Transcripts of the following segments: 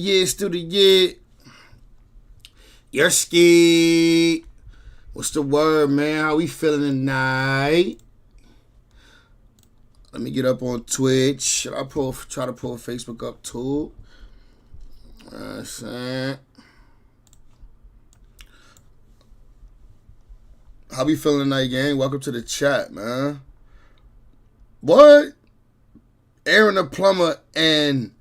Still the year. Yerski. What's the word, man? How we feeling tonight? Let me get up on Twitch. Should I try to pull Facebook up too? How we feeling tonight, gang? Welcome to the chat, man. What? Aaron the Plumber and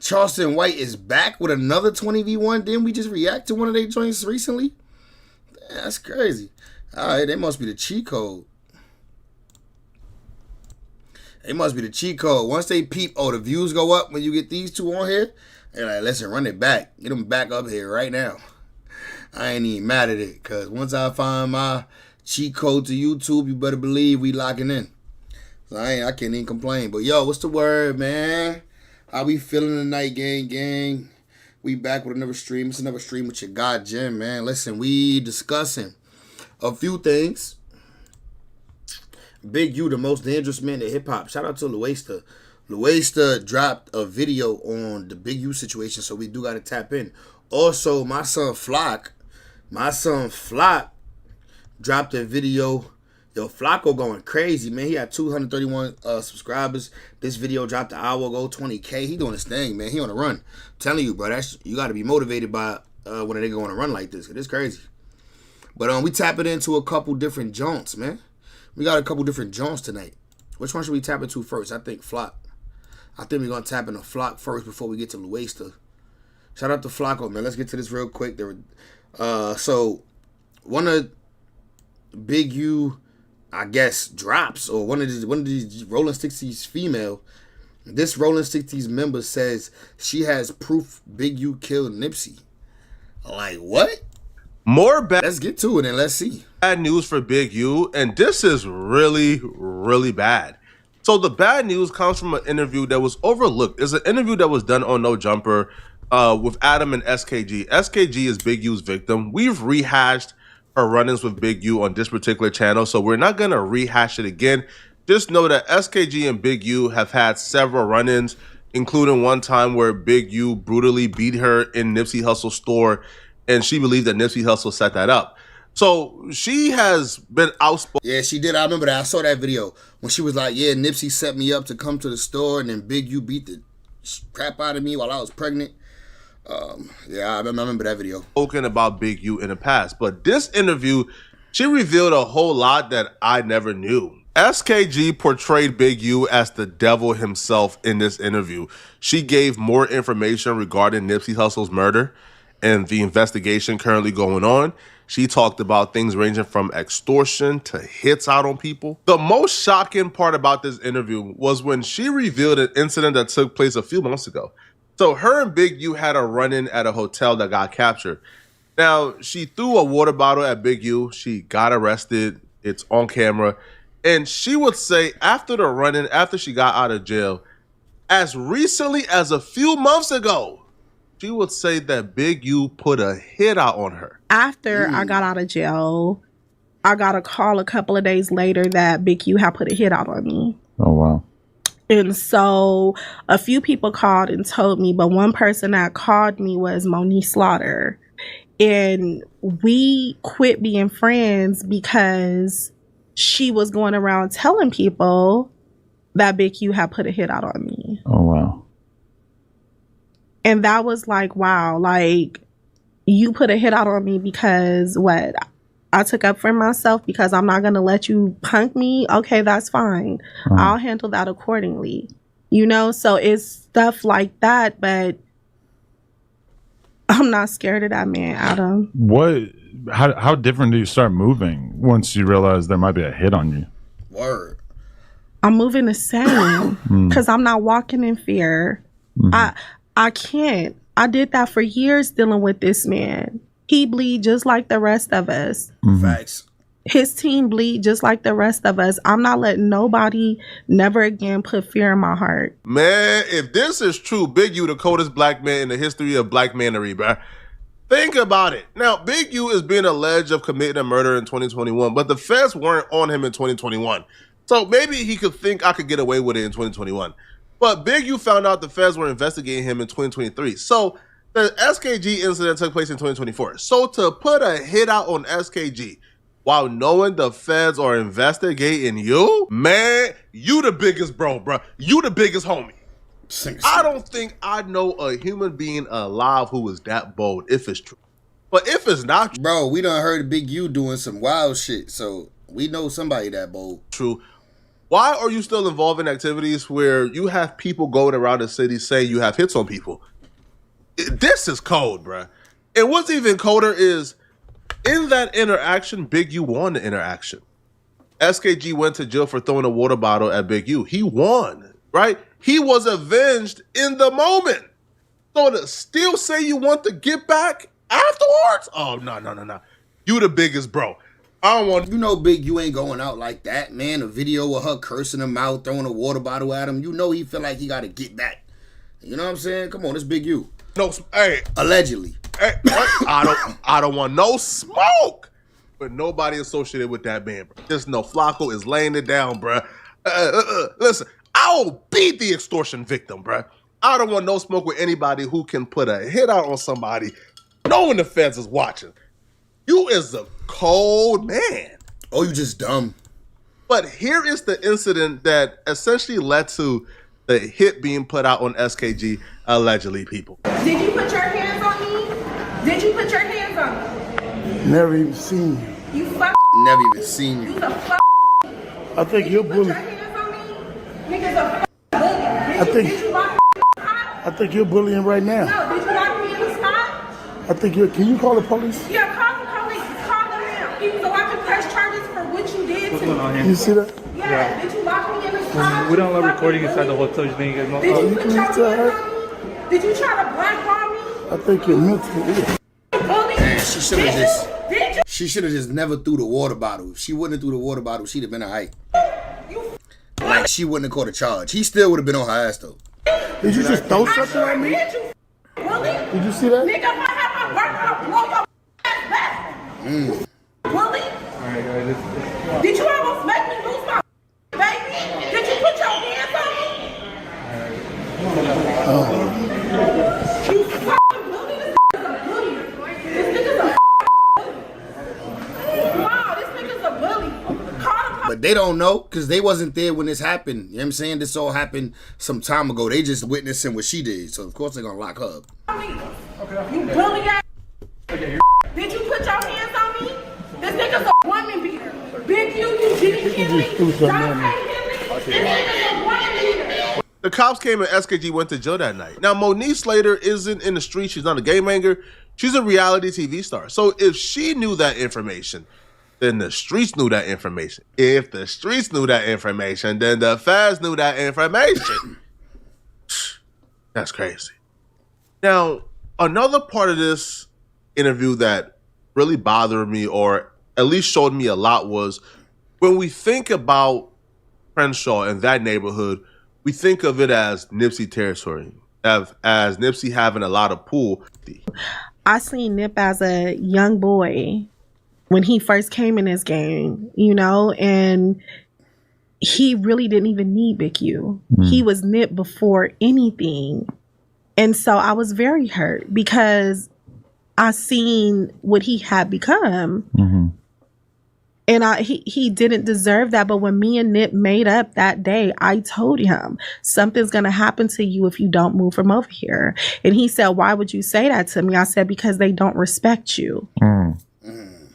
Charleston White is back with another 20v1. Didn't we just react to one of their joints recently? That's crazy. All right, they must be the cheat code. They must be the cheat code. Once they peep, the views go up when you get these two on here. They're like, listen, run it back. Get them back up here right now. I ain't even mad at it, because once I find my cheat code to YouTube, you better believe we locking in. So I can't even complain. But yo, what's the word, man? How we feeling tonight, gang? We back with another stream. It's another stream with your guy, Jim, man. Listen, we discussing a few things. Big U, the most dangerous man in hip-hop. Shout out to Luesta. Luesta dropped a video on the Big U situation, so we do got to tap in. Also, my son Flock dropped a video. Yo, Flocko going crazy, man. He had 231 subscribers. This video dropped an hour ago, 20K. He doing his thing, man. He on a run. I'm telling you, bro, you got to be motivated by when a nigga on a run like this. It's crazy. But we tapping into a couple different joints, man. We got a couple different joints tonight. Which one should we tap into first? I think Flock. I think we're going to tap into Flock first before we get to Luesta. Shout out to Flocko, man. Let's get to this real quick. So, one of Big U, I guess, drops, or one of these Rolling 60s female, this Rolling 60s member says she has proof Big U killed Nipsey. Like, what? Let's get to it and let's see. Bad news for Big U, and this is really, really bad. So the bad news comes from an interview that was overlooked. It's an interview that was done on No Jumper with Adam and SKG. SKG is Big U's victim. We've rehashed her run-ins with Big U on this particular channel, so we're not going to rehash it again. Just know that SKG and Big U have had several run-ins, including one time where Big U brutally beat her in Nipsey Hussle's store, and she believed that Nipsey Hussle set that up. So she has been outspoken. Yeah, she did. I remember that. I saw that video when she was like, yeah, Nipsey set me up to come to the store, and then Big U beat the crap out of me while I was pregnant. Yeah, I remember that video. Spoken about Big U in the past, but this interview, she revealed a whole lot that I never knew. SKG portrayed Big U as the devil himself in this interview. She gave more information regarding Nipsey Hussle's murder and the investigation currently going on. She talked about things ranging from extortion to hits out on people. The most shocking part about this interview was when she revealed an incident that took place a few months ago. So her and Big U had a run-in at a hotel that got captured. Now, she threw a water bottle at Big U. She got arrested. It's on camera. And she would say after the run-in, after she got out of jail, as recently as a few months ago, she would say that Big U put a hit out on her. After I got out of jail, I got a call a couple of days later that Big U had put a hit out on me. Oh, wow. And so a few people called and told me, but one person that called me was Monique Slaughter. And we quit being friends because she was going around telling people that Big U had put a hit out on me. Oh, wow. And that was like, wow, like you put a hit out on me because what? I took up for myself because I'm not going to let you punk me. Okay, that's fine. I'll handle that accordingly. You know, so it's stuff like that, but I'm not scared of that man, Adam. How different do you start moving once you realize there might be a hit on you? Word. I'm moving the same because I'm not walking in fear. I can't. I did that for years dealing with this man. He bleed just like the rest of us. Facts. His team bleed just like the rest of us. I'm not letting nobody never again put fear in my heart. Man, if this is true, Big U the coldest black man in the history of black manery, bro. Think about it. Now, Big U is being alleged of committing a murder in 2021, but the feds weren't on him in 2021. So maybe he could think I could get away with it in 2021. But Big U found out the feds were investigating him in 2023. So the SKG incident took place in 2024. So to put a hit out on SKG while knowing the feds are investigating you, man, you the biggest bro. You the biggest homie. I don't think I know a human being alive who is that bold, if it's true. But if it's not Bro, we done heard Big U doing some wild shit, so we know somebody that bold. true, why are you still involved in activities where you have people going around the city saying you have hits on people? This is cold, bruh. And what's even colder is, in that interaction, Big U won the interaction. SKG went to jail for throwing a water bottle at Big U. He won, right? He was avenged in the moment. So to still say you want to get back afterwards? Oh, no. You the biggest bro. I don't want... You know Big U ain't going out like that, man. A video of her cursing him out, throwing a water bottle at him. You know he feel like he got to get back. You know what I'm saying? Come on, it's Big U. No, hey. Allegedly. Hey, I don't want no smoke. But nobody associated with that man, bro. Just know Flacco is laying it down, bro. Listen, I'll be the extortion victim, bro. I don't want no smoke with anybody who can put a hit out on somebody knowing the feds is watching. You is a cold man. Oh, you just dumb. But here is the incident that essentially led to the hit being put out on SKG, allegedly, people. Did you put your hands on me? Did you put your hands on me? Never even seen you. You fuck. Never even seen You you. the fuck. I think you're Put your bullying. hands on me? Niggas a bully. I think- Did you lock spot? I think you're bullying right now. No, did you lock me in the spot? I think you're. Can you call the police? Yeah, call the police. Call them now. So I can press charges for what you did to me. You see that? Yeah. Did you lock me in the spot? We don't allow You recording fucking inside the bully. hotel. You think you guys know? Did you you put can your tell her. hands on me? Did you try to blackball me? I think you're mentally ill. Bully? Man, she should have just... Did you? She should have just never threw the water bottle. If she wouldn't have threw the water bottle, she'd have been alright. You Like, she wouldn't have caught a charge. He still would have been on her ass, though. Did you just throw I something sure at me? did, you bully. Did you see that? Nigga, if I have my burner, I'll blow your ass back. Bully. Alright, guys. Did you almost make me lose my baby? Did you put your hands on me? You fucking bully. This nigga's a bully. This nigga's a bully. Wow, this nigga's a bully. Call the But they don't know because they wasn't there when this happened. You know what I'm saying? This all happened some time ago. They just witnessing what she did. So, of course, they're going to lock her up. police. You bully ass. Did you put your hands on me? This nigga's a woman beater. Big U, you Jimmy Kinley, threw something at me. Dante Kinley. This nigga's a woman beater. The cops came and SKG went to jail that night. Now, Monique Slater isn't in the street. She's not a game banger. She's a reality TV star. So if she knew that information, then the streets knew that information. If the streets knew that information, then the feds knew that information. That's crazy. Now, another part of this interview that really bothered me, or at least showed me a lot, was when we think about Crenshaw and that neighborhood, we think of it as Nipsey territory, as Nipsey having a lot of pull. I seen Nip as a young boy when he first came in this game, you know, and he really didn't even need Big U. He was Nip before anything. And so I was very hurt because I seen what he had become. And he didn't deserve that. But when me and Nip made up that day, I told him something's going to happen to you if you don't move from over here. And he said, why would you say that to me? I said, because they don't respect you.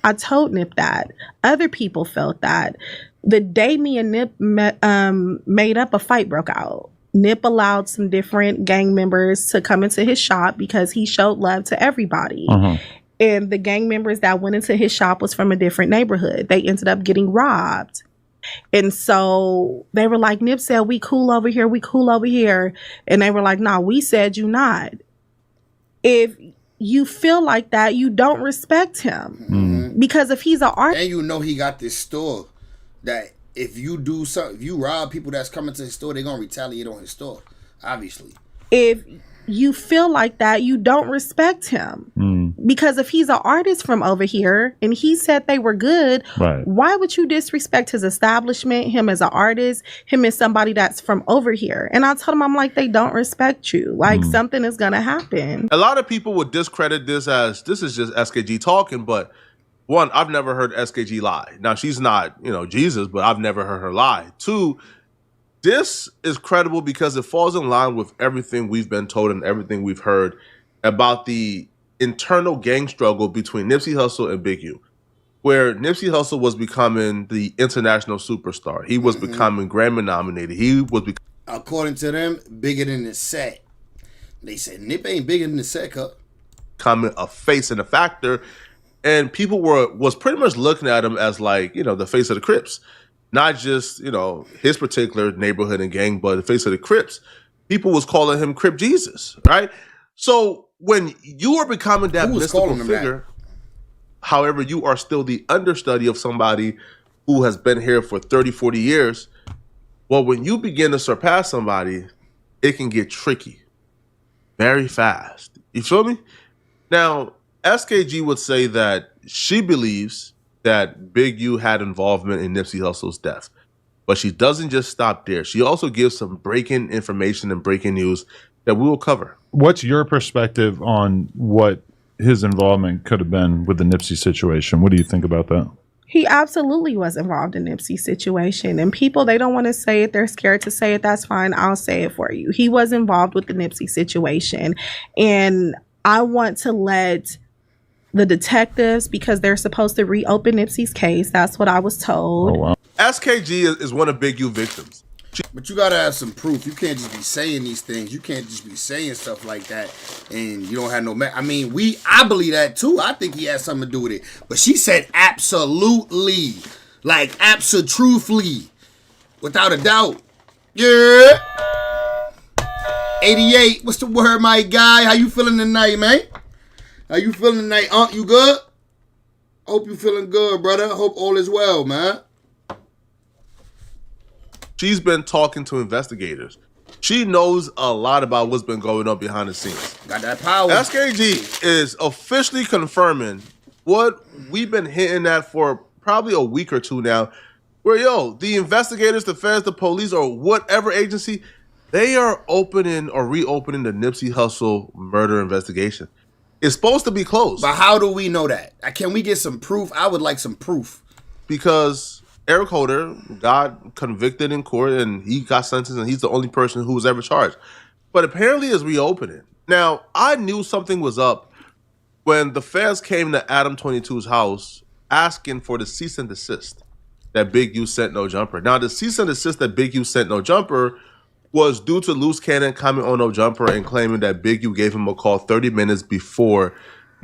I told Nip that. Other people felt that. The day me and Nip made up, a fight broke out. Nip allowed some different gang members to come into his shop because he showed love to everybody. And the gang members that went into his shop was from a different neighborhood. They ended up getting robbed. And so they were like, Nip said, we cool over here. We cool over here. And they were like, nah, we said you not. If you feel like that, you don't respect him. Because if he's an artist. And you know he got this store that if you do something, if you rob people that's coming to his store, they're going to retaliate on his store, obviously. If you feel like that, you don't respect him. Because if he's an artist from over here and he said they were good, Right. why would you disrespect his establishment, him as an artist, him as somebody that's from over here? And I told him, I'm like, they don't respect you. Like, something is going to happen. A lot of people would discredit this as this is just SKG talking, but one, I've never heard SKG lie. Now, she's not, Jesus, but I've never heard her lie. Two, this is credible because it falls in line with everything we've been told and everything we've heard about the internal gang struggle between Nipsey Hussle and Big U, where Nipsey Hussle was becoming the international superstar. He was becoming Grammy nominated. He was According to them, bigger than the set. They said Nip ain't bigger than the set, huh? becoming a face and a factor, and people was pretty much looking at him as like, the face of the Crips. Not just, his particular neighborhood and gang, but the face of the Crips. People was calling him Crip Jesus, right? So when you are becoming that mystical figure, however, you are still the understudy of somebody who has been here for 30, 40 years. Well, when you begin to surpass somebody, it can get tricky very fast. You feel me? Now, SKG would say that she believes that Big U had involvement in Nipsey Hussle's death. But she doesn't just stop there. She also gives some breaking information and breaking news that we will cover. What's your perspective on what his involvement could have been with the Nipsey situation? What do you think about that? He absolutely was involved in Nipsey's situation. And people, they don't want to say it. They're scared to say it. That's fine. I'll say it for you. He was involved with the Nipsey situation. And I want to let the detectives, because they're supposed to reopen Nipsey's case. That's what I was told. Oh, wow. SKG is one of Big U victims. But you gotta have some proof. You can't just be saying these things. You can't just be saying stuff like that and you don't have no I believe that too. I think he has something to do with it. But she said absolutely. Like truthfully. Without a doubt. Yeah. 88. What's the word, my guy? How you feeling tonight, man? How you feeling tonight, Aunt? You good? Hope you feeling good, brother. Hope all is well, man. She's been talking to investigators. She knows a lot about what's been going on behind the scenes. Got that power. SKG is officially confirming what we've been hinting at for probably a week or two now, where, the investigators, the feds, the police, or whatever agency, they are opening or reopening the Nipsey Hussle murder investigation. It's supposed to be closed. But how do we know that? Can we get some proof? I would like some proof. Because Eric Holder got convicted in court and he got sentenced and he's the only person who was ever charged. But apparently it's reopening. Now, I knew something was up when the feds came to Adam 22's house asking for the cease and desist that Big U sent No Jumper. Now, the cease and desist that Big U sent No Jumper was due to Loose Cannon coming on No Jumper and claiming that Big U gave him a call 30 minutes before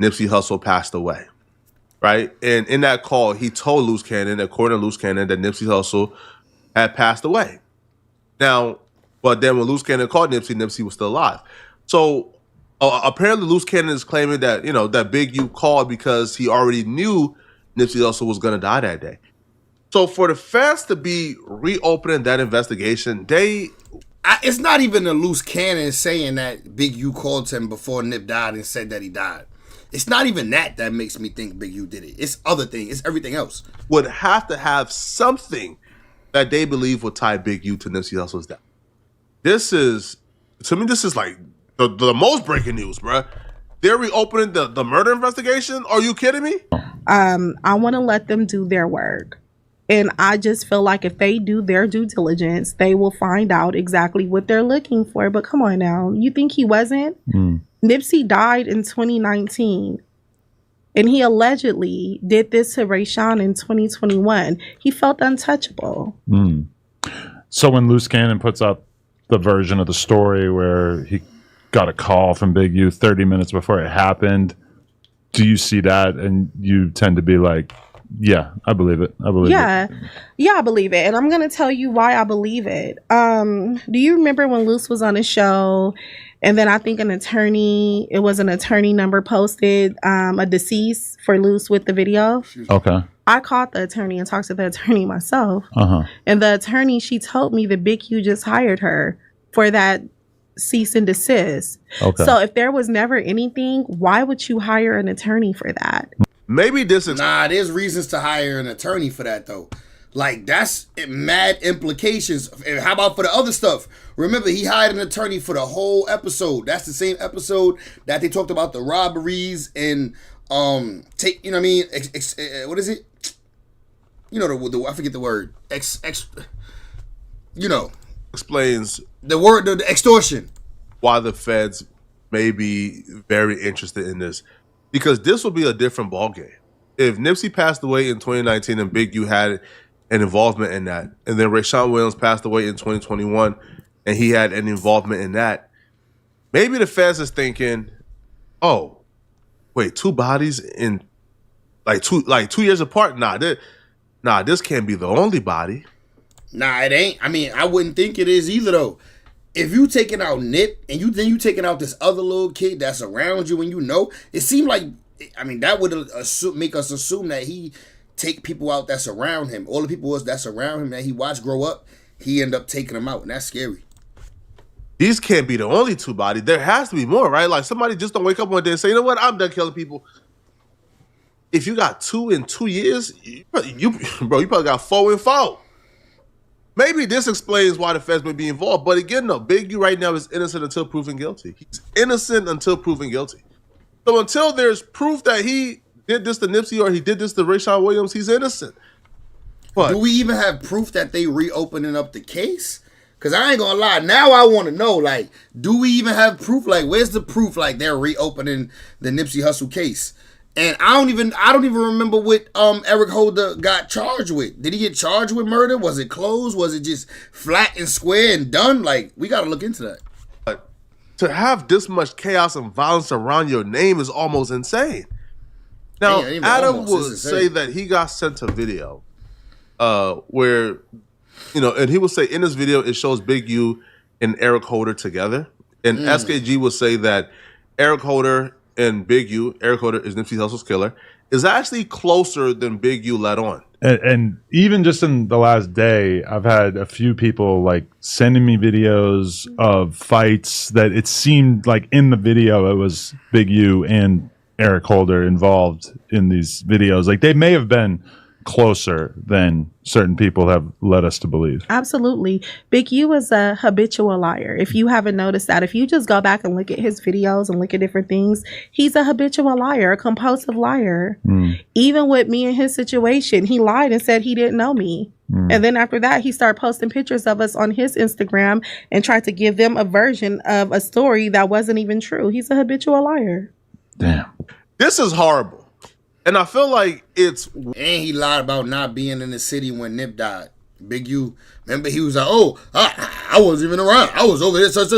Nipsey Hussle passed away. Right? And in that call, he told Loose Cannon, according to Loose Cannon, that Nipsey Hussle had passed away. Now, but then when Loose Cannon called Nipsey, Nipsey was still alive. So apparently Loose Cannon is claiming that, that Big U called because he already knew Nipsey Hussle was going to die that day. So for the feds to be reopening that investigation, it's not even a Loose Cannon saying that Big U called him before Nip died and said that he died. It's not even that makes me think Big U did it. It's other things. It's everything else. Would have to have something that they believe would tie Big U to Nipsey Hussle's death. To me, this is like the most breaking news, bruh. They're reopening the murder investigation? Are you kidding me? I want to let them do their work. And I just feel like if they do their due diligence, they will find out exactly what they're looking for. But come on now. You think he wasn't? Nipsey died in 2019. And he allegedly did this to Rayshawn in 2021. He felt untouchable. So when Loose Cannon puts up the version of the story where he got a call from Big U 30 minutes before it happened, do you see that and you tend to be like, yeah, I believe it. I believe it. Yeah, I believe it. And I'm going to tell you why I believe it. Do you remember when Luce was on a show and then I think an attorney number posted a deceased for Luce with the video? Okay. I called the attorney and talked to the attorney myself. And the attorney, she told me that Big U just hired her for that cease and desist. Okay. So if there was never anything, why would you hire an attorney for that? Maybe this Nah, there's reasons to hire an attorney for that though. Like that's mad implications. And how about for the other stuff? Remember, he hired an attorney for the whole episode. That's the same episode that they talked about the robberies and take. You know what I mean? What is it? You know the I forget the word. You know explains the word the extortion. why the feds may be very interested in this, because this will be a different ballgame. If Nipsey passed away in 2019 and Big U had an involvement in that, and then Rayshawn Williams passed away in 2021 and he had an involvement in that, maybe the feds is thinking, oh, wait, two bodies in like 2 years apart? Nah, this can't be the only body. Nah, it ain't. I mean, I wouldn't think it is either though. If you taking out Nip and you taking out this other little kid that's around you and you know, it seemed like, I mean, that would make us assume that he take people out that's around him. All the people that's around him that he watched grow up, he end up taking them out, and that's scary. These can't be the only two bodies. There has to be more, right? Like somebody just don't wake up one day and say, you know what, I'm done killing people. If you got 2 in 2 years, you probably got 4 in 4. Maybe this explains why the feds may be involved. But again, no, Big U right now is innocent until proven guilty. He's innocent until proven guilty. So until there's proof that he did this to Nipsey or he did this to Rayshawn Williams, he's innocent. But do we even have proof that they reopening up the case? Because I ain't going to lie. Now I want to know, like, do we even have proof? Like, where's the proof, like, they're reopening the Nipsey Hussle case? And I don't even remember what Eric Holder got charged with. Did he get charged with murder? Was it closed? Was it just flat and square and done? Like, we got to look into that. But to have this much chaos and violence around your name is almost insane. Now, Ain't Adam almost, would it's insane. say that he got sent a video where, you know, and he will say in this video, it shows Big U and Eric Holder together. And SKG will say that Eric Holder and Big U, Eric Holder is Nipsey Hussle's killer, is actually closer than Big U let on. And even just in the last day, I've had a few people like sending me videos of fights that it seemed like in the video it was Big U and Eric Holder involved in these videos. Like they may have been closer than certain people have led us to believe. Absolutely. Big U is a habitual liar. If you haven't noticed that, if you just go back and look at his videos and look at different things, he's a habitual liar, a compulsive liar. Even with me and his situation, he lied and said he didn't know me. And then after that, he started posting pictures of us on his Instagram and tried to give them a version of a story that wasn't even true. He's a habitual liar. Damn. This is horrible. And I feel like it's... And he lied about not being in the city when Nip died. Big U, remember he was like, oh, I wasn't even around. I was over there, such.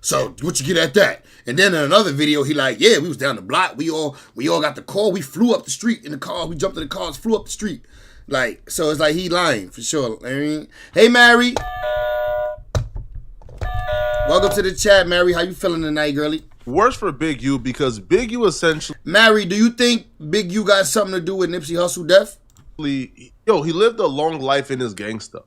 So what you get at that? And then in another video, he like, yeah, we was down the block. We all got the call. We flew up the street in the car. We jumped in the cars, flew up the street. Like, so it's like he lying for sure. I mean, hey, Mary. Welcome to the chat, Mary. How you feeling tonight, girlie? worse for Big U because Big U essentially, Mary, do you think Big U got something to do with Nipsey Hussle death? he lived a long life in his gang stuff.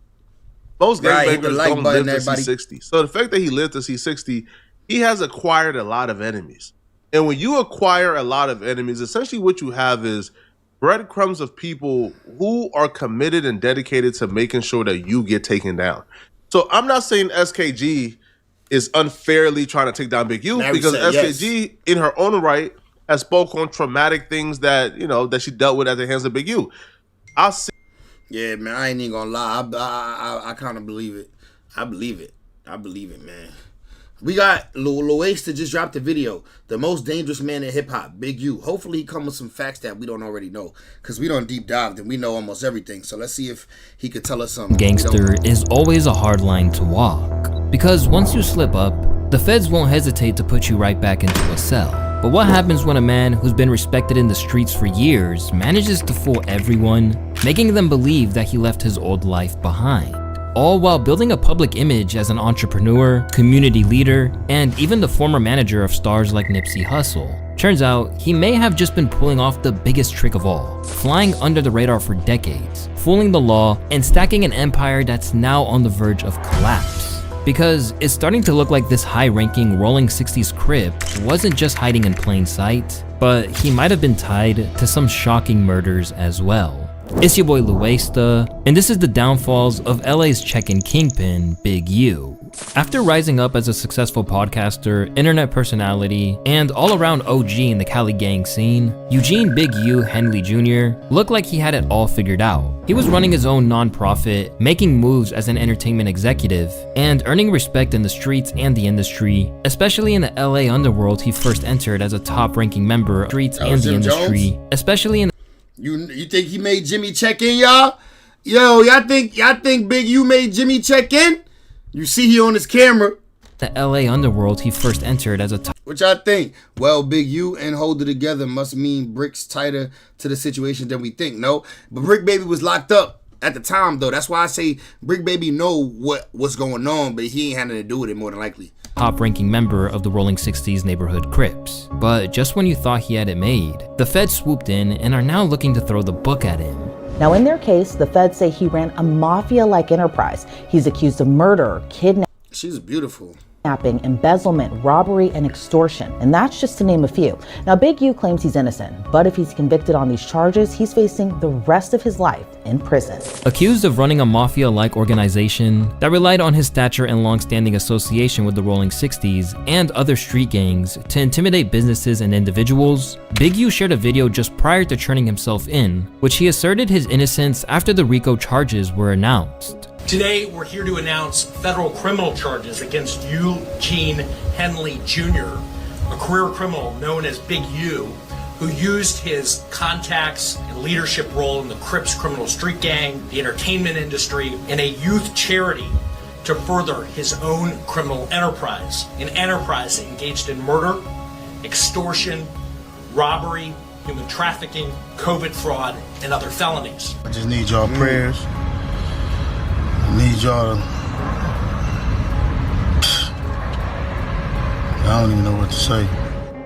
Most Right, hit the gangbangers like don't button, live to see everybody. 60. So the fact that he lived to see 60, he has acquired a lot of enemies. And when you acquire a lot of enemies, essentially what you have is breadcrumbs of people who are committed and dedicated to making sure that you get taken down. So I'm not saying SKG is unfairly trying to take down Big U, Mary because said SKG in her own right has spoken on traumatic things that, that she dealt with at the hands of Big U. I'll see. Yeah, man, I ain't even gonna lie. I kind of believe it. I believe it, man. We got Loaster just dropped a video. The most dangerous man in hip hop, Big U. Hopefully he come with some facts that we don't already know, because we don't deep dive and we know almost everything. So let's see if he could tell us something. Gangster is always a hard line to walk, because once you slip up, the feds won't hesitate to put you right back into a cell. But what happens when a man who's been respected in the streets for years manages to fool everyone, making them believe that he left his old life behind? All while building a public image as an entrepreneur, community leader, and even the former manager of stars like Nipsey Hussle. Turns out, he may have just been pulling off the biggest trick of all, flying under the radar for decades, fooling the law, and stacking an empire that's now on the verge of collapse. because it's starting to look like this high-ranking Rolling 60s Crip wasn't just hiding in plain sight, but he might have been tied to some shocking murders as well. It's your boy Luesta, and this is the downfalls of LA's check-in kingpin, Big U. After rising up as a successful podcaster, internet personality, and all-around OG in the Cali gang scene, Eugene Big U Henley Jr. looked like he had it all figured out. He was running his own non-profit, making moves as an entertainment executive, and earning respect in the streets and the industry, especially in the LA underworld he first entered as a top-ranking member of the streets and the industry, especially in You think he made Jimmy check in, y'all? Yo, y'all think Big U made Jimmy check in? You see he on his camera. the LA underworld he first entered as a top. What y'all think? Well, Big U and Hold It Together must mean Brick's tighter to the situation than we think. No, but Brick Baby was locked up at the time, though. That's why I say Brick Baby know what's going on, but he ain't had nothing to do with it more than likely. Top-ranking member of the Rolling 60s neighborhood Crips. But just when you thought he had it made, the feds swooped in and are now looking to throw the book at him. Now, in their case, the feds say he ran a mafia-like enterprise. He's accused of murder, She's beautiful. kidnapping, embezzlement, robbery, and extortion. And that's just to name a few. Now, Big U claims he's innocent, but if he's convicted on these charges, he's facing the rest of his life in prison. Accused of running a mafia-like organization that relied on his stature and long-standing association with the Rolling 60s and other street gangs to intimidate businesses and individuals, Big U shared a video just prior to turning himself in, which he asserted his innocence after the RICO charges were announced. Today, we're here to announce federal criminal charges against Eugene Henley Jr., a career criminal known as Big U, who used his contacts and leadership role in the Crips criminal street gang, the entertainment industry, and a youth charity to further his own criminal enterprise, an enterprise that engaged in murder, extortion, robbery, human trafficking, COVID fraud, and other felonies. I just need y'all prayers. I need y'all to... I don't even know what to say.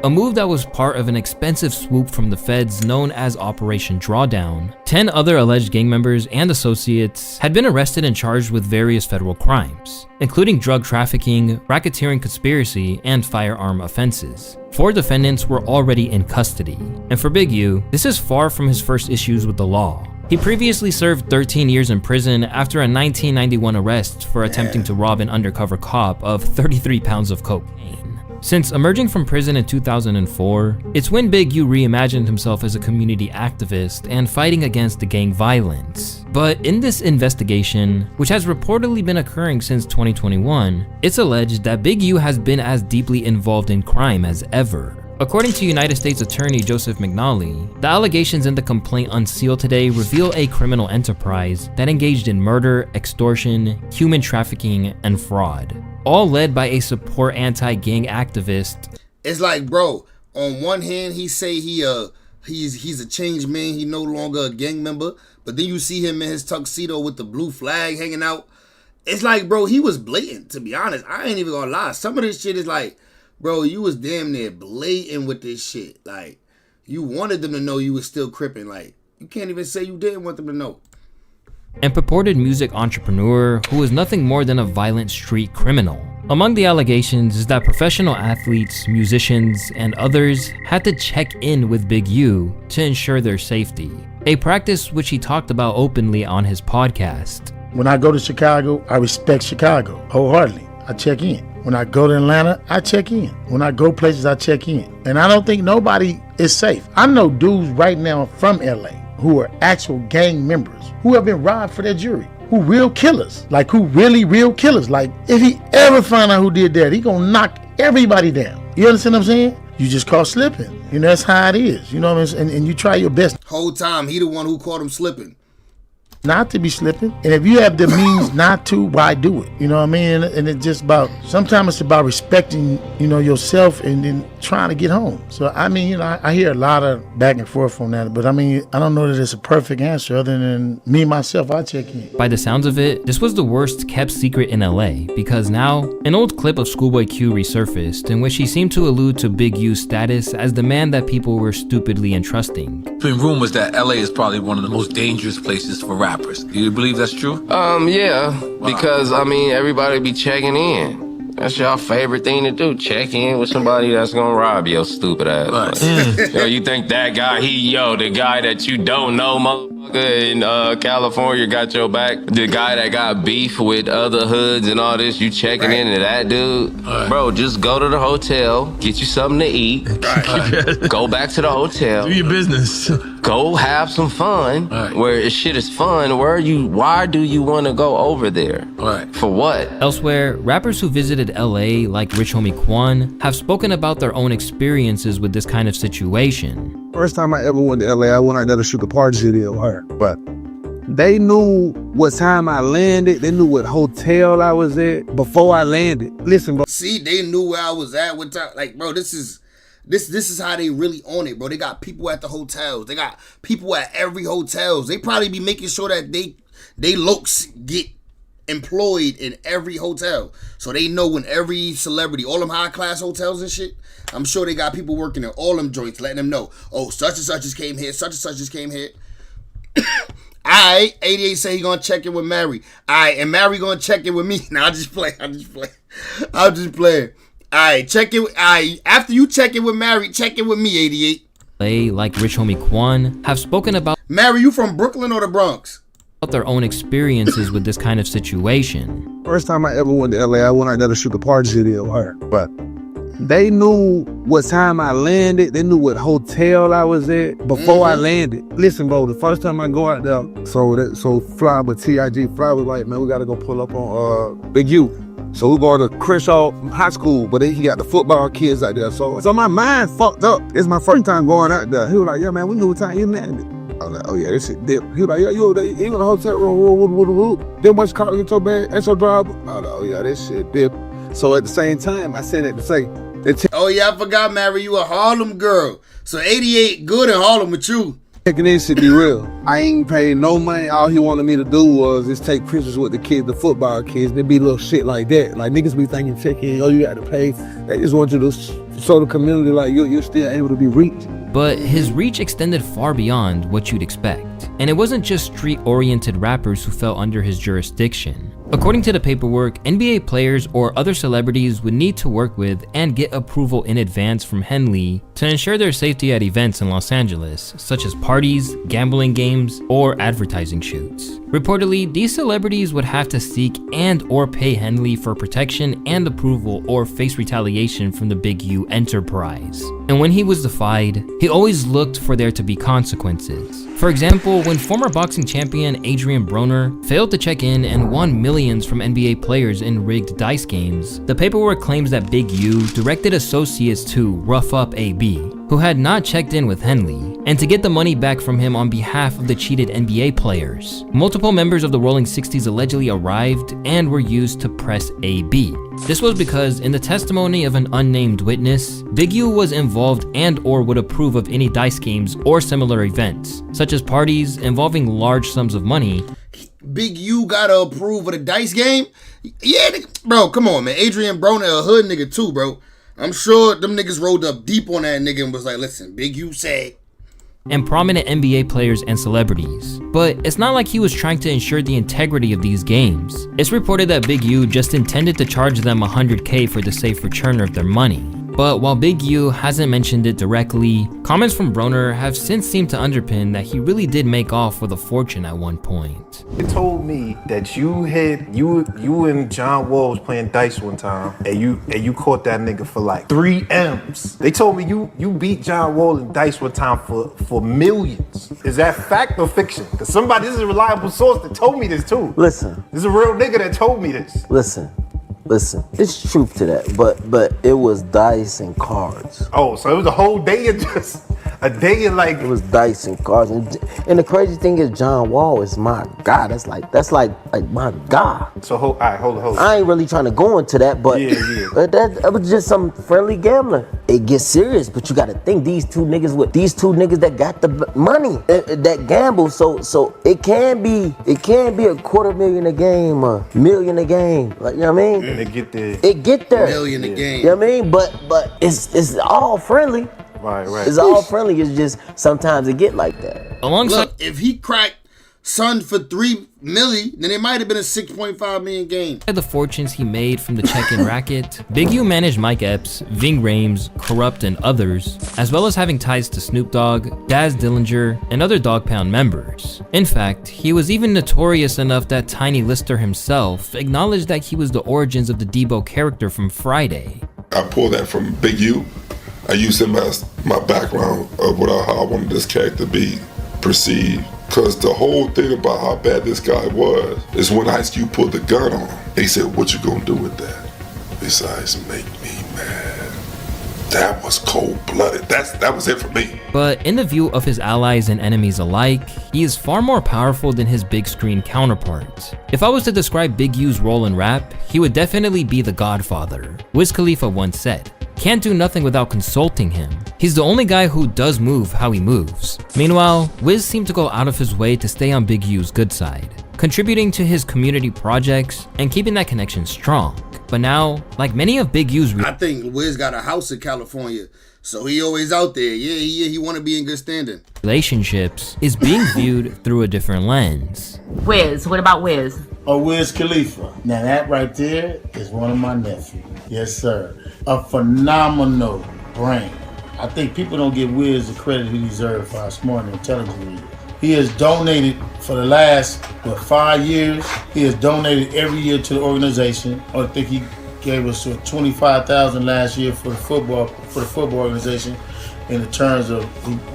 A move that was part of an expensive swoop from the feds known as Operation Drawdown. 10 other alleged gang members and associates had been arrested and charged with various federal crimes, including drug trafficking, racketeering conspiracy, and firearm offenses. 4 defendants were already in custody. And for Big U, this is far from his first issues with the law. He previously served 13 years in prison after a 1991 arrest for attempting to rob an undercover cop of 33 pounds of cocaine. Since emerging from prison in 2004, it's when Big U reimagined himself as a community activist and fighting against the gang violence. But in this investigation, which has reportedly been occurring since 2021, it's alleged that Big U has been as deeply involved in crime as ever. According to United States Attorney Joseph McNally, the allegations in the complaint unsealed today reveal a criminal enterprise that engaged in murder, extortion, human trafficking, and fraud, all led by a support anti-gang activist. It's like, bro, on one hand he say he's a changed man, he no longer a gang member, but then you see him in his tuxedo with the blue flag hanging out. It's like, bro, he was blatant, to be honest. I ain't even gonna lie. Some of this shit is like, bro, you was damn near blatant with this shit. Like, you wanted them to know you was still crippin'. Like, you can't even say you didn't want them to know. And purported music entrepreneur who was nothing more than a violent street criminal. Among the allegations is that professional athletes, musicians, and others had to check in with Big U to ensure their safety, a practice which he talked about openly on his podcast. When I go to Chicago, I respect Chicago wholeheartedly. I check in. When I go to Atlanta, I check in. When I go places, I check in. And I don't think nobody is safe. I know dudes right now from LA who are actual gang members who have been robbed for their jewelry, who real killers, like who really real killers. Like if he ever find out who did that, he gonna knock everybody down. You understand what I'm saying? You just caught slipping. You know, that's how it is. You know what I'm saying? And you try your best. Whole time, he the one who caught him slipping. Not to be slipping. And if you have the means not to, why do it? You know what I mean? And it's just about, sometimes it's about respecting, you know, yourself and then trying to get home. So, I mean, you know, I hear a lot of back and forth on that, but I mean, I don't know that it's a perfect answer other than me, myself, I check in. By the sounds of it, this was the worst kept secret in LA, because now, an old clip of Schoolboy Q resurfaced in which he seemed to allude to Big U's status as the man that people were stupidly entrusting. There's been rumors that LA is probably one of the most dangerous places for rappers. Do you believe that's true? Yeah, because, I mean, everybody be checking in. That's your favorite thing to do, check in with somebody that's gonna rob your stupid ass. Right. Yo, you think that guy, the guy that you don't know, motherfucker, in California got your back? The guy that got beef with other hoods and all this, you checking in to that dude? Right. Bro, just go to the hotel, get you something to eat, go back to the hotel. Do your business. Go have some fun. Right. Where shit is fun, why do you want to go over there? Right. For what? Elsewhere, rappers who visited LA, like Rich Homie Quan, have spoken about their own experiences with this kind of situation. First time I ever went to LA, I went out there to shoot a party video with her. But they knew what time I landed. They knew what hotel I was at before I landed. Listen, bro. See, they knew where I was at. What time? Like, bro, this is how they really own it, bro. They got people at the hotels. They got people at every hotels. They probably be making sure that they looks get employed in every hotel. So they know when every celebrity, all them high class hotels and shit, I'm sure they got people working in all them joints, letting them know, oh, such and such just came here, such and such just came here. Alright, 88 say he gonna check in with Mary. Alright, and Mary gonna check in with me. Nah, I'll just play. Alright, check it. Alright, after you check in with Mary, check in with me, 88. LA, like Rich Homie Quan, have spoken about Mary, you from Brooklyn or the Bronx? Their own experiences with this kind of situation. First time I ever went to LA, I went out there to shoot a party video with her. But they knew what time I landed. They knew what hotel I was at before I landed. Listen, bro, the first time I go out there, so Fly with TIG, Fly was like, man, we gotta go pull up on Big U. So we go to Crenshaw High School, but then he got the football kids out there. So my mind fucked up. It's my first time going out there. He was like, yeah, man, we knew what time you landed. I was like, oh yeah, this shit dip. He was like, yeah, you in the hotel room, then much car get your bag, and your driver. I was like, oh yeah, this shit dip. So at the same time, I said it to say, oh yeah, I forgot, Mary, you a Harlem girl. So 88 good in Harlem with you. Checking in should be real. I ain't paid no money. All he wanted me to do was just take pictures with the kids, the football kids. There be little shit like that. Like niggas be thinking check in, oh you got to pay. They just want you to show the community like you're still able to be reached. But his reach extended far beyond what you'd expect. And it wasn't just street-oriented rappers who fell under his jurisdiction. According to the paperwork, NBA players or other celebrities would need to work with and get approval in advance from Henley to ensure their safety at events in Los Angeles, such as parties, gambling games, or advertising shoots. Reportedly, these celebrities would have to seek and or pay Henley for protection and approval or face retaliation from the Big U enterprise. And when he was defied, he always looked for there to be consequences. For example, when former boxing champion Adrian Broner failed to check in and won millions from NBA players in rigged dice games, the paperwork claims that Big U directed associates to rough up AB, who had not checked in with Henley, and to get the money back from him on behalf of the cheated NBA players. Multiple members of the Rolling 60s allegedly arrived and were used to press AB. This was because, in the testimony of an unnamed witness, Big U was involved and or would approve of any dice games or similar events, such as parties involving large sums of money. Big U gotta approve of the dice game? Yeah, bro, come on, man. Adrian Broner a hood nigga too, bro. I'm sure them niggas rolled up deep on that nigga and was like, listen, Big U said. And prominent NBA players and celebrities. But it's not like he was trying to ensure the integrity of these games. It's reported that Big U just intended to charge them $100K for the safe return of their money. But while Big U hasn't mentioned it directly, comments from Broner have since seemed to underpin that he really did make off with a fortune at one point. They told me that you and John Wall was playing dice one time, and you caught that nigga for like 3 M's. They told me you beat John Wall in dice one time for millions. Is that fact or fiction? Because this is a reliable source that told me this too. Listen. This is a real nigga that told me this. Listen, it's truth to that, but it was dice and cards. Oh, so it was a whole day of just A day in like it was dice and cards, and the crazy thing is John Wall is my guy. That's like my guy. So hold on. I ain't really trying to go into that, but that was just some friendly gambling. It gets serious, but you got to think these two niggas that got the money that gamble. So it can be a $250,000 a game, $1 million a game. Like, you know what I mean? And it get there. $1 million a game. You know what I mean? But it's all friendly. Right. It's all friendly. It's just sometimes it get like that. Look, if he cracked Son for $3 million, then it might have been a $6.5 million game. The fortunes he made from the check-in racket, Big U managed Mike Epps, Ving Rhames, Corrupt, and others, as well as having ties to Snoop Dogg, Daz Dillinger, and other Dog Pound members. In fact, he was even notorious enough that Tiny Lister himself acknowledged that he was the origins of the Debo character from Friday. I pulled that from Big U. I used him as my background of how I wanted this character to be perceived. Because the whole thing about how bad this guy was is when Ice Cube pulled the gun on him. He said, "What you gonna do with that? Besides make me mad." That was cold-blooded. That was it for me. But in the view of his allies and enemies alike, he is far more powerful than his big screen counterpart. If I was to describe Big U's role in rap, he would definitely be the Godfather. Wiz Khalifa once said, "Can't do nothing without consulting him. He's the only guy who does move how he moves." Meanwhile, Wiz seemed to go out of his way to stay on Big U's good side, contributing to his community projects and keeping that connection strong. But now, like many of Big U's... I think Wiz got a house in California, so he always out there. He want to be in good standing. relationships is being viewed through a different lens. Wiz, what about Wiz? Oh, Wiz Khalifa. Now that right there is one of my nephews. Yes, sir. A phenomenal brain. I think people don't give Wiz the credit he deserves for how smart and intelligent he is. He has donated for the last 5 years. He has donated every year to the organization. I think he gave us $25,000 last year for the football organization. In the terms of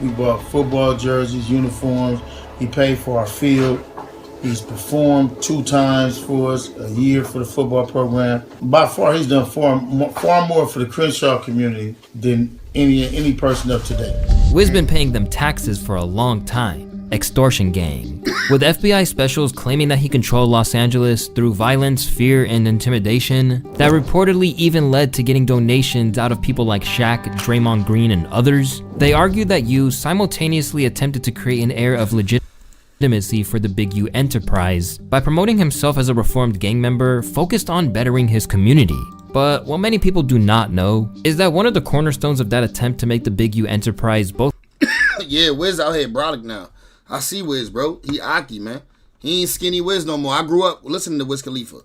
we bought football jerseys, uniforms. He paid for our field. He's performed 2 times for us a year for the football program. By far, he's done far more for the Crenshaw community than any person up to date. Wiz been paying them taxes for a long time. Extortion gang. With FBI specials claiming that he controlled Los Angeles through violence, fear, and intimidation, that reportedly even led to getting donations out of people like Shaq, Draymond Green, and others, they argued that U simultaneously attempted to create an air of legitimacy for the Big U enterprise by promoting himself as a reformed gang member focused on bettering his community. But what many people do not know is that one of the cornerstones of that attempt to make the Big U enterprise both yeah, Wiz out here brolic now. I see Wiz, bro. He Aki, man. He ain't skinny Wiz no more. I grew up listening to Wiz Khalifa.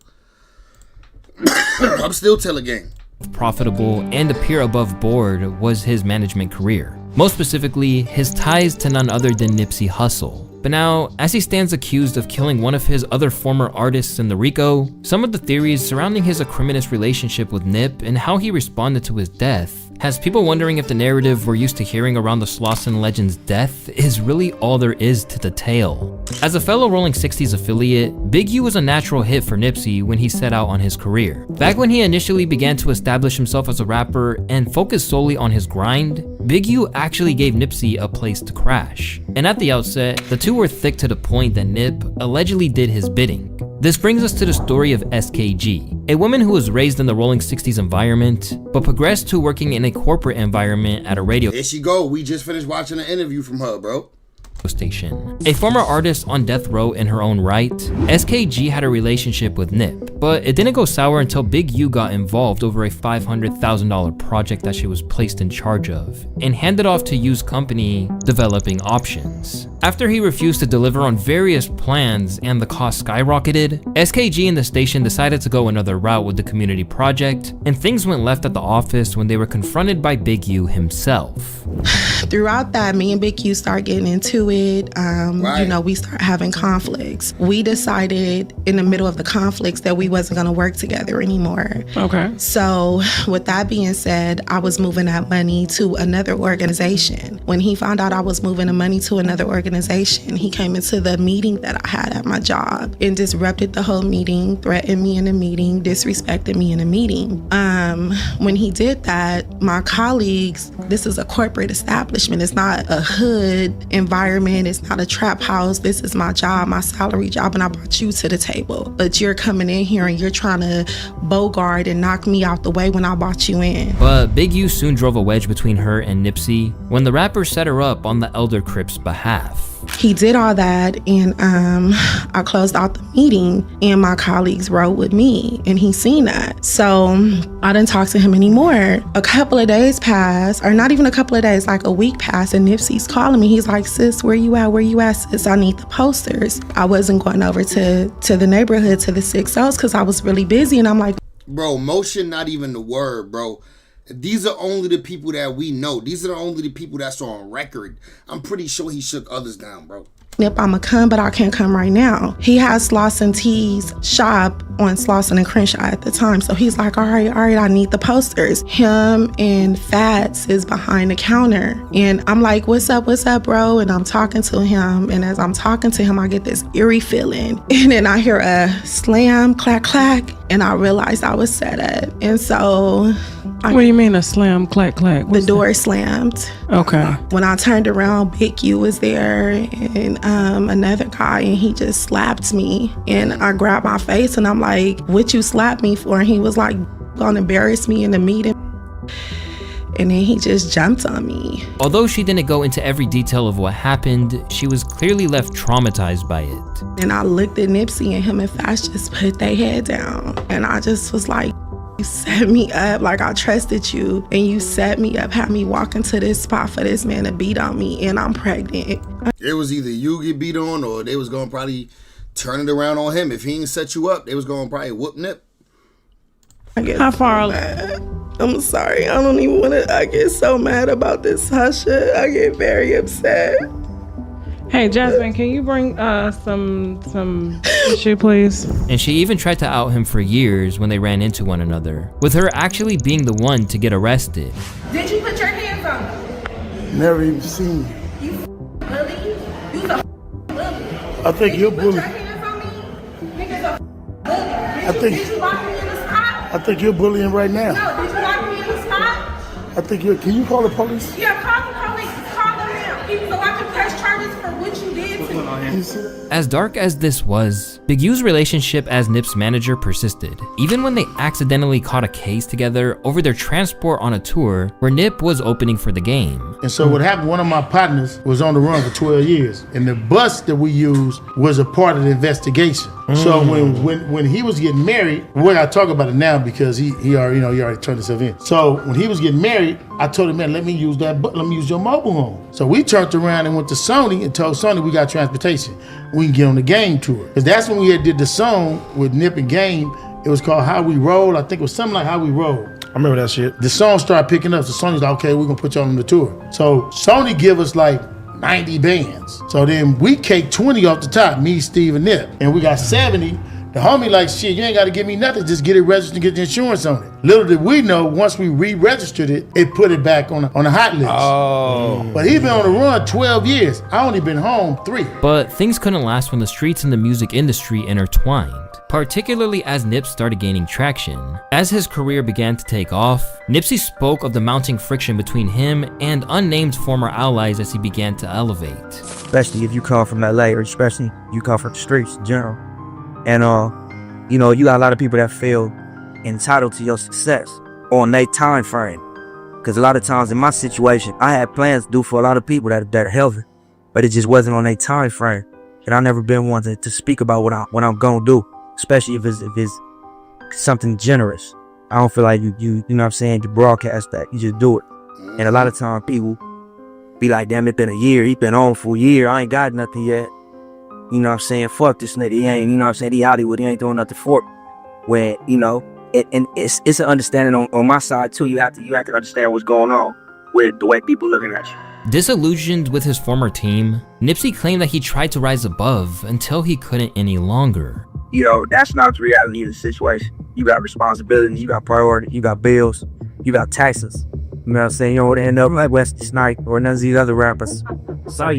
I'm still Tiller Gang. Profitable and appear above board was his management career. Most specifically, his ties to none other than Nipsey Hussle. But now, as he stands accused of killing one of his other former artists in the RICO, some of the theories surrounding his acrimonious relationship with Nip and how he responded to his death has people wondering if the narrative we're used to hearing around the Slauson legend's death is really all there is to the tale. As a fellow Rolling 60s affiliate, Big U was a natural hit for Nipsey when he set out on his career. Back when he initially began to establish himself as a rapper and focus solely on his grind, Big U actually gave Nipsey a place to crash. And at the outset, the two were thick to the point that Nip allegedly did his bidding. This brings us to the story of SKG, a woman who was raised in the Rolling 60s environment, but progressed to working in a corporate environment at a radio There she go. We just finished watching an interview from her, bro. station. A former artist on death row in her own right, SKG had a relationship with Nip, but it didn't go sour until Big U got involved over a $500,000 project that she was placed in charge of, and handed off to U's company, Developing Options. After he refused to deliver on various plans and the cost skyrocketed, SKG and the station decided to go another route with the community project, and things went left at the office when they were confronted by Big U himself. Throughout that, me and Big U started getting into it. Right. You know, we started having conflicts. We decided in the middle of the conflicts that we wasn't going to work together anymore. Okay. So with that being said, I was moving that money to another organization. When he found out I was moving the money to another organization, he came into the meeting that I had at my job and disrupted the whole meeting, threatened me in the meeting, disrespected me in the meeting. When he did that, my colleagues, this is a corporate establishment, establishment. It's not a hood environment. It's not a trap house. This is my job, my salary job, and I brought you to the table. But you're coming in here and you're trying to bogart and knock me out the way when I brought you in. But Big U soon drove a wedge between her and Nipsey when the rapper set her up on the Elder Crips' behalf. He did all that, and I closed out the meeting, and my colleagues rode with me, and he seen that. So I didn't talk to him anymore. A couple of days passed, or not even a couple of days, like a week passed, and Nipsey's calling me. He's like, sis, where you at? Where you at, sis? I need the posters. I wasn't going over to the neighborhood, to the 6Os, because I was really busy, and I'm like, bro, motion not even the word, bro. These are only the people that we know. These are only the people that's on record. I'm pretty sure he shook others down, bro. Nip, I'ma come, but I can't come right now. He has Slauson T's shop on Slauson and Crenshaw at the time. So he's like, all right, I need the posters. Him and Fats is behind the counter. And I'm like, what's up, bro? And I'm talking to him. And as I'm talking to him, I get this eerie feeling. And then I hear a slam, clack, clack. And I realized I was set up. And so... What do you mean a slam, clack, clack? The door slammed. Okay. When I turned around, Big U was there and another guy, and he just slapped me. And I grabbed my face and I'm like, what you slapped me for? And he was like, gonna embarrass me in the meeting. And then he just jumped on me. Although she didn't go into every detail of what happened, she was clearly left traumatized by it. And I looked at Nipsey, and him and Fats just put their head down. And I just was like, you set me up, like I trusted you, and you set me up, had me walk into this spot for this man to beat on me, and I'm pregnant. It was either you get beat on, or they was gonna probably turn it around on him. If he didn't set you up, they was gonna probably whoop Nip. How far? I'm sorry, I don't even want to. I get so mad about this, Husha. I get very upset. Hey, Jasmine, can you bring some tissue, please? And she even tried to out him for years when they ran into one another, with her actually being the one to get arrested. Did you put your hands on me? Never even seen you. You bully? You's a bully. I think you're a bully. Put your hands on me? Niggas a bully. Did you lock me in the spot? I think you're bullying right now. No, did you lock me in the spot? I think you're. Can you call the police? Yeah, call the police. Call them now. So I can press charges for what you did to me. As dark as this was, Big U's relationship as Nip's manager persisted, even when they accidentally caught a case together over their transport on a tour where Nip was opening for the game. And so what happened, one of my partners was on the run for 12 years, and the bus that we used was a part of the investigation. So when he was getting married, we're not talking about it now because he already turned himself in. So when he was getting married, I told him, man, let me use your mobile home. So we turned around and went to Sony and told Sony we got transportation. We can get on the Game tour. Because that's when we did the song with Nip and Game. It was called How We Roll. I think it was something like How We Roll. I remember that shit. The song started picking up, so Sony's like, okay, we're gonna put you on the tour. So Sony give us like 90 bands. So then we cake 20 off the top, me, Steve, and Nip. And we got 70. The homie like, shit, you ain't gotta give me nothing, just get it registered and get the insurance on it. Little did we know, once we re-registered it, it put it back on the hot list. Oh. But he been on the run 12 years. I only been home 3. But things couldn't last when the streets and the music industry intertwined, particularly as Nip started gaining traction. As his career began to take off, Nipsey spoke of the mounting friction between him and unnamed former allies as he began to elevate. Especially if you come from LA, or especially you come from the streets in general. And, you got a lot of people that feel entitled to your success on their time frame. Because a lot of times in my situation, I had plans to do for a lot of people that are healthy, but it just wasn't on their time frame. And I never been one to speak about what I'm gonna do, especially if it's something generous. I don't feel like you know what I'm saying, you broadcast that, you just do it. And a lot of times people be like, damn, it been a year, he been on for a year, I ain't got nothing yet. You know what I'm saying? Fuck this nigga. He ain't, you know what I'm saying? He Hollywood. He ain't doing nothing for it. When, it's an understanding on my side too. You have to understand what's going on with the way people looking at you. Disillusioned with his former team, Nipsey claimed that he tried to rise above until he couldn't any longer. That's not the reality of the situation. You got responsibilities, you got priorities, you got bills, you got taxes. You know what I'm saying? You don't want to end up like Wesley Snipes or none of these other rappers. So,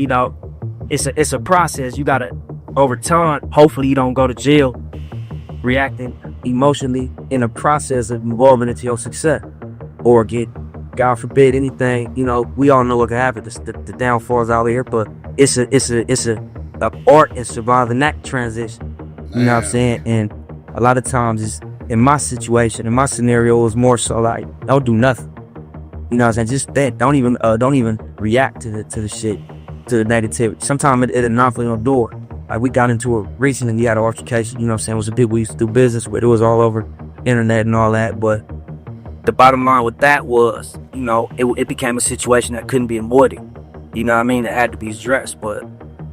it's a process. You gotta, over time, hopefully you don't go to jail reacting emotionally in a process of evolving into your success, or get God forbid anything, you know, we all know what can happen. The downfalls out here, but it's a art in surviving that transition. You know what I'm saying? And a lot of times, it's in my situation, in my scenario, it was more so like, don't do nothing. You know what I'm saying? Just that. Don't even react to the shit, to the negativity. Sometimes it'll knock on your door. Like we got into it recently, we had an altercation, you know what I'm saying? It was a people we used to do business with. It was all over internet and all that. But the bottom line with that was, you know, it became a situation that couldn't be avoided. You know what I mean? It had to be addressed. But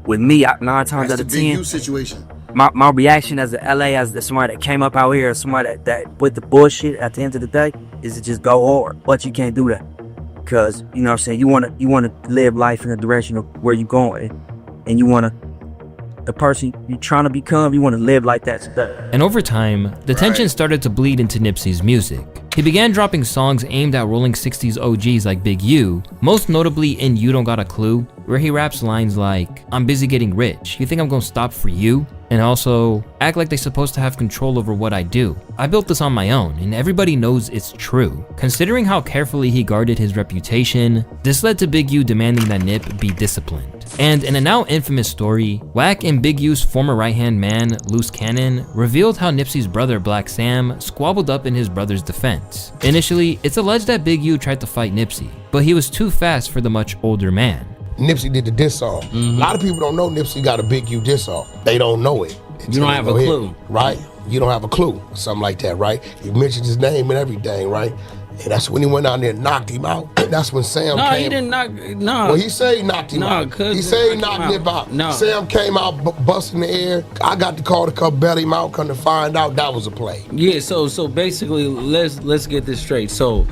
with me, 9 times out of 10, Big U situation. My reaction as a LA, as somebody that came up out here, somebody that with the bullshit at the end of the day, is to just go hard. But you can't do that. Because, you know what I'm saying, you wanna live life in the direction of where you're going. And you wanna, the person you're trying to become, you wanna live like that today. And over time, the tension started to bleed into Nipsey's music. He began dropping songs aimed at rolling 60s OGs like Big U, most notably in You Don't Got a Clue, where he raps lines like, "I'm busy getting rich, you think I'm gonna stop for you?" And also, act like they're supposed to have control over what I do. I built this on my own, and everybody knows it's true. Considering how carefully he guarded his reputation, this led to Big U demanding that Nip be disciplined. And in a now infamous story, Wack and Big U's former right-hand man, Loose Cannon, revealed how Nipsey's brother Black Sam squabbled up in his brother's defense. Initially, it's alleged that Big U tried to fight Nipsey, but he was too fast for the much older man. Nipsey did the diss off. A lot of people don't know Nipsey got a Big U diss off. They don't know it. You don't have a clue. Right? You don't have a clue, or something like that, right? You mentioned his name and everything, right? And that's when he went out there and knocked him out. That's when Sam came. No, he didn't knock. No. Well, he said he knocked him out. He said he knocked Nip out. No. Sam came out busting the air. I got the call to come bail him out. Come to find out that was a play. Yeah. So basically, let's get this straight. So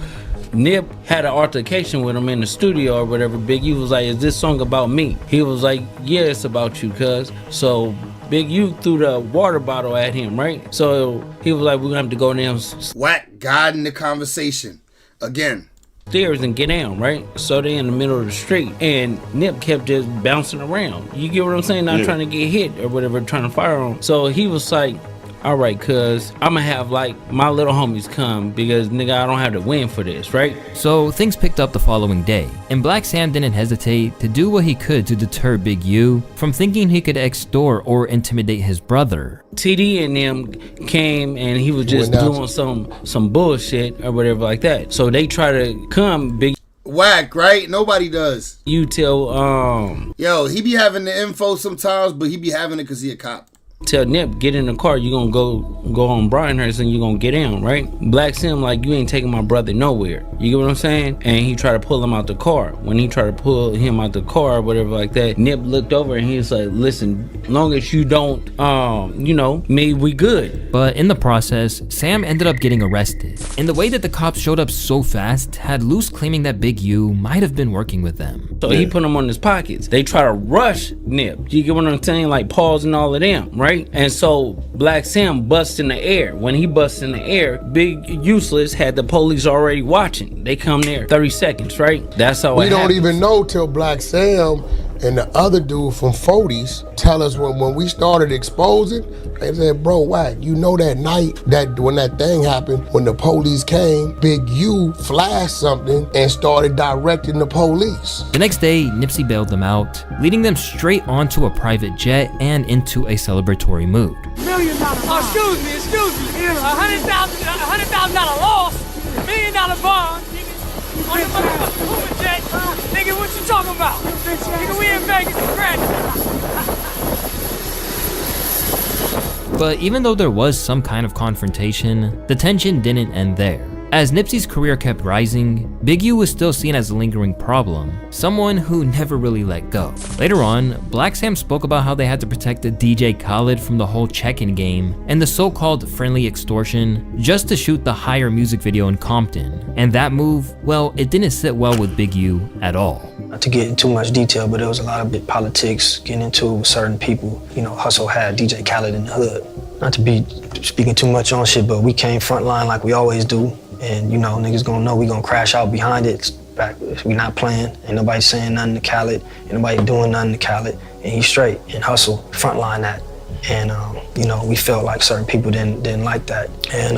Nip had an altercation with him in the studio or whatever. Big U was like, "Is this song about me?" He was like, "Yeah, it's about you, cuz." So Big U threw the water bottle at him, right? So he was like, "We're gonna have to go down." Wack guiding the conversation again. Stairs and get down, right? So they in the middle of the street, and Nip kept just bouncing around. You get what I'm saying? Not trying to get hit or whatever, trying to fire on. So he was like, "All right, cuz I'm gonna have like my little homies come because nigga, I don't have to win for this, right?" So things picked up the following day, and Black Sam didn't hesitate to do what he could to deter Big U from thinking he could extort or intimidate his brother. TD and them came and he was just doing some bullshit or whatever like that. So they try to come, Big Wack, right? Nobody does. You tell Yo, he be having the info sometimes, but he be having it because he a cop. Tell Nip, get in the car, you gonna go on Bryanhurst and you gonna get in, right? Black Sam like, you ain't taking my brother nowhere. You get what I'm saying? And he tried to pull him out the car. When he tried to pull him out the car or whatever like that, Nip looked over and he was like, "Listen, long as you don't, you know, me, we good." But in the process, Sam ended up getting arrested. And the way that the cops showed up so fast had Loose claiming that Big U might have been working with them. So he put them on his pockets. They try to rush Nip. You get what I'm saying? Like Paul's and all of them, right? And so Black Sam busts in the air. When he busts in the air, Big Useless had the police already watching. They come there 30 seconds, right? That's how We it don't happens. even know till Black Sam and the other dude from 40s tell us when we started exposing, they said, "Bro, Wack, you know that night that when that thing happened, when the police came, Big U flashed something and started directing the police." The next day, Nipsey bailed them out, leading them straight onto a private jet and into a celebratory mood. $1 million. Excuse me. $100,000 loss. $1 million bond. On the motherfucking jet. Nigga, what you talking about? Nigga, we in Vegas to But even though there was some kind of confrontation, the tension didn't end there. As Nipsey's career kept rising, Big U was still seen as a lingering problem, someone who never really let go. Later on, Black Sam spoke about how they had to protect the DJ Khaled from the whole check-in game and the so-called friendly extortion just to shoot the Higher music video in Compton. And that move, well, it didn't sit well with Big U at all. Not to get into much detail, but there was a lot of big politics getting into certain people. You know, Hustle had DJ Khaled in the hood. Not to be speaking too much on shit, but we came frontline like we always do. And you know, niggas gonna know we gonna crash out behind it. We not playing. Ain't nobody saying nothing to Khaled. Ain't nobody doing nothing to Khaled. And he's straight. And Hustle frontline that. And you know, we felt like certain people didn't like that. And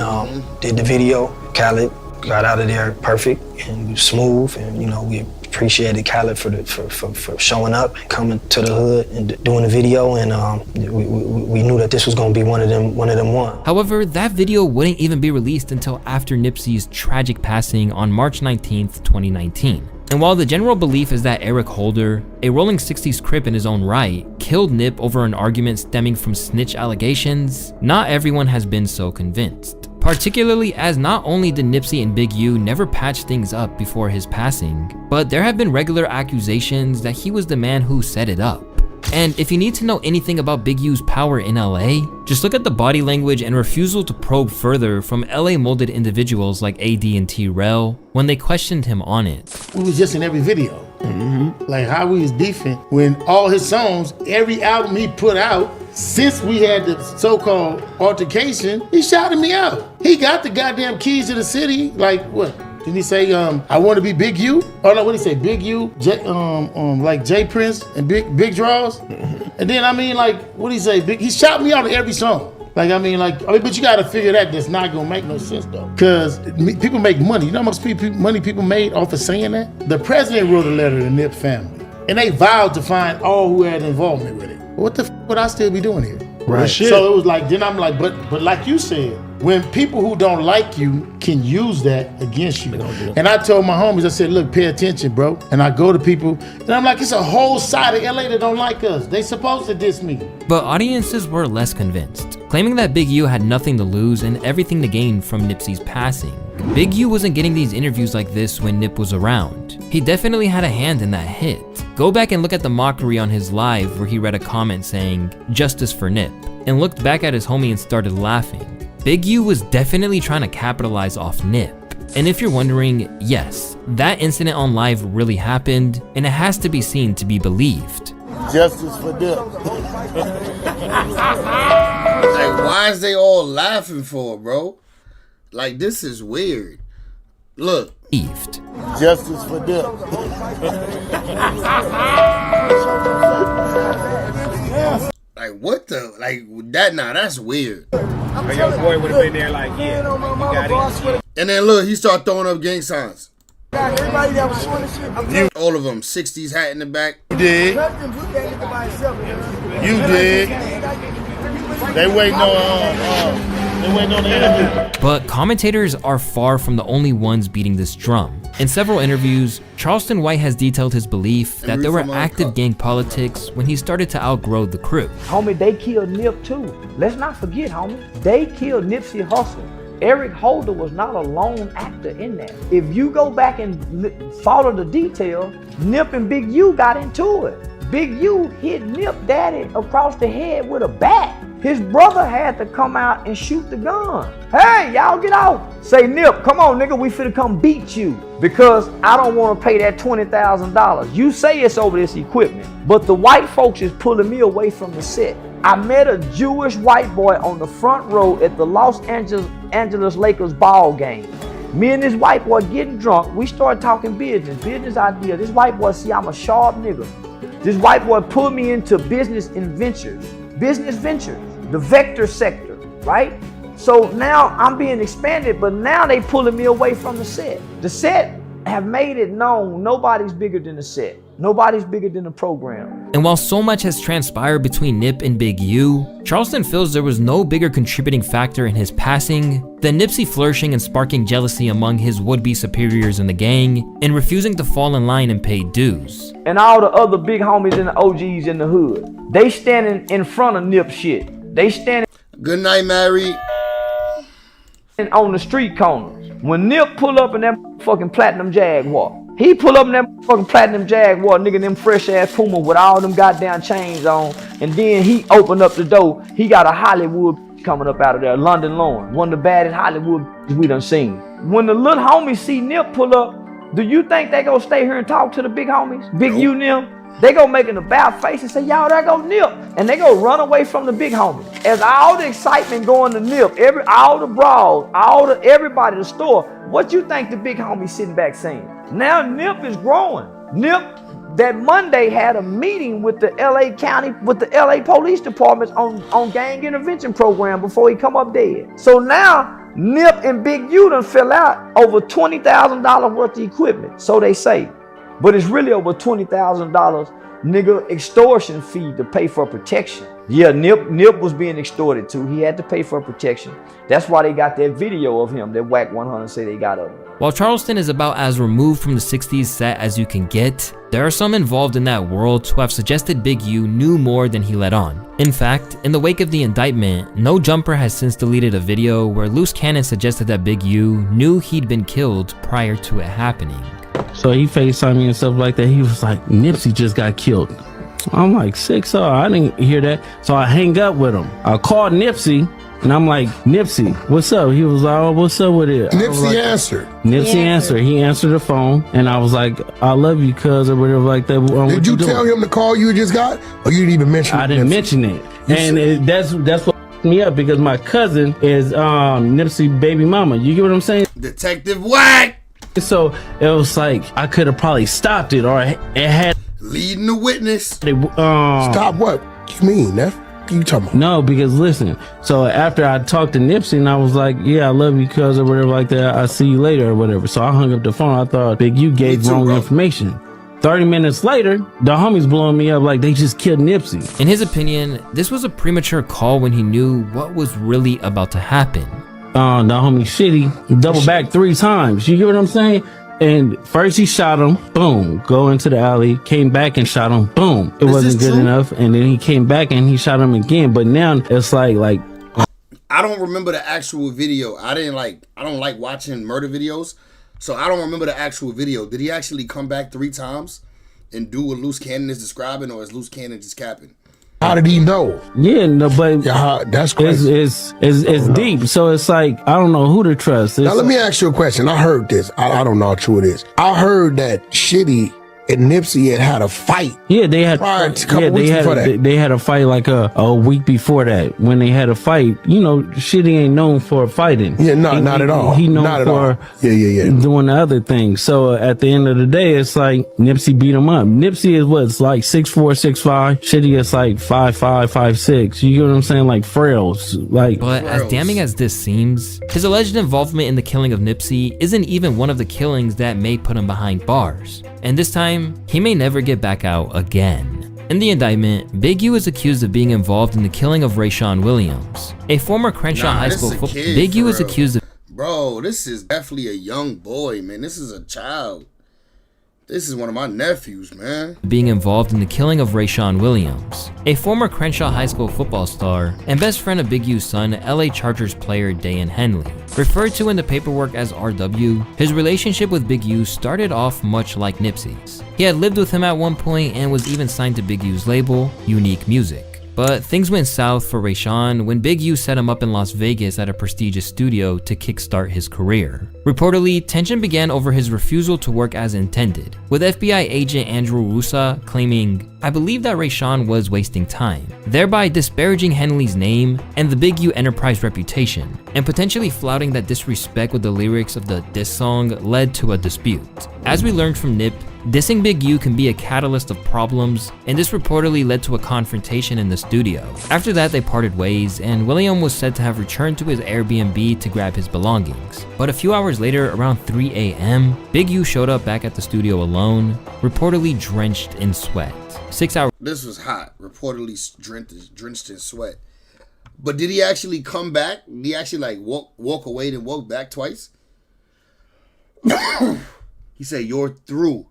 did the video. Khaled got out of there perfect and smooth, and you know, we appreciated Khaled for showing up, coming to the hood and doing the video, and we knew that this was gonna be one of them ones. However, that video wouldn't even be released until after Nipsey's tragic passing on March 19th, 2019. And while the general belief is that Eric Holder, a Rolling 60s Crip in his own right, killed Nip over an argument stemming from snitch allegations, not everyone has been so convinced. Particularly as not only did Nipsey and Big U never patch things up before his passing, but there have been regular accusations that he was the man who set it up. And if you need to know anything about Big U's power in LA, just look at the body language and refusal to probe further from LA molded individuals like AD and T-Rel when they questioned him on it. We was just in every video. Like how we was beefing when all his songs, every album he put out, since we had the so-called altercation, he shouted me out. He got the goddamn keys to the city. Like what? Did he say, I want to be Big U? Oh no, what did he say? Big U, like J Prince and Big Draws? And then, I mean, like, what did he say? He shot me out of every song. Like, but you gotta figure that's not gonna make no sense though. Cause people make money. You know how much money people made off of saying that? The president wrote a letter to the Nip family. And they vowed to find all who had involvement with it. What the would I still be doing here? Right. So it was like, then I'm like, but like you said, when people who don't like you can use that against you. And I told my homies, I said, look, pay attention, bro. And I go to people, and I'm like, it's a whole side of LA that don't like us. They supposed to diss me. But audiences were less convinced, claiming that Big U had nothing to lose and everything to gain from Nipsey's passing. Big U wasn't getting these interviews like this when Nip was around. He definitely had a hand in that hit. Go back and look at the mockery on his live where he read a comment saying, "Justice for Nip," and looked back at his homie and started laughing. Big U was definitely trying to capitalize off Nip. And if you're wondering, yes, that incident on live really happened, and it has to be seen to be believed. Justice for Nip. Like, why is they all laughing for, bro? Like, this is weird. Look. Believed. Justice for Nip. Like, what the? Like, that, nah, that's weird. But your boy would have been there like, yeah, you got it. And then look, he started throwing up gang signs. Everybody that was showing this shit, all of them, 60s hat in the back. You did. You did. They waiting on the interview. But commentators are far from the only ones beating this drum. In several interviews, Charleston White has detailed his belief that there were active gang politics when he started to outgrow the crew. Homie, they killed Nip too. Let's not forget, homie. They killed Nipsey Hussle. Eric Holder was not a lone actor in that. If you go back and follow the detail, Nip and Big U got into it. Big U hit Nip daddy across the head with a bat. His brother had to come out and shoot the gun. Hey, y'all get out. Say, Nip, come on, nigga, we finna come beat you because I don't wanna pay that $20,000. You say it's over this equipment, but the white folks is pulling me away from the set. I met a Jewish white boy on the front row at the Los Angeles Lakers ball game. Me and this white boy getting drunk, we started talking business idea. This white boy see I'm a sharp nigga. This white boy pulled me into business ventures, the vector sector, right? So now I'm being expanded, but now they pulling me away from the set. The set have made it known nobody's bigger than the set. Nobody's bigger than the program. And while so much has transpired between Nip and Big U, Charleston feels there was no bigger contributing factor in his passing than Nipsey flourishing and sparking jealousy among his would-be superiors in the gang and refusing to fall in line and pay dues. And all the other big homies and the OGs in the hood, they standing in front of Nip shit. They standing. Good night, Mary. On the street corners. When Nip pull up in that fucking platinum Jaguar, he pull up in that fucking platinum Jaguar, nigga, them fresh ass Puma with all them goddamn chains on, and then he opened up the door. He got a Hollywood coming up out of there, London Lauren, one of the baddest Hollywood we done seen. When the little homies see Nip pull up, do you think they gonna stay here and talk to the big homies? Big U Nip? They go make an about face and say, y'all, there go Nip. And they go run away from the big homies. As all the excitement going to Nip, all the brawls, everybody in the store, what you think the big homie sitting back saying? Now Nip is growing. Nip, that Monday had a meeting with the LA County, with the LA Police Department on gang intervention program before he come up dead. So now Nip and Big U done fell out over $20,000 worth of equipment, so they say. But it's really over $20,000 nigga extortion fee to pay for protection. Yeah, Nip was being extorted too. He had to pay for protection. That's why they got that video of him that Wack 100 say they got of him. While Charleston is about as removed from the 60s set as you can get, there are some involved in that world who have suggested Big U knew more than he let on. In fact, in the wake of the indictment, No Jumper has since deleted a video where Loose Cannon suggested that Big U knew he'd been killed prior to it happening. So he FaceTimed me and stuff like that. He was like, Nipsey just got killed. I'm like, 6-0, I didn't hear that. So I hang up with him. I called Nipsey and I'm like, Nipsey, what's up? He was like, oh, what's up with it? Nipsey answered. Nipsey answered. He answered the phone and I was like, I love you, cuz, or whatever like that. Did you tell him the call you just got? Or you didn't even mention it? I didn't mention it. And that's what me up because my cousin is Nipsey baby mama. You get what I'm saying? Detective Wack! So it was like I could have probably stopped it, or it had leading the witness. Stop what? You mean, Neff? You talking about? No, because listen. So after I talked to Nipsey and I was like, "Yeah, I love you, cuz," or whatever like that. I'll see you later, or whatever. So I hung up the phone. I thought Big U gave wrong information. 30 minutes later, the homies blowing me up like they just killed Nipsey. In his opinion, this was a premature call when he knew what was really about to happen. The homie Shitty double back 3 times. You get what I'm saying? And first he shot him, boom, go into the alley, came back and shot him, boom. It wasn't good enough. And then he came back and he shot him again. But now it's like I don't remember the actual video. I don't like watching murder videos. So I don't remember the actual video. Did he actually come back 3 times and do what Loose Cannon is describing, or is Loose Cannon just capping? How did he know? Yeah, no, but that's crazy. It's deep. So it's like I don't know who to trust. Now let me ask you a question. I heard this. I don't know how true it is. I heard that Shitty and Nipsey had a fight. Yeah, they had prior to a couple weeks before that. They had a fight like a week before that. When they had a fight, you know, Shitty ain't known for fighting. Yeah, not at all. He known not for doing the other things. So at the end of the day, it's like Nipsey beat him up. Nipsey is what's like 6'4", 6'5". Shitty is like 5'5", 5'6". You get what I'm saying? Like frails. But as damning as this seems, his alleged involvement in the killing of Nipsey isn't even one of the killings that may put him behind bars. And this time, he may never get back out again. In the indictment, Big U is accused of being involved in the killing of Rayshawn Williams, a former Crenshaw High School football. Big U is accused of. Bro, this is definitely a young boy, man. This is a child. This is one of my nephews, man. Being involved in the killing of Rayshawn Williams, a former Crenshaw High School football star and best friend of Big U's son, LA Chargers player Dayan Henley. Referred to in the paperwork as RW, his relationship with Big U started off much like Nipsey's. He had lived with him at one point and was even signed to Big U's label, Unique Music. But things went south for Rayshawn when Big U set him up in Las Vegas at a prestigious studio to kickstart his career. Reportedly, tension began over his refusal to work as intended, with FBI agent Andrew Rusa claiming, "I believe that Rayshawn was wasting time," thereby disparaging Henley's name and the Big U Enterprise reputation, and potentially flouting that disrespect with the lyrics of the diss song led to a dispute. As we learned from Nip, dissing Big U can be a catalyst of problems, and this reportedly led to a confrontation in the studio. After that, they parted ways, and William was said to have returned to his Airbnb to grab his belongings. But a few hours later, around 3 a.m., Big U showed up back at the studio alone, reportedly drenched in sweat. 6 hours. This was hot, reportedly drenched in sweat. But did he actually come back? Did he actually walk away and walk back twice? He said, "You're through."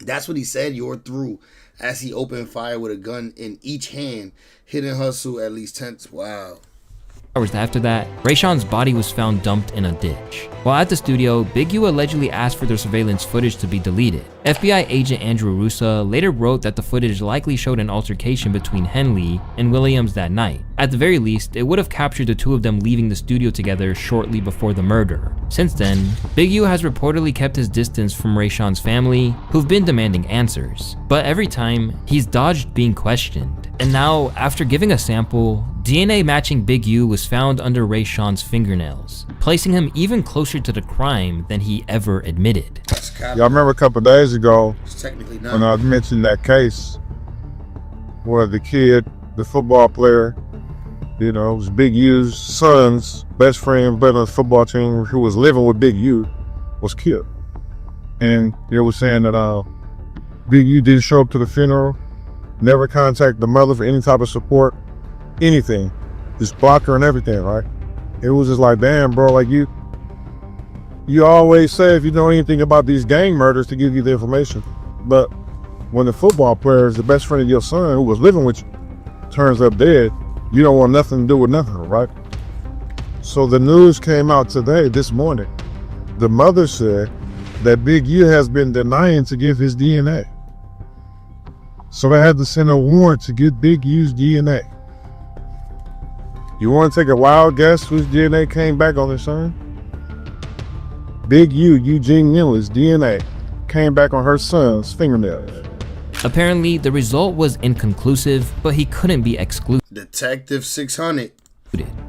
That's what he said, "You're through," as he opened fire with a gun in each hand, hitting Hustle at least 10. Wow. Hours after that, Rayshawn's body was found dumped in a ditch. While at the studio, Big U allegedly asked for the surveillance footage to be deleted. FBI agent Andrew Rusa later wrote that the footage likely showed an altercation between Henley and Williams that night. At the very least, it would have captured the two of them leaving the studio together shortly before the murder. Since then, Big U has reportedly kept his distance from Rayshawn's family, who've been demanding answers. But every time, he's dodged being questioned. And now, after giving a sample, DNA matching Big U was found under Rayshawn's fingernails, placing him even closer to the crime than he ever admitted. Y'all remember a couple days ago technically not. when I mentioned that case where the kid, the football player, You know, it was Big U's son's best friend, brother on the football team who was living with Big U was killed. And they were saying that Big U didn't show up to the funeral, never contacted the mother for any type of support, anything. Just blocked her and everything, right? It was just like, damn, bro, like you always say if you know anything about these gang murders to give you the information. But when the football player is the best friend of your son who was living with you turns up dead, you don't want nothing to do with nothing, right? So the news came out today, this morning. The mother said that Big U has been denying to give his DNA. So they had to send a warrant to get Big U's DNA. You want to take a wild guess whose DNA came back on his son? Big U, Eugene Miller's DNA came back on her son's fingernails. Apparently, the result was inconclusive, but he couldn't be excluded. Detective 600.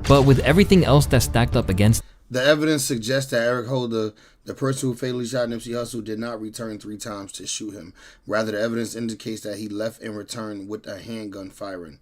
But with everything else that stacked up against, the evidence suggests that Eric Holder, the person who fatally shot Nipsey Hussle, did not return 3 times to shoot him. Rather, the evidence indicates that he left and returned with a handgun firing.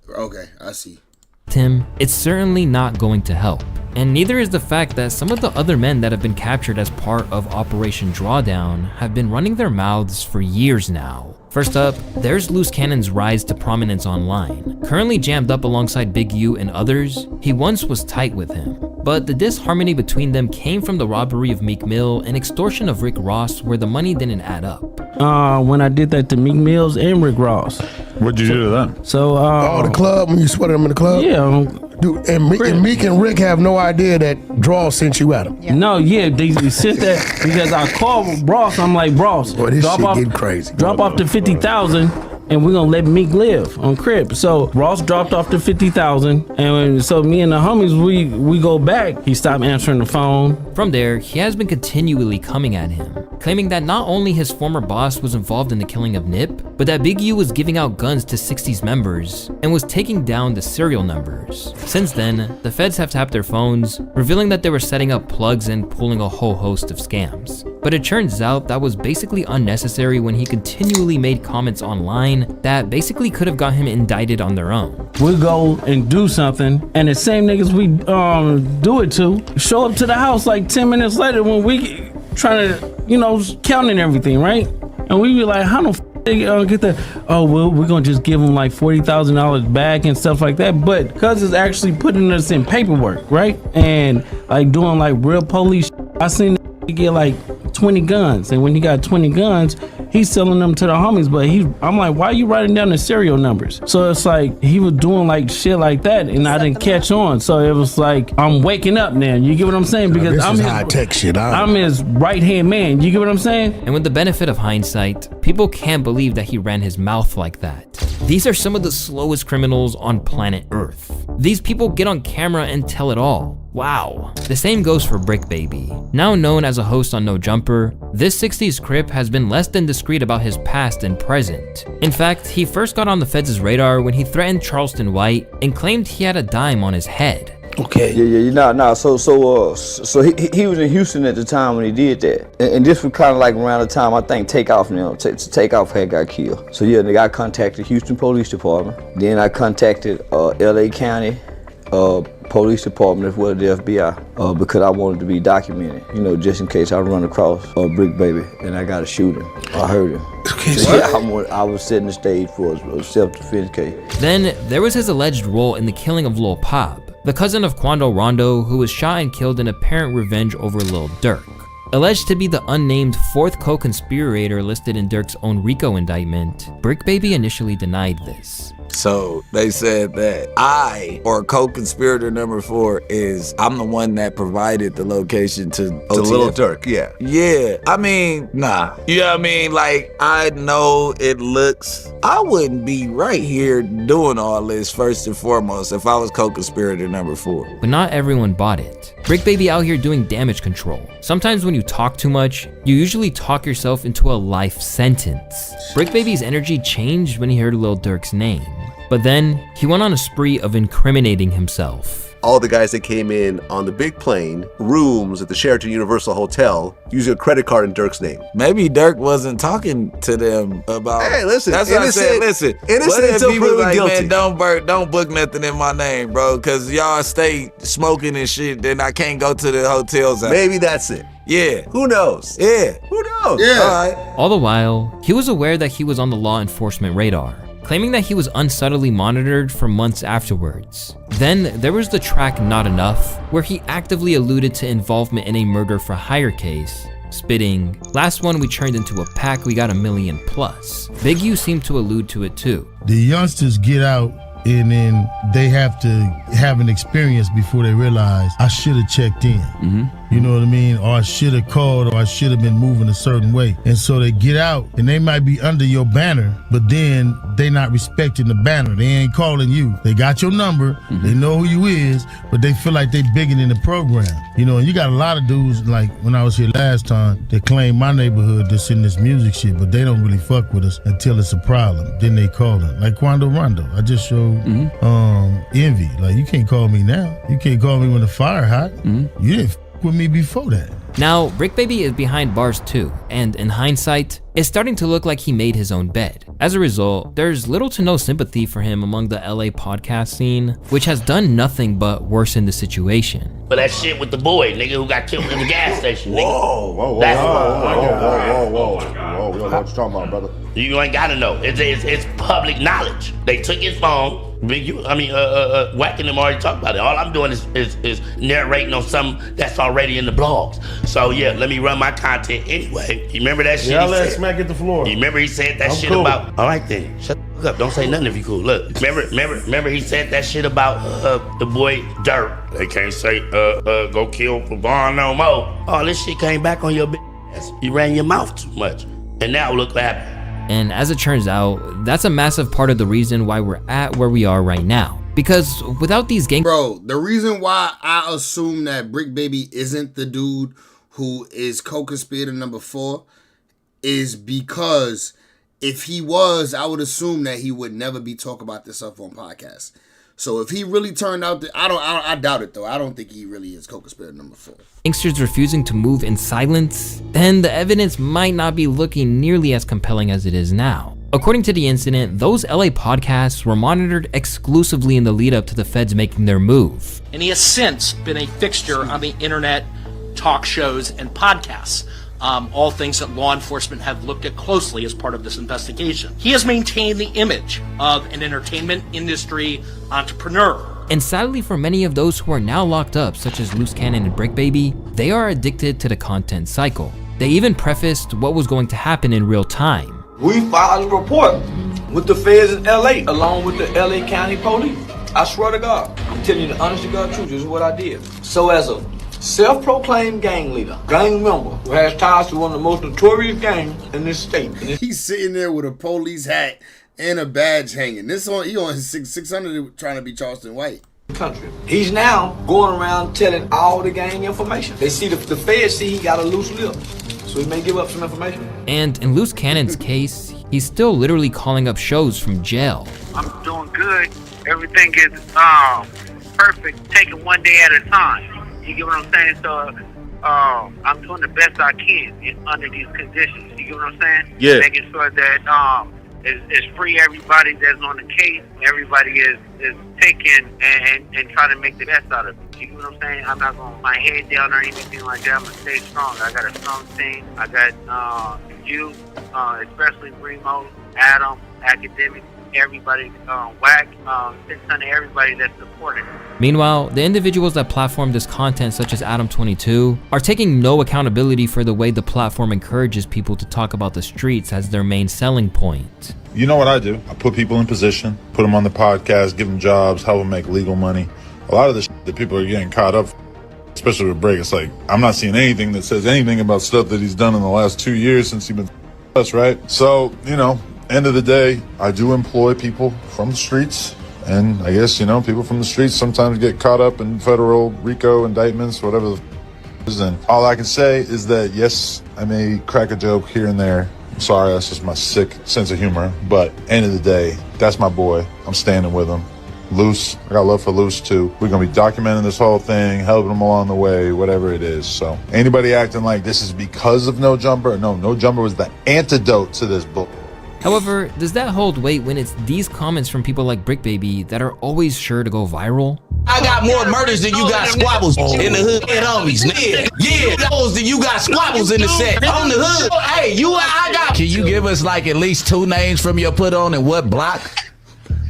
Okay, I see. Tim, it's certainly not going to help. And neither is the fact that some of the other men that have been captured as part of Operation Drawdown have been running their mouths for years now. First up, there's Loose Cannon's rise to prominence online. Currently jammed up alongside Big U and others, he once was tight with him. But the disharmony between them came from the robbery of Meek Mill and extortion of Rick Ross, where the money didn't add up. When I did that to Meek Mills and Rick Ross. What'd you do to them? So, the club, when you sweated them in the club? Yeah. Dude, and Meek and Rick have no idea that Draw sent you at him. No, yeah, they sent that because I called Ross. I'm like, Ross, boy, this shit getting crazy. Drop off the 50,000 and we're gonna let Meek live on Crib. So Ross dropped off the 50,000, and so me and the homies, we go back. He stopped answering the phone. From there, he has been continually coming at him, claiming that not only his former boss was involved in the killing of Nip, but that Big U was giving out guns to 60s members and was taking down the serial numbers. Since then, the feds have tapped their phones, revealing that they were setting up plugs and pulling a whole host of scams. But it turns out that was basically unnecessary when he continually made comments online that basically could have got him indicted on their own. We go and do something, and the same niggas we do it to show up to the house like 10 minutes later when we trying to, counting everything, right? And we be like, how the f they get that? Oh, well, we're gonna just give them like $40,000 back and stuff like that. But because it's actually putting us in paperwork, right? And like doing like real police shit. I seen he get like 20 guns, and when he got 20 guns, he's selling them to the homies. But I'm like, why are you writing down the serial numbers? So it's like he was doing like shit like that, and I didn't catch on. So it was like I'm waking up now. You get what I'm saying? Because I'm his high-tech shit. I'm his right-hand man. You get what I'm saying? And with the benefit of hindsight, people can't believe that he ran his mouth like that. These are some of the slowest criminals on planet Earth. These people get on camera and tell it all. Wow. The same goes for Brick Baby. Now known as a host on No Jumper, this 60s Crip has been less than discreet about his past and present. In fact, he first got on the feds' radar when he threatened Charleston White and claimed he had a dime on his head. Okay. Yeah. So he was in Houston at the time when he did that, and this was kind of like around the time I think Takeoff had got killed. So yeah, I contacted Houston Police Department. Then I contacted L.A. County Police Department as well as the FBI because I wanted to be documented, just in case I run across Brick Baby and I got to shoot him. I heard him. Okay, so yeah, I was setting the stage for a self-defense case. Then there was his alleged role in the killing of Lil Pop, the cousin of Quando Rondo, who was shot and killed in apparent revenge over Lil Durk. Alleged to be the unnamed fourth co-conspirator listed in Durk's own RICO indictment, Brick Baby initially denied this. So they said that I, or co-conspirator number 4, I'm the one that provided the location to Lil Durk, yeah. Yeah, I mean, nah. You know what I mean? Like, I know it looks, I wouldn't be right here doing all this first and foremost if I was co-conspirator number 4. But not everyone bought it. Brick Baby out here doing damage control. Sometimes when you talk too much, you usually talk yourself into a life sentence. Brick Baby's energy changed when he heard Lil Durk's name. But then, he went on a spree of incriminating himself. all the guys that came in on the big plane, rooms at the Sheraton Universal Hotel, using a credit card in Dirk's name. Maybe Dirk wasn't talking to them about. Hey, listen. That's what I said. Listen. Innocent what if until he was proven like, guilty. man, don't book nothing in my name, bro, because y'all stay smoking and shit. Then I can't go to the hotels. Maybe that's it. Yeah. Who knows? Yeah. Who knows? Yeah. All right. All the while, he was aware that he was on the law enforcement radar, claiming that he was unsubtly monitored for months afterwards. Then there was the track Not Enough, where he actively alluded to involvement in a murder for hire case, spitting, "Last one we turned into a pack, we got 1 million plus." Big U seemed to allude to it too. The youngsters get out and then they have to have an experience before they realize, I should have checked in. You know what I mean? Or I should have called, or I should have been moving a certain way. And so they get out and they might be under your banner, but then they not respecting the banner. They ain't calling you. They got your number, they know who you is, but they feel like they bigger than the program. You know, and you got a lot of dudes, like when I was here last time, that claim my neighborhood that's in this music shit, but they don't really fuck with us until it's a problem. Then they call them. Like Quando Rondo. I just showed Envy. Like, you can't call me now. You can't call me when the fire hot. You didn't f with me before that. Now, Brick Baby is behind bars too, and in hindsight, it's starting to look like he made his own bed. As a result, there's little to no sympathy for him among the LA podcast scene, which has done nothing but worsen the situation. But that shit with the boy, nigga, who got killed in the gas station, nigga. Whoa, That's whoa, we don't know what you're talking about, brother. You ain't gotta know. It's public knowledge. They took his phone. Whacking them already talked about it. All I'm doing is narrating on something that's already in the blogs. So yeah, let me run my content anyway. You remember that shit? Yeah, let Smack hit the floor. You remember he said that shit cool. about? All right then, shut the fuck up. Don't say nothing if you cool. Look, remember he said that shit about the boy Dirk. They can't say go kill for Vaughn no more. All this shit came back on your ass. You ran your mouth too much, and now look what happened. And as it turns out, that's a massive part of the reason why we're at where we are right now. Because without these gang— Bro, the reason why I assume that Brick Baby isn't the dude who is co-conspirator number 4 is because if he was, I would assume that he would never be talking about this stuff on podcasts. So if he really turned out I doubt it though. I don't think he really is co-conspirator number 4. Gangsters refusing to move in silence, then the evidence might not be looking nearly as compelling as it is now. According to the incident, those LA podcasts were monitored exclusively in the lead up to the feds making their move. And he has since been a fixture on the internet, talk shows, and podcasts. All things that law enforcement have looked at closely as part of this investigation. He has maintained the image of an entertainment industry entrepreneur. And sadly for many of those who are now locked up, such as Loose Cannon and Brick Baby, they are addicted to the content cycle. They even prefaced what was going to happen in real time. We filed a report with the feds in LA along with the LA County Police. I swear to God, I'm telling you the honest to God truth, this is what I did. So as a self-proclaimed gang leader, gang member who has ties to one of the most notorious gangs in this state. He's sitting there with a police hat and a badge hanging. He on his 600 trying to be Charleston White. Country. He's now going around telling all the gang information. They see the feds see he got a loose lip, so he may give up some information. And in Loose Cannon's case, he's still literally calling up shows from jail. I'm doing good. Everything is perfect. Taking one day at a time. You get what I'm saying? So I'm doing the best I can under these conditions. You get what I'm saying? Yeah. Making sure that it's free everybody that's on the case. Everybody is taking and trying to make the best out of it. You get what I'm saying? I'm not going to my head down or anything like that. I'm going to stay strong. I got a strong team. I got you, especially Remo, Adam, Academic, everybody, Whack, 600, everybody that's supporting. Meanwhile, the individuals that platform this content, such as Adam22, are taking no accountability for the way the platform encourages people to talk about the streets as their main selling point. You know what I do? I put people in position, put them on the podcast, give them jobs, help them make legal money. A lot of the shit that people are getting caught up, especially with Break, it's like, I'm not seeing anything that says anything about stuff that he's done in the last 2 years since he's been us, right? So, you know, end of the day, I do employ people from the streets. And I guess, you know, people from the streets sometimes get caught up in federal RICO indictments, whatever the is. And all I can say is that, yes, I may crack a joke here and there. I'm sorry, that's just my sick sense of humor. But end of the day, that's my boy. I'm standing with him. Luce. I got love for Luce too. We're gonna be documenting this whole thing, helping them along the way, whatever it is. So anybody acting like this is because of No Jumper, no, No Jumper was the antidote to this book. However, does that hold weight when it's these comments from people like Brick Baby that are always sure to go viral? I got more murders than you got squabbles in the hood and homies. Yeah, those than you got squabbles in the set. On the hood. Hey, I got. Can you give us like at least 2 names from your put on and what block?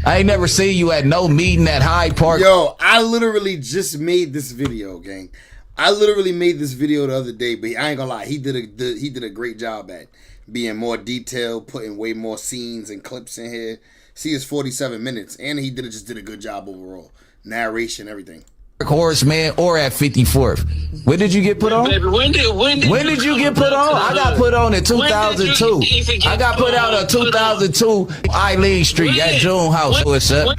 I ain't never seen you at no meeting at Hyde Park. Yo, I literally just made this video, gang. I literally made this video the other day, but I ain't gonna lie, he did a great job at being more detailed, putting way more scenes and clips in here. See, it's 47 minutes, and he just did a good job overall. Narration, everything. Horse, man, or at 54th. When did you get put on? Baby, when did you get put on? I got put on in 2002. I got put out in 2002, Eileen Street at June House. What's up?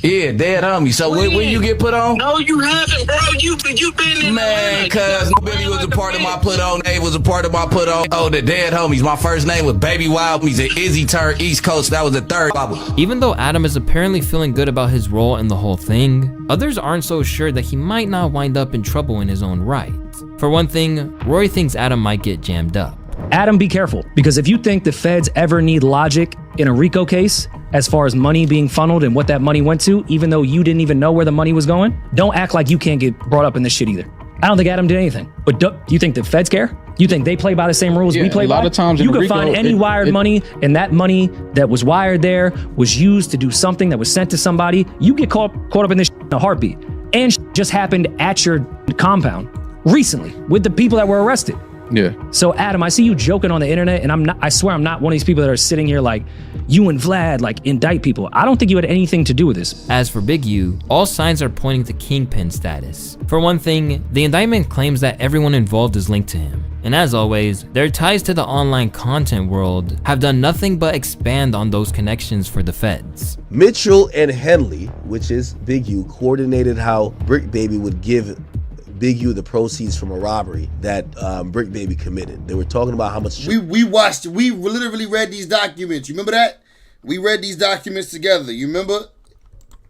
Yeah, dead homie. So when you get put on? No, you haven't, bro. You been in man, cuz Billy was a part of my put on. Dave was a part of my put on. Oh, the dead homies. My first name was Baby Wild. He's an Izzy turned East Coast. That was the third. Even though Adam is apparently feeling good about his role in the whole thing, others aren't so sure that he might not wind up in trouble in his own right. For one thing, Roy thinks Adam might get jammed up. Adam, be careful, because if you think the feds ever need logic in a RICO case, as far as money being funneled and what that money went to, even though you didn't even know where the money was going, don't act like you can't get brought up in this shit either. I don't think Adam did anything. But do you think the feds care? You think they play by the same rules we play by? A lot of times you can find any wired money, and that money that was wired there was used to do something that was sent to somebody. You get caught up in this in a heartbeat. And just happened at your compound recently with the people that were arrested. Yeah. So Adam, I see you joking on the internet, and I swear I'm not one of these people that are sitting here like, you and Vlad like indict people. I don't think you had anything to do with this. As for Big U, all signs are pointing to Kingpin status. For one thing, the indictment claims that everyone involved is linked to him. And as always, their ties to the online content world have done nothing but expand on those connections for the feds. Mitchell and Henley, which is Big U, coordinated how Brick Baby would give Big U the proceeds from a robbery that Brick Baby committed. They were talking about how much we literally read these documents. You remember that? We read these documents together. You remember?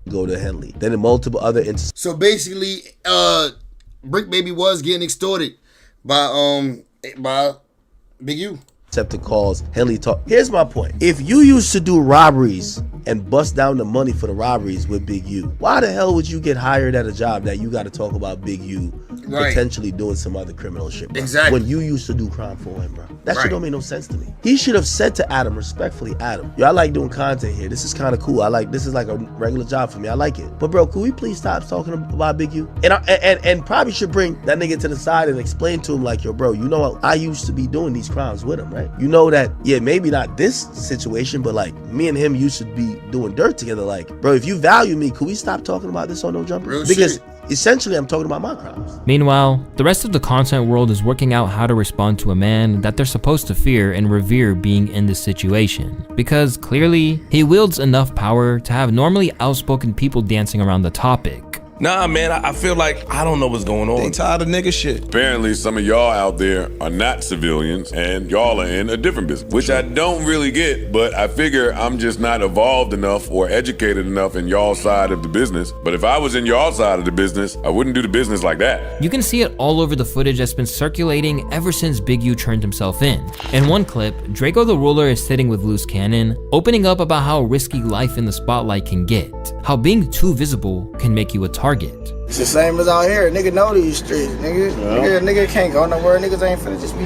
Go to Henley. Then in multiple other instances. So basically, Brick Baby was getting extorted by Big U. Accepted calls. Henley talk. Here's my point. If you used to do robberies and bust down the money for the robberies with Big U, why the hell would you get hired at a job that you got to talk about Big U potentially doing some other criminal shit, bro? Exactly. When you used to do crime for him, bro. That shit don't make no sense to me. He should have said to Adam, respectfully, Adam, yo, I like doing content here. This is kind of cool. This is like a regular job for me. I like it. But bro, could we please stop talking about Big U? And probably should bring that nigga to the side and explain to him like, yo, bro, you know what? I used to be doing these crimes with him, right? You know that, yeah, maybe not this situation, but like me and him used to be doing dirt together. Like, bro, if you value me, could we stop talking about this on No Jumper? Because essentially I'm talking about my crimes. Meanwhile, the rest of the content world is working out how to respond to a man that they're supposed to fear and revere being in this situation, because clearly he wields enough power to have normally outspoken people dancing around the topic. Nah, man, I feel like I don't know what's going on. They tired of nigga shit. Apparently, some of y'all out there are not civilians, and y'all are in a different business, which I don't really get, but I figure I'm just not evolved enough or educated enough in y'all side of the business. But if I was in y'all side of the business, I wouldn't do the business like that. You can see it all over the footage that's been circulating ever since Big U turned himself in. In one clip, Draco the Ruler is sitting with Loose Cannon, opening up about how risky life in the spotlight can get, how being too visible can make you a target. It's the same as out here. Nigga know these streets, nigga. Yeah. Nigga can't go nowhere. Niggas ain't finna just be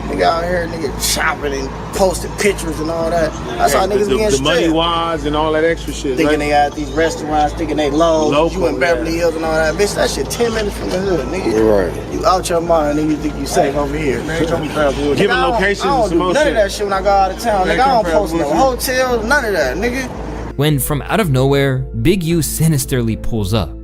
nigga out here, nigga shopping and posting pictures and all that. That's how niggas be in the money wise and all that extra shit. Thinking they got these restaurants, thinking they low. You in Beverly Hills and all that. Bitch, that shit 10 minutes from the hood, nigga. You're right. You out your mind and you think you safe over here. Giving locations and some more shit. None of that shit when I go out of town. Nigga, I don't post no hotels, none of that, nigga. When from out of nowhere, Big U sinisterly pulls up.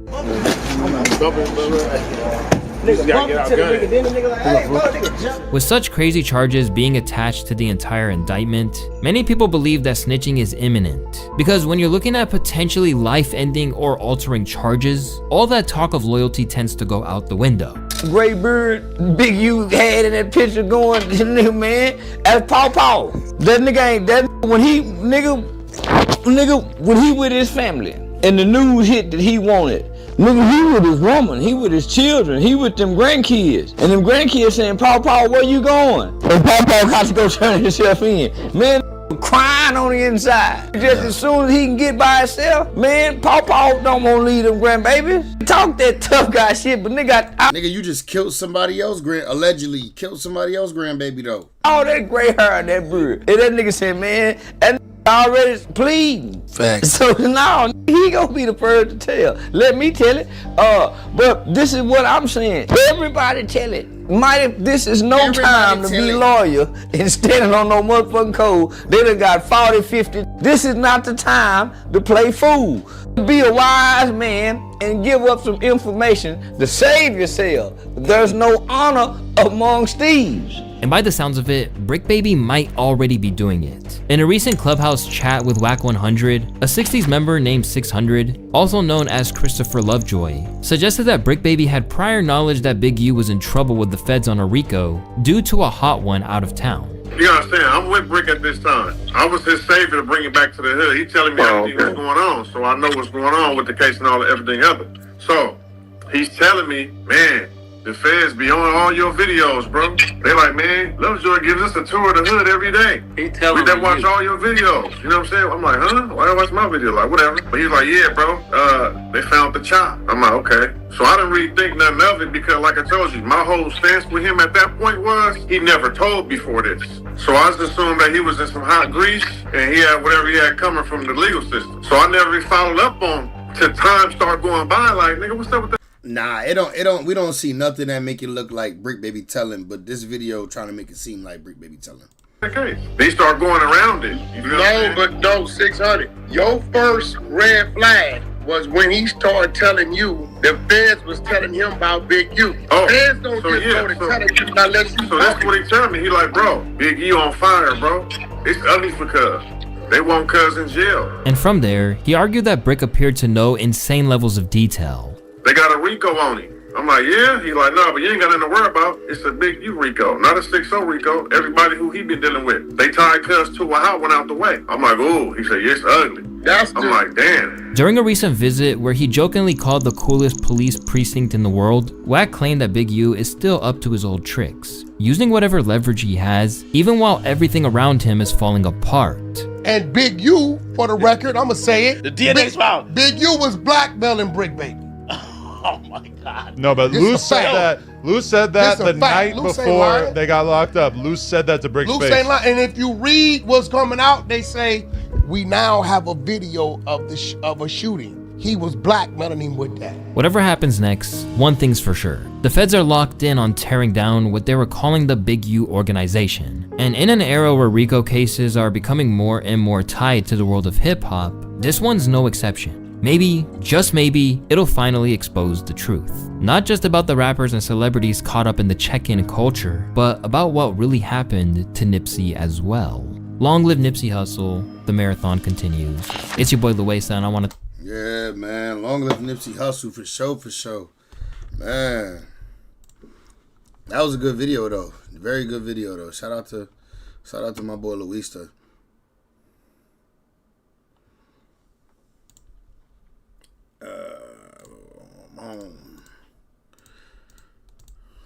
With such crazy charges being attached to the entire indictment, many people believe that snitching is imminent. Because when you're looking at potentially life-ending or altering charges, all that talk of loyalty tends to go out the window. Gray Bird, Big U had in that picture going, nigga, man, that's Paw Paw. That nigga ain't that when he with his family. and the news hit that he wanted. Nigga, he with his woman, he with his children, he with them grandkids. And them grandkids saying, Paw, where you going? And Paw got to go turn himself in. Man, crying on the inside. Just as soon as he can get by himself, man, Paw don't want to leave them grandbabies. Talk that tough guy shit, but nigga, nigga, you just killed somebody else, allegedly killed somebody else grandbaby though. All that gray hair and that beard. And that nigga said, man, that already pleading. Facts. So now he gonna be the first to tell. Let me tell it. But this is what I'm saying. Everybody tell it. This is no time to be lawyer and standing on no motherfucking code. They done got 40, 50. This is not the time to play fool. Be a wise man and give up some information to save yourself. There's no honor amongst thieves. And by the sounds of it, Brick Baby might already be doing it. In a recent Clubhouse chat with Wack 100, a 60s member named 600, also known as Christopher Lovejoy, suggested that Brick Baby had prior knowledge that Big U was in trouble with the feds on a RICO due to a hot one out of town. You understand? I'm with Brick at this time. I was his savior to bring it back to the hood. He telling me everything that's going on, so I know what's going on with the case and all everything other. So he's telling me, man, the feds be on all your videos, bro. They like, man, Lovejoy gives us a tour of the hood every day. He telling me. We watch all your videos. You know what I'm saying? I'm like, huh? Why do I watch my video? Like, whatever. But he's like, yeah, bro. They found the chop. I'm like, okay. So I didn't really think nothing of it because, like I told you, my whole stance with him at that point was he never told before this. So I just assumed that he was in some hot grease and he had whatever he had coming from the legal system. So I never really followed up on till time start going by. Like, nigga, what's up with that? Nah, we don't see nothing that make it look like Brick Baby telling, but this video trying to make it seem like Brick Baby telling. Okay. They start going around it. You know but no, 600. Your first red flag was when he started telling you the feds was telling him about Big U. Oh, feds don't just go to telling you unless you. So that's what he telling me. He like, bro, Big U on fire, bro. It's ugly for Cuz. They want Cuz in jail. And from there, he argued that Brick appeared to know insane levels of detail. They got a RICO on him. I'm like, yeah? He like, no, but you ain't got nothing to worry about. It's a Big U RICO, not a 6-0 RICO. Everybody who he been dealing with. They tied Cuz to a hot one out the way. I'm like, ooh. He said, yeah, it's ugly. I'm like, damn. During a recent visit where he jokingly called the coolest police precinct in the world, Wack claimed that Big U is still up to his old tricks, using whatever leverage he has, even while everything around him is falling apart. And Big U, for the record, I'ma say it. The DNA's found. Big U was blackmailing Brick Baby. Oh my God. No, but Lou said that. Lou said that the night before they got locked up. Lou said that to Brick Lou Face. ain't lying. And if you read what's coming out, they say we now have a video of a shooting. He was blackmailing him with that. Whatever happens next, one thing's for sure. The feds are locked in on tearing down what they were calling the Big U organization. And in an era where RICO cases are becoming more and more tied to the world of hip hop, this one's no exception. Maybe, just maybe, it'll finally expose the truth. Not just about the rappers and celebrities caught up in the check-in culture, but about what really happened to Nipsey as well. Long live Nipsey Hussle, the marathon continues. It's your boy Lil Wasteland. I want to... Yeah, man. Long live Nipsey Hussle for sure. Man. That was a good video, though. Very good video, though. Shout out to my boy Luista.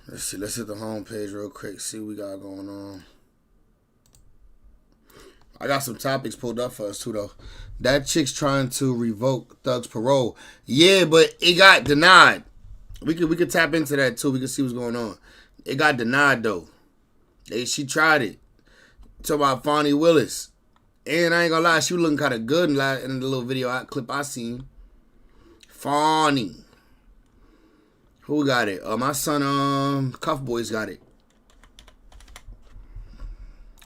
Let's see. Let's hit the homepage real quick. See what we got going on. I got some topics pulled up for us too, though. That chick's trying to revoke Thug's parole. Yeah, but it got denied. We could tap into that too. We can see what's going on. It got denied though. She tried it. Talk about Fonnie Willis. And I ain't gonna lie, she was looking kind of good in the little video clip I seen. Fonnie. Who got it? My son, Cuff Boys got it.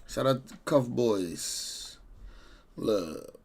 Shout out to Cuff Boys. Look.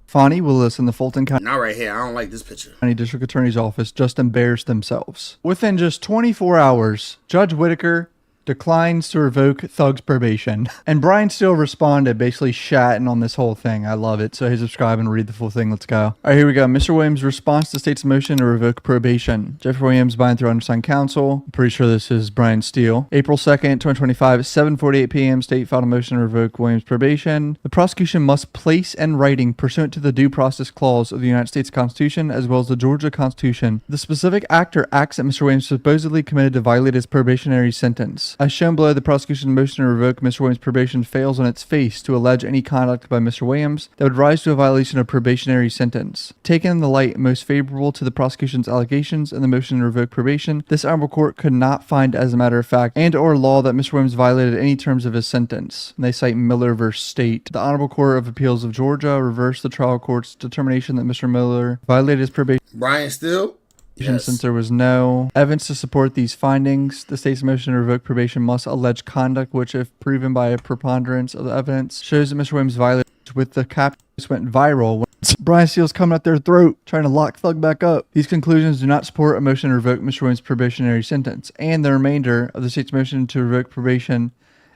Fonnie Willis and the Fulton County. Not right here. I don't like this picture. District Attorney's Office just embarrassed themselves. Within just 24 hours, Judge Whitaker declines to revoke Thug's probation. And Brian Steele responded, basically shatting on this whole thing. I love it. So hey, subscribe and read the full thing. Let's go. All right, here we go. Mr. Williams' response to state's motion to revoke probation. Jeffrey Williams, buying through undersigned counsel. I'm pretty sure this is Brian Steele. April 2nd, 2025, 7:48 p.m. State filed a motion to revoke Williams' probation. The prosecution must place in writing, pursuant to the Due Process Clause of the United States Constitution, as well as the Georgia Constitution, the specific act or acts that Mr. Williams supposedly committed to violate his probationary sentence. As shown below, the prosecution's motion to revoke Mr. Williams' probation fails on its face to allege any conduct by Mr. Williams that would rise to a violation of probationary sentence. Taken in the light most favorable to the prosecution's allegations in the motion to revoke probation, this honorable court could not find as a matter of fact and or law that Mr. Williams violated any terms of his sentence. And they cite Miller v. State. The Honorable Court of Appeals of Georgia reversed the trial court's determination that Mr. Miller violated his probation. Brian Steele? Yes. Since there was no evidence to support these findings, the state's motion to revoke probation must allege conduct which, if proven by a preponderance of the evidence, shows that Mr. Williams violated, with the captions went viral when Brian Steele's coming at their throat, trying to lock Thug back up. These conclusions do not support a motion to revoke Mr. Williams' probationary sentence, and the remainder of the state's motion to revoke probation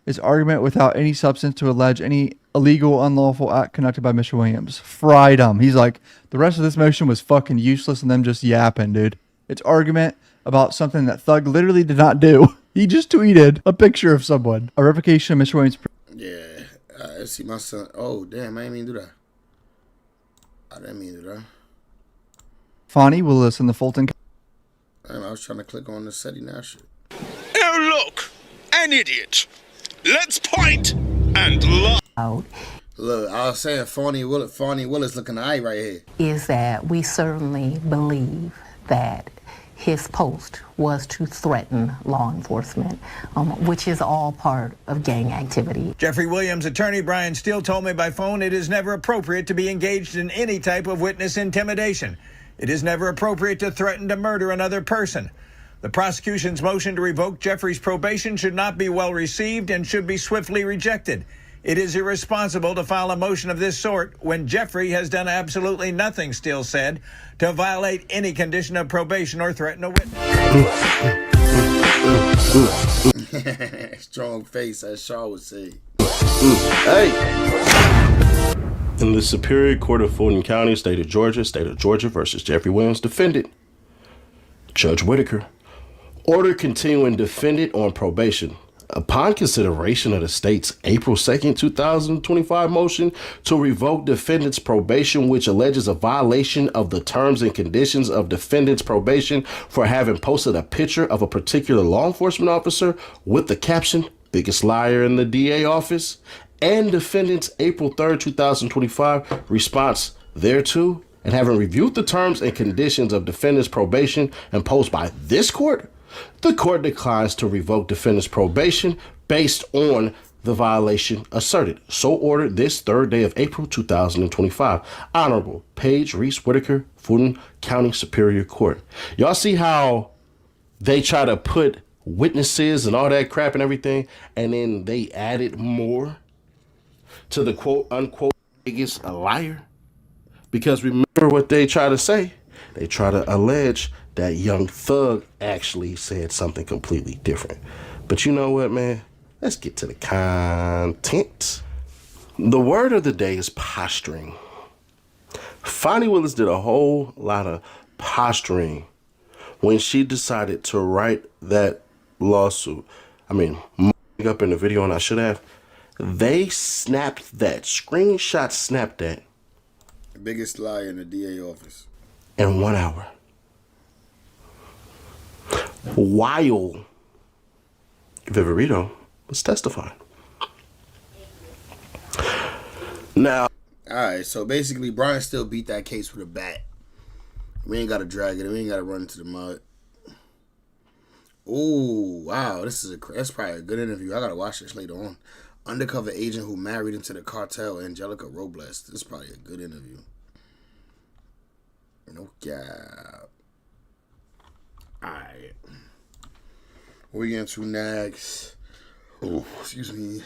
is argument without any substance to allege any illegal, unlawful act conducted by Mr. Williams. Fried him. He's like, the rest of this motion was fucking useless and them just yapping, dude. It's argument about something that Thug literally did not do. He just tweeted a picture of someone. A revocation of Mr. Williams. Yeah, I see my son. Oh, damn, I didn't mean to do that. I didn't mean to do that. Fonnie Willis in the Fulton. Damn, I was trying to click on the SETI now shit. Oh, look, an idiot. Let's point and look. Look, I was saying Fonnie Willis looking alright right here. Is that we certainly believe that his post was to threaten law enforcement, which is all part of gang activity. Jeffrey Williams' attorney Brian Steele told me by phone it is never appropriate to be engaged in any type of witness intimidation. It is never appropriate to threaten to murder another person. The prosecution's motion to revoke Jeffrey's probation should not be well received and should be swiftly rejected. It is irresponsible to file a motion of this sort when Jeffrey has done absolutely nothing, Steele said, to violate any condition of probation or threaten a witness. Strong face, as Shaw would say. Hey! In the Superior Court of Fulton County, State of Georgia versus Jeffrey Williams, defendant, Judge Whitaker, order continuing defendant on probation. Upon consideration of the state's April 2nd, 2025 motion to revoke defendant's probation, which alleges a violation of the terms and conditions of defendant's probation for having posted a picture of a particular law enforcement officer with the caption, "Biggest liar in the DA office," and defendant's April 3rd, 2025 response thereto, and having reviewed the terms and conditions of defendant's probation imposed by this court, the court declines to revoke defendant's probation based on the violation asserted. So ordered this 3rd day of April 2025. Honorable Paige Reese Whitaker, Fulton County Superior Court. Y'all see how they try to put witnesses and all that crap and everything, and then they added more to the quote unquote biggest liar? Because remember what they try to say. They try to allege that Young Thug actually said something completely different. But you know what, man? Let's get to the content. The word of the day is posturing. Fonnie Willis did a whole lot of posturing when she decided to write that lawsuit. I mean, up in the video, and I should have. They snapped that, screenshot snapped that. Biggest liar in the DA office. In 1 hour. While Viverito was testifying. Now, alright, so basically Brian Steele beat that case with a bat. We ain't gotta drag it, we ain't gotta run into the mud. Ooh, wow, that's probably a good interview. I gotta watch this later on. Undercover agent who married into the cartel, Angelica Robles. This is probably a good interview. No cap. Alright. What we getting to next? Oh, excuse me.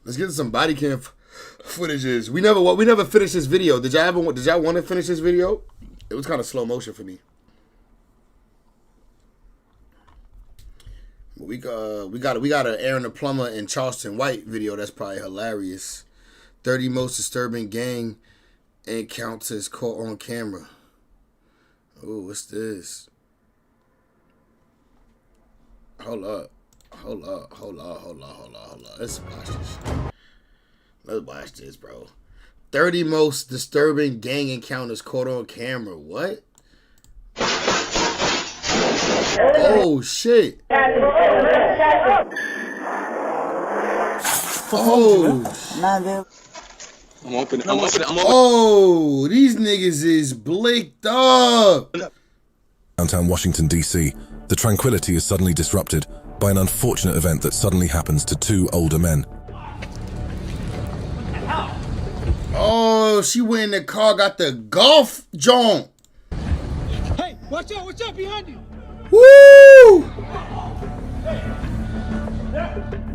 Let's get to some body cam footages. We never finished this video. Did y'all want to finish this video? It was kind of slow motion for me. We got an Aaron the Plumber and Charleston White video that's probably hilarious. 30 most disturbing gang encounters caught on camera. Oh, what's this? Hold up. Let's watch this. Let's watch this, bro. 30 most disturbing gang encounters caught on camera. What? Oh, shit. Oh. I'm open. Oh, these niggas is blicked up. Downtown Washington, D.C., the tranquility is suddenly disrupted by an unfortunate event that suddenly happens to two older men. Oh, she went in the car, got the golf joint. Hey, watch out behind you. Woo!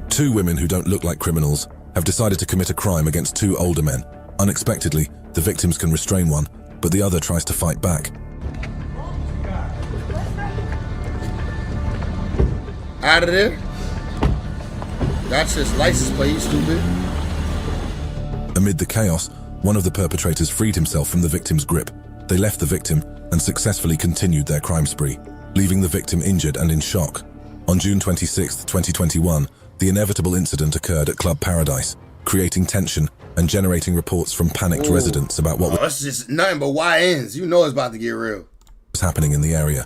Two women who don't look like criminals have decided to commit a crime against two older men. Unexpectedly, the victims can restrain one, but the other tries to fight back. Out of there. That's his license plate, you stupid. Amid the chaos, one of the perpetrators freed himself from the victim's grip. They left the victim and successfully continued their crime spree, leaving the victim injured and in shock. On June 26, 2021, the inevitable incident occurred at Club Paradise, creating tension and generating reports from panicked residents about what that's just nothing but YNs. You know it's about to get real. was happening in the area.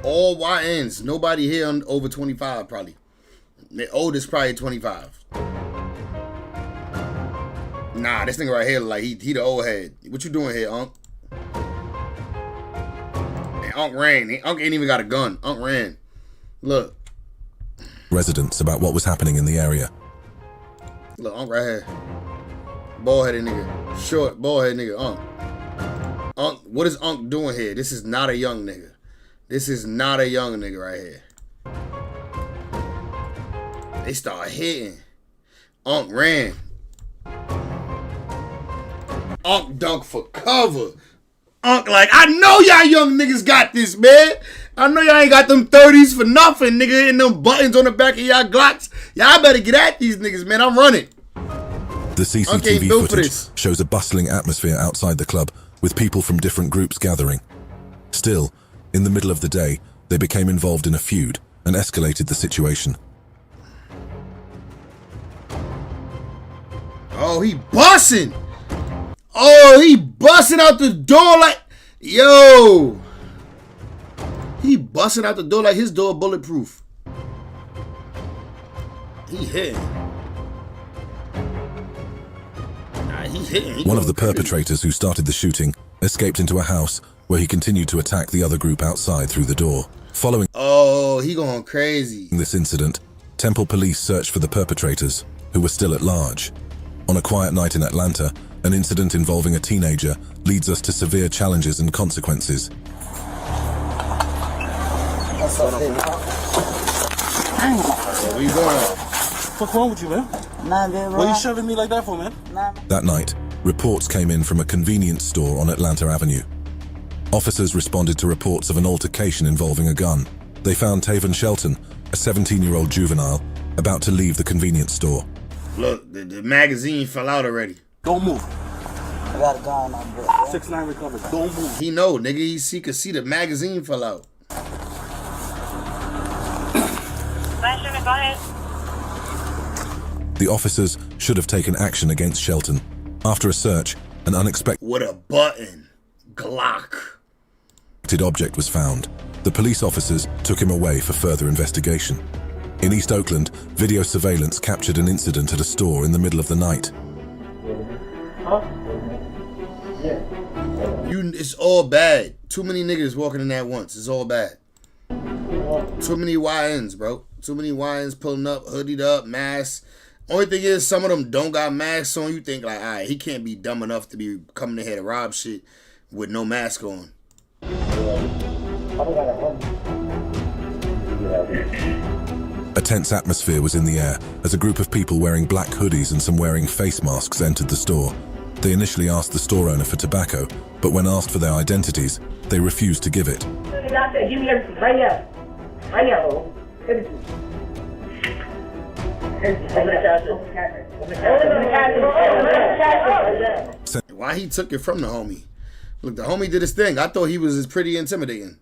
All YNs. Nobody here over 25 probably. The oldest probably 25. Nah, this nigga right here like he the old head. What you doing here, Unc? And Unc ran. Unc ain't even got a gun. Unc ran. Look. Residents about what was happening in the area. Look, Unc right here. Bald-headed nigga. Short, bald-headed nigga, Unc. Unc, what is Unc doing here? This is not a young nigga. This is not a young nigga right here. They start hitting. Unc ran. Unc dunked for cover. Unc like, I know y'all young niggas got this, man. I know y'all ain't got them 30s for nothing, nigga, and them buttons on the back of y'all Glocks. Y'all better get at these niggas, man. I'm running. The CCTV footage shows a bustling atmosphere outside the club, with people from different groups gathering. Still, in the middle of the day, they became involved in a feud and escalated the situation. Oh, he busting. Oh, he busting out the door like, yo. He busting out the door like his door bulletproof. He hitting. Nah, he hitting. One of the perpetrators who started the shooting escaped into a house where he continued to attack the other group outside through the door. Following he going crazy. This incident, Temple police searched for the perpetrators, who were still at large. On a quiet night in Atlanta, an incident involving a teenager leads us to severe challenges and consequences. Where you going? What's wrong with you, man? What are you shoving me like that for, man? That night, reports came in from a convenience store on Atlanta Avenue. Officers responded to reports of an altercation involving a gun. They found Taven Shelton, a 17-year-old juvenile, about to leave the convenience store. Look, the magazine fell out already. Don't move. I got a gun on board. 6'9" recovered. Don't move. He know, nigga. He could see the magazine fell out. Go ahead. The officers should have taken action against Shelton. After a search, an unexpected with a button Glock object was found. The police officers took him away for further investigation. In East Oakland, video surveillance captured an incident at a store in the middle of the night. It's all bad. Too many niggas walking in there once. It's all bad. Too many YNs, bro. Too many YNs pulling up, hoodied up, masks. Only thing is, some of them don't got masks on. You think like, all right, he can't be dumb enough to be coming in here to rob shit with no mask on. A tense atmosphere was in the air as a group of people wearing black hoodies and some wearing face masks entered the store. They initially asked the store owner for tobacco, but when asked for their identities, they refused to give it. Give me everything right now. Why he took it from the homie? Look, the homie did his thing. I thought he was pretty intimidating.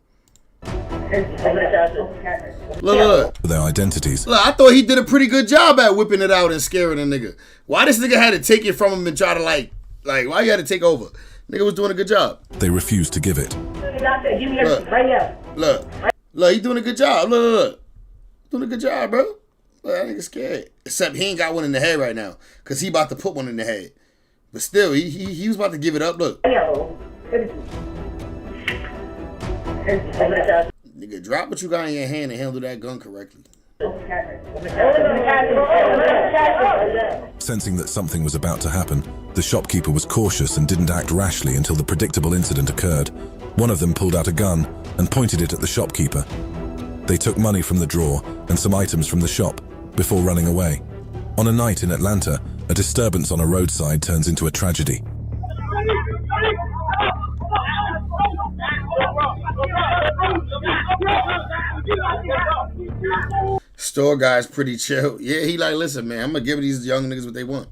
Look. Their identities. Look, I thought he did a pretty good job at whipping it out and scaring a nigga. Why this nigga had to take it from him and try to like why you had to take over? Nigga was doing a good job. They refused to give it. Look, he doing a good job. Look. Doing a good job, bro. Look, that nigga scared. Except he ain't got one in the head right now. Cause he about to put one in the head. But still, he was about to give it up. Look. Nigga, drop what you got in your hand and handle that gun correctly. Sensing that something was about to happen, the shopkeeper was cautious and didn't act rashly until the predictable incident occurred. One of them pulled out a gun and pointed it at the shopkeeper. They took money from the drawer and some items from the shop before running away. On a night in Atlanta, a disturbance on a roadside turns into a tragedy. Store guy's pretty chill. Yeah, he like, listen, man, I'm gonna give these young niggas what they want.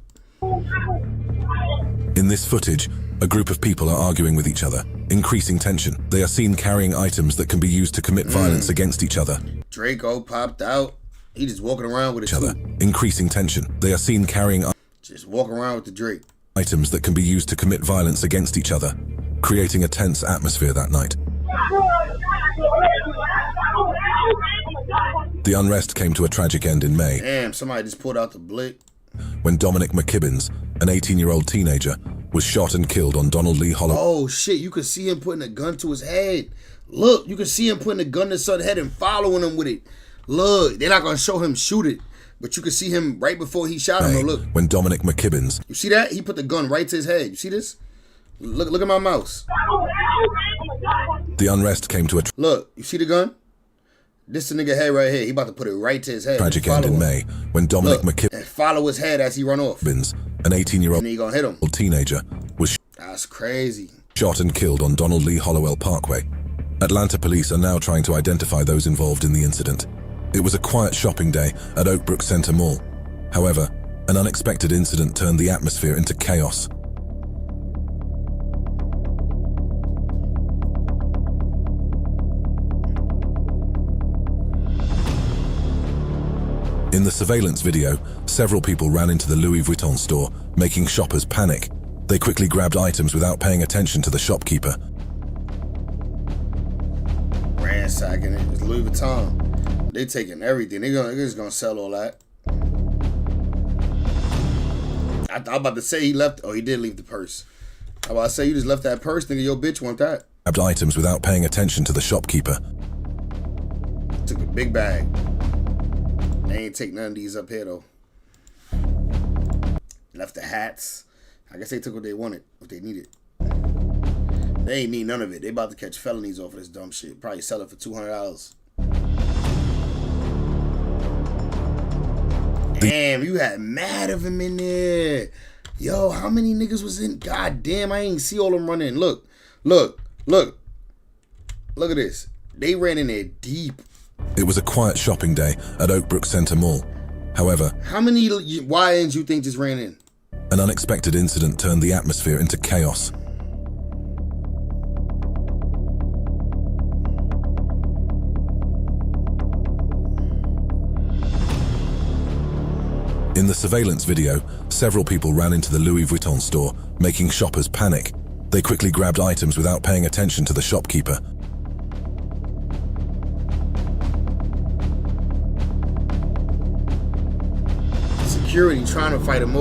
In this footage, a group of people are arguing with each other, increasing tension. They are seen carrying items that can be used to commit violence against each other. Draco popped out. He just walking around with each other, increasing tension. They are seen carrying just walking around with the Drake. Items that can be used to commit violence against each other, creating a tense atmosphere that night. The unrest came to a tragic end in May. Damn, somebody just pulled out the blick. When Dominic McKibbins, an 18-year-old teenager, was shot and killed on Donald Lee Holloway. Oh shit, you could see him putting a gun to his head. Look, you can see him putting a gun to his son's head and following him with it. Look, they're not gonna show him shoot it, but you can see him right before he shot him. Look. When Dominic McKibbins. You see that? He put the gun right to his head. You see this? Look at my mouse. The unrest came to a look, you see the gun? This is the nigga head right here. He about to put it right to his head. Tragic end in May when Dominic McKibbins and follow his head as he run off. An 18-year-old and he gonna hit him. Teenager was that's crazy. Shot and killed on Donald Lee Hollowell Parkway. Atlanta police are now trying to identify those involved in the incident. It was a quiet shopping day at Oakbrook Center Mall. However, an unexpected incident turned the atmosphere into chaos. In the surveillance video, several people ran into the Louis Vuitton store, making shoppers panic. They quickly grabbed items without paying attention to the shopkeeper. Ransacking it. It's Louis Vuitton. They taking everything. They're just gonna sell all that. I'm about to say he left. Oh, he did leave the purse. I'm about to say you just left that purse, nigga. Your bitch want that. Grabbed items without paying attention to the shopkeeper. Took a big bag. They ain't take none of these up here though. Left the hats. I guess they took what they wanted, what they needed. They ain't need none of it. They about to catch felonies off of this dumb shit. Probably sell it for $200. Damn, you had mad of him in there. Yo, how many niggas was in? God damn, I ain't see all them running. Look at this. They ran in there deep. It was a quiet shopping day at Oakbrook Center Mall. However, how many YNs you think just ran in? An unexpected incident turned the atmosphere into chaos. In the surveillance video, several people ran into the Louis Vuitton store, making shoppers panic. They quickly grabbed items without paying attention to the shopkeeper. Security trying to fight him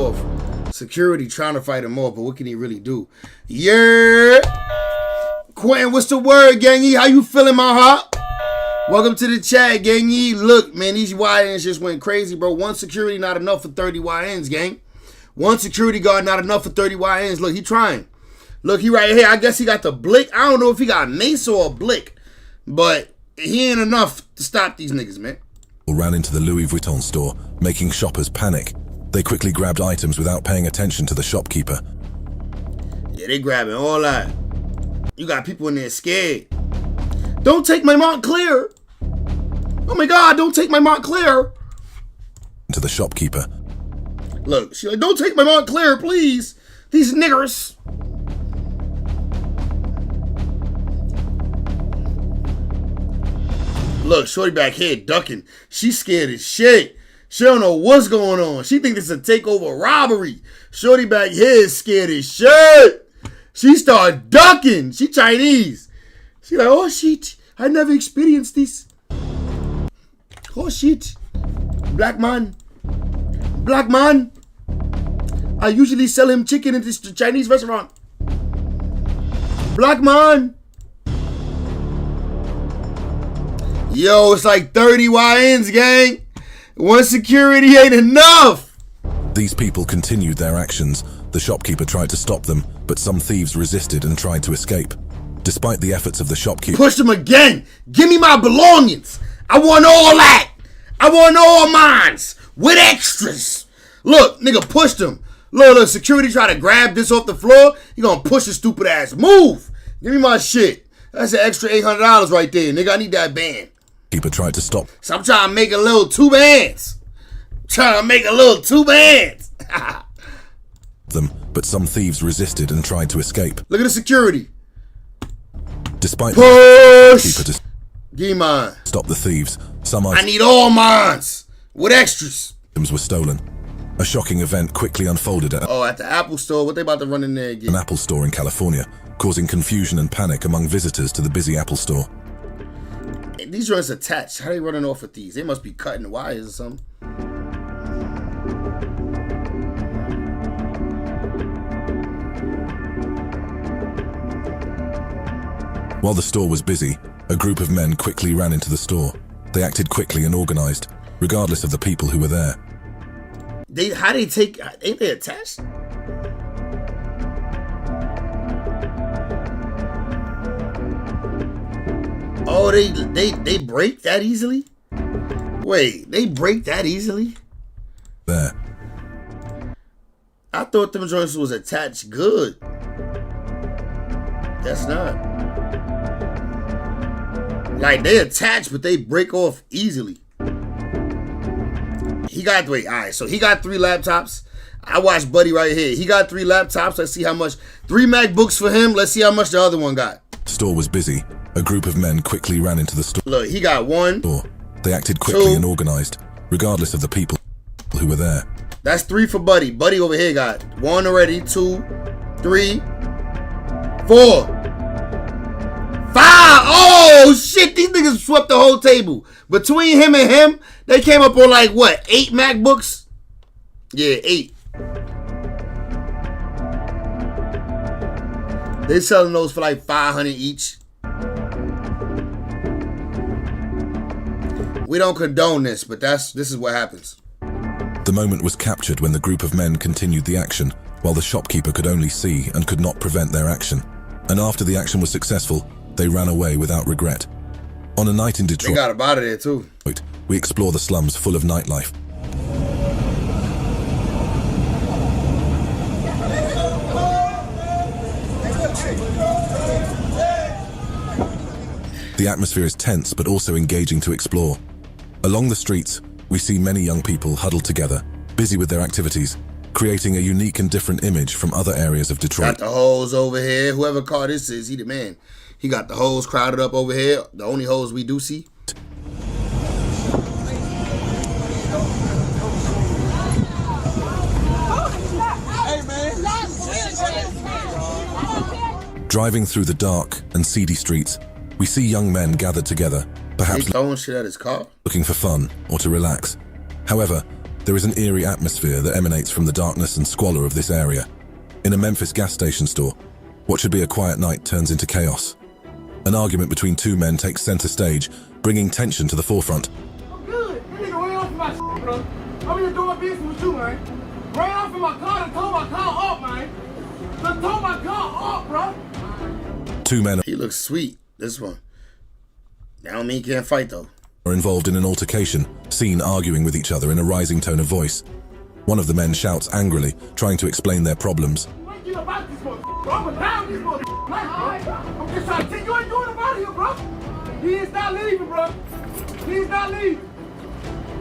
off. But what can he really do? Yeah. Quentin, what's the word, gangy? How you feeling, my heart? Welcome to the chat, gangy. Look, man, these YNs just went crazy, bro. One security not enough for 30 YNs, gang. One security guard not enough for 30 YNs. Look, he trying. Look, he right here. I guess he got the blick. I don't know if he got mace or a blick, but he ain't enough to stop these niggas, man. Ran into the Louis Vuitton store, making shoppers panic. They quickly grabbed items without paying attention to the shopkeeper. Yeah, they grabbing all that. You got people in there scared. Don't take my Montclair. Oh my God, don't take my Montclair. To the shopkeeper. Look, she's like, don't take my Montclair, please. These niggers. Look, shorty back here ducking. She's scared as shit. She don't know what's going on. She think this is a takeover robbery. Shorty back here is scared as shit. She start ducking. She Chinese. She like, oh shit, I never experienced this. Oh shit. Black man. Black man. I usually sell him chicken in this Chinese restaurant. Black man. Yo, it's like 30 YNs, gang. One security ain't enough. These people continued their actions. The shopkeeper tried to stop them, but some thieves resisted and tried to escape. Despite the efforts of the shopkeeper, push them again. Give me my belongings. I want all that. I want all mines with extras. Look, nigga, push them. Look, security try to grab this off the floor. You gonna push his stupid ass. Move. Give me my shit. That's an extra $800 right there, nigga. I need that band. Keeper tried to stop. So I'm trying to make a little 2 bands. Them, but some thieves resisted and tried to escape. Look at the security. Despite push. Give me mine. Stop the thieves. I need all mines with extras. Items were stolen. A shocking event quickly unfolded at the Apple store. What they about to run in there again? An Apple store in California, causing confusion and panic among visitors to the busy Apple store. These joints attached. How they running off with these? They must be cutting wires or something. While the store was busy, a group of men quickly ran into the store. They acted quickly and organized, regardless of the people who were there. Ain't they attached? Oh, they break that easily? Wait, they break that easily? There. I thought them joints was attached good. That's not. Like, they attach, but they break off easily. He got 3 laptops. I watched Buddy right here. He got 3 laptops. Let's see how much. 3 MacBooks for him. Let's see how much the other one got. The store was busy. A group of men quickly ran into the store. Look, he got 1. They acted quickly and organized, regardless of the people who were there. That's 3 for Buddy. Buddy over here got 1 already, 2, 3, 4. 5! Oh shit, these niggas swept the whole table. Between him and him, they came up on like what, 8 MacBooks? Yeah, 8. They selling those for like $500 each. We don't condone this, but this is what happens. The moment was captured when the group of men continued the action, while the shopkeeper could only see and could not prevent their action. And after the action was successful, they ran away without regret. On a night in Detroit, they got up out of there too. We explore the slums full of nightlife. The atmosphere is tense but also engaging to explore. Along the streets, we see many young people huddled together, busy with their activities, creating a unique and different image from other areas of Detroit. Got the hoes over here. Whoever car this is, he the man. He got the hoes crowded up over here. The only hoes we do see. Driving through the dark and seedy streets, we see young men gathered together, perhaps throwing shit at his car, looking for fun or to relax. However, there is an eerie atmosphere that emanates from the darkness and squalor of this area. In a Memphis gas station store, what should be a quiet night turns into chaos. An argument between 2 men takes center stage, bringing tension to the forefront. I'm good. That nigga ran off my shit, bro. I'm here doing business with you, man. Ran off in my car and tore my car up, man. Just tore my car up, bro. 2 men. He looks sweet, this one. That don't mean he can't fight, though. Are involved in an altercation, seen arguing with each other in a rising tone of voice. One of the men shouts angrily, trying to explain their problems. You ain't doing about this, bro. I'm just trying to tell you, you ain't doing about here, bro. He is not leaving, bro. He's not leaving.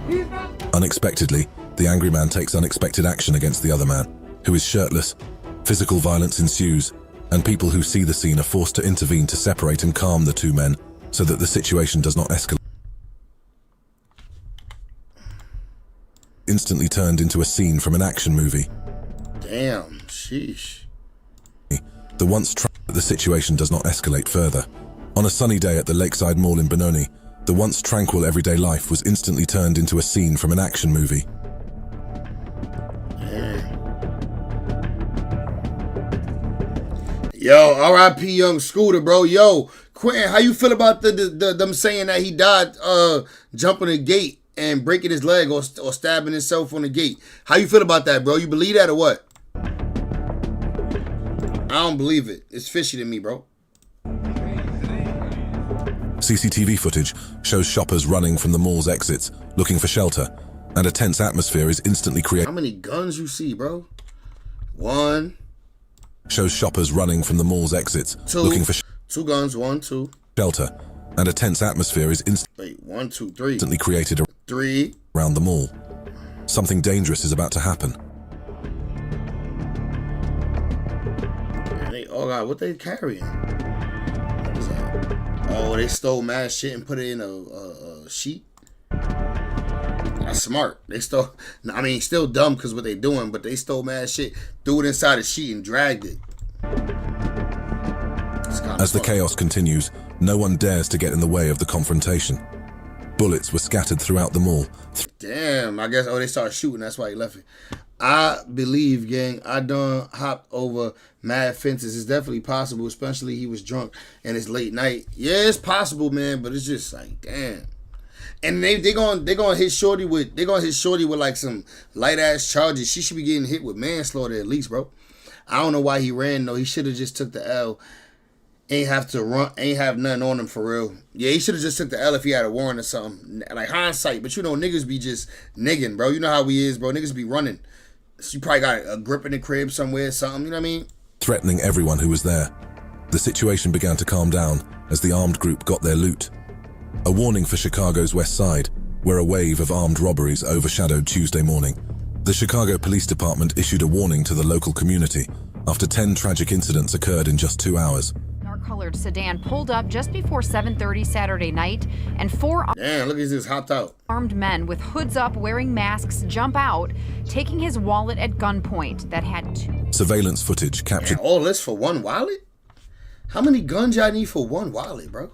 He's not. Unexpectedly, the angry man takes unexpected action against the other man, who is shirtless. Physical violence ensues, and people who see the scene are forced to intervene to separate and calm the two men so that the situation does not escalate. Instantly turned into a scene from an action movie. Damn, sheesh. The situation does not escalate further. On a sunny day at the Lakeside Mall in Benoni, the once tranquil everyday life was instantly turned into a scene from an action movie. Yo, R.I.P. Young Scooter, bro. Yo, Quentin, how you feel about them saying that he died jumping a gate and breaking his leg or stabbing himself on the gate? How you feel about that, bro? You believe that or what? I don't believe it. It's fishy to me, bro. CCTV footage shows shoppers running from the mall's exits, looking for shelter, and a tense atmosphere is instantly created. How many guns you see, bro? One. Shows shoppers running from the mall's exits, Two. looking for Two guns, 1, 2. shelter, and a tense atmosphere is Wait, 1, 2, 3. instantly created 3. around the mall. Something dangerous is about to happen. Oh God, what they carrying? What is that? Oh, they stole mad shit and put it in a sheet. That's smart. They stole. I mean, still dumb because what they doing, but they stole mad shit, threw it inside a sheet and dragged it. As the chaos continues, no one dares to get in the way of the confrontation. Bullets were scattered throughout the mall. Damn, I guess, they started shooting, that's why he left it. I believe, gang, I done hopped over mad fences. It's definitely possible, especially he was drunk and it's late night. Yeah, it's possible, man, but it's just like, damn. And they gonna hit Shorty with like some light ass charges. She should be getting hit with manslaughter at least, bro. I don't know why he ran though. He should have just took the L. Ain't have to run. Ain't have nothing on him for real. Yeah, he should have just took the L if he had a warrant or something. Like hindsight, but you know niggas be just nigging, bro. You know how we is, bro. Niggas be running. So you probably got a grip in the crib somewhere, something. You know what I mean? Threatening everyone who was there. The situation began to calm down as the armed group got their loot. A warning for Chicago's West Side, where a wave of armed robberies overshadowed Tuesday morning. The Chicago Police Department issued a warning to the local community after 10 tragic incidents occurred in just 2 hours. Colored sedan pulled up just before 7:30 Saturday night, and 4 Damn, look at this hopped out. Armed men with hoods up wearing masks jump out, taking his wallet at gunpoint that had 2. Surveillance footage captured. All this for one wallet? How many guns y'all need for one wallet, bro?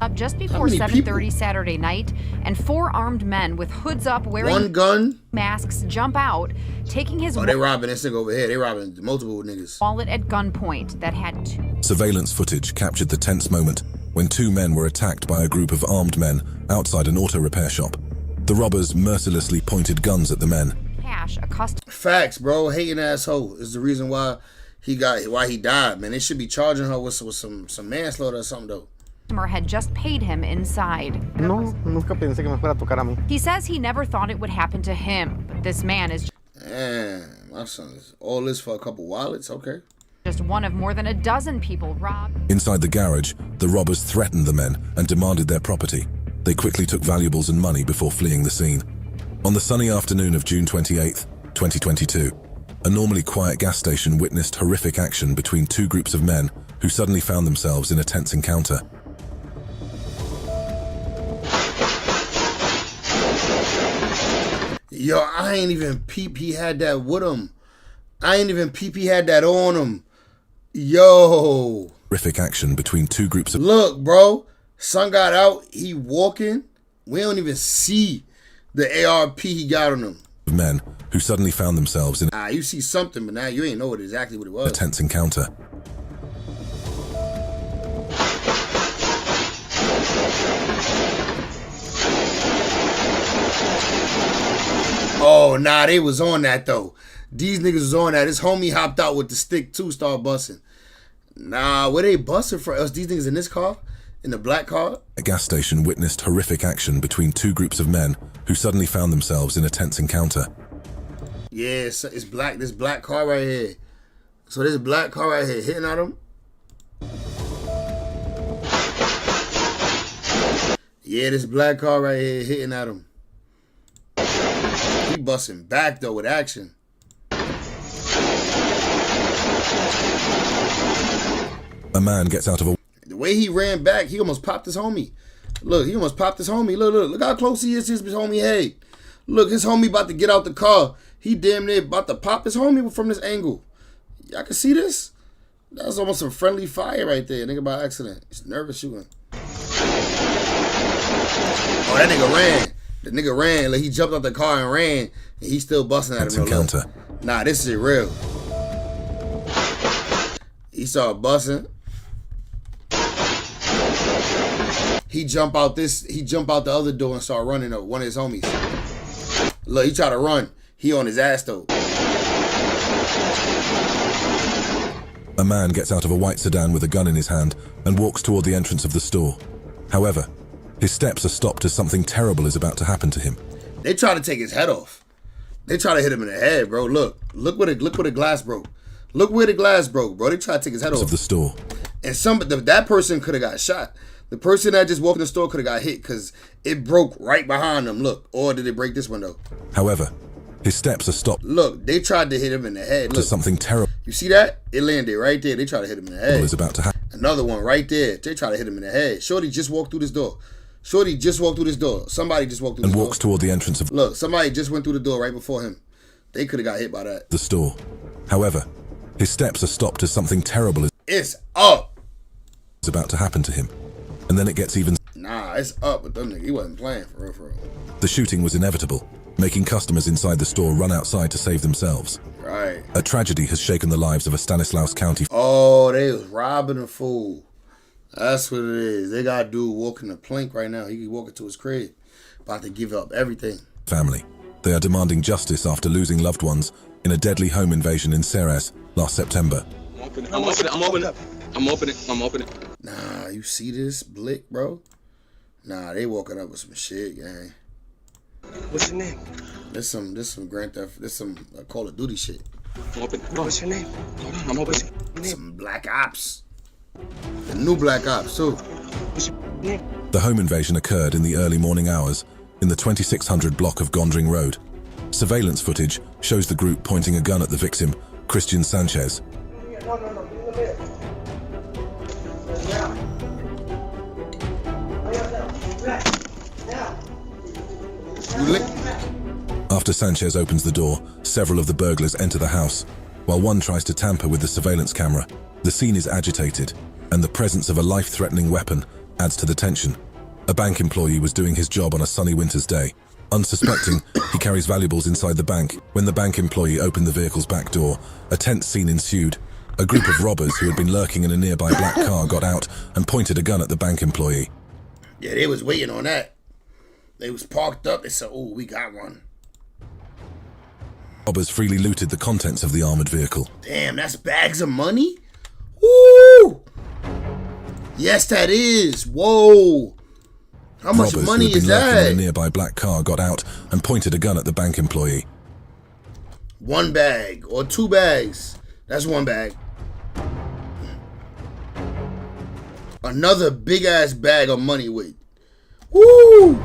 Up just before 7:30 Saturday night, and 4 armed men with hoods up wearing one gun masks jump out, taking his they robbing this nigga over here. They robbing multiple niggas. Wallet at gunpoint that had 2. Surveillance footage captured the tense moment when 2 men were attacked by a group of armed men outside an auto repair shop. The robbers mercilessly pointed guns at the men. Cash, a custom. Facts, bro. Hating asshole is the reason why he died, man. They should be charging her with some manslaughter or something though. Had just paid him inside. No, nunca pensé que me fuera a tocar a mí. He says he never thought it would happen to him, but this man is damn, my son is all this for a couple wallets, okay. Just one of more than a dozen people robbed. Inside the garage, the robbers threatened the men and demanded their property. They quickly took valuables and money before fleeing the scene. On the sunny afternoon of June 28, 2022, a normally quiet gas station witnessed horrific action between 2 groups of men who suddenly found themselves in a tense encounter. Yo, I ain't even peep he had that with him. I ain't even peep he had that on him. Yo. Horrific action between 2 groups of... Look, bro. Son got out. He walking. We don't even see the ARP he got on him. Men who suddenly found themselves in... you see something, but now you ain't know exactly what it was. A tense encounter. Oh, nah, they was on that, though. These niggas was on that. His homie hopped out with the stick, too, started busting. Nah, where they busting for us? These niggas in this car? In the black car? A gas station witnessed horrific action between 2 groups of men who suddenly found themselves in a tense encounter. Yeah, it's black. This black car right here. So this black car right here hitting at him. Yeah, this black car right here hitting at him. He busting back though with action. A man gets out of a... The way he ran back, he almost popped his homie. Look, he almost popped his homie. Look how close he is to his homie head. Look, his homie about to get out the car. He damn near about to pop his homie from this angle. Y'all can see this? That was almost some friendly fire right there. Nigga by accident. He's nervous shooting. Oh, that nigga ran. The nigga ran. Like he jumped out the car and ran. And he's still busting at him. Encounter. Nah, this is real. He started busting. He jumped out the other door and started running up one of his homies. Look, he tried to run. He on his ass though. A man gets out of a white sedan with a gun in his hand and walks toward the entrance of the store. However, his steps are stopped as something terrible is about to happen to him. They try to take his head off. They try to hit him in the head, bro. Look where the glass broke. Look where the glass broke, bro. They try to take his head off. Of the store. And that person could have got shot. The person that just walked in the store could have got hit because it broke right behind them. Look, or did it break this window? However, his steps are stopped. Look, they tried to hit him in the head. Look, to something terrible. You see that? It landed right there. They tried to hit him in the head. Is about to happen. Another one right there. They tried to hit him in the head. Shorty just walked through this door. Somebody just walked through this door. And walks toward the entrance of... Look, somebody just went through the door right before him. They could have got hit by that. The store. However, his steps are stopped as something terrible is about to happen to him. And then it gets even... Nah, it's up, but them niggas, he wasn't playing for real. The shooting was inevitable, making customers inside the store run outside to save themselves. Right. A tragedy has shaken the lives of a Stanislaus County... Oh, they was robbing a fool. That's what it is. They got a dude walking the plank right now. He walking to his crib, about to give up everything. Family. They are demanding justice after losing loved ones in a deadly home invasion in Ceres last September. I'm opening. Nah, you see this blick, bro? Nah, they walking up with some shit, gang. What's your name? This some Grand Theft, this some Call of Duty shit. What's your name? I'm opening. Some Black Ops. The new Black Ops, too. The home invasion occurred in the early morning hours in the 2600 block of Gondring Road. Surveillance footage shows the group pointing a gun at the victim, Christian Sanchez. After Sanchez opens the door, several of the burglars enter the house, while one tries to tamper with the surveillance camera. The scene is agitated, and the presence of a life-threatening weapon adds to the tension. A bank employee was doing his job on a sunny winter's day. Unsuspecting, he carries valuables inside the bank. When the bank employee opened the vehicle's back door, a tense scene ensued. A group of robbers who had been lurking in a nearby black car got out and pointed a gun at the bank employee. Yeah, they was waiting on that. They was parked up. They said, oh, we got one. Robbers freely looted the contents of the armored vehicle. Damn, that's bags of money? Woo! Yes, that is. Whoa. How much Robbers money who had is been lurking that? in a nearby black car got out and pointed a gun at the bank employee. One bag or two bags. That's one bag. Another big ass bag of money with. Woo!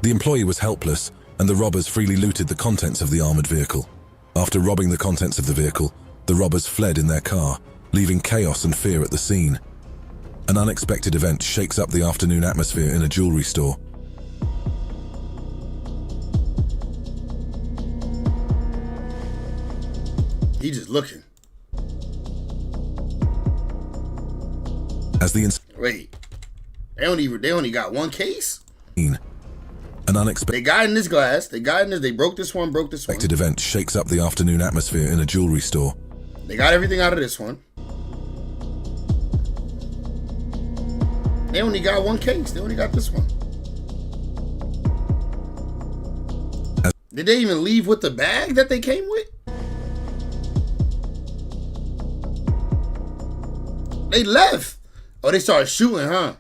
The employee was helpless, and the robbers freely looted the contents of the armored vehicle. After robbing the contents of the vehicle, the robbers fled in their car, leaving chaos and fear at the scene. An unexpected event shakes up the afternoon atmosphere in a jewelry store. He just looking. As the Wait, they only got one case? An unexpected... They got in this glass. They broke this one, broke this one. event shakes up the afternoon atmosphere in a jewelry store. They got everything out of this one. They only got one case. They only got this one. Did they even leave with the bag that they came with? They left. Oh, they started shooting, huh?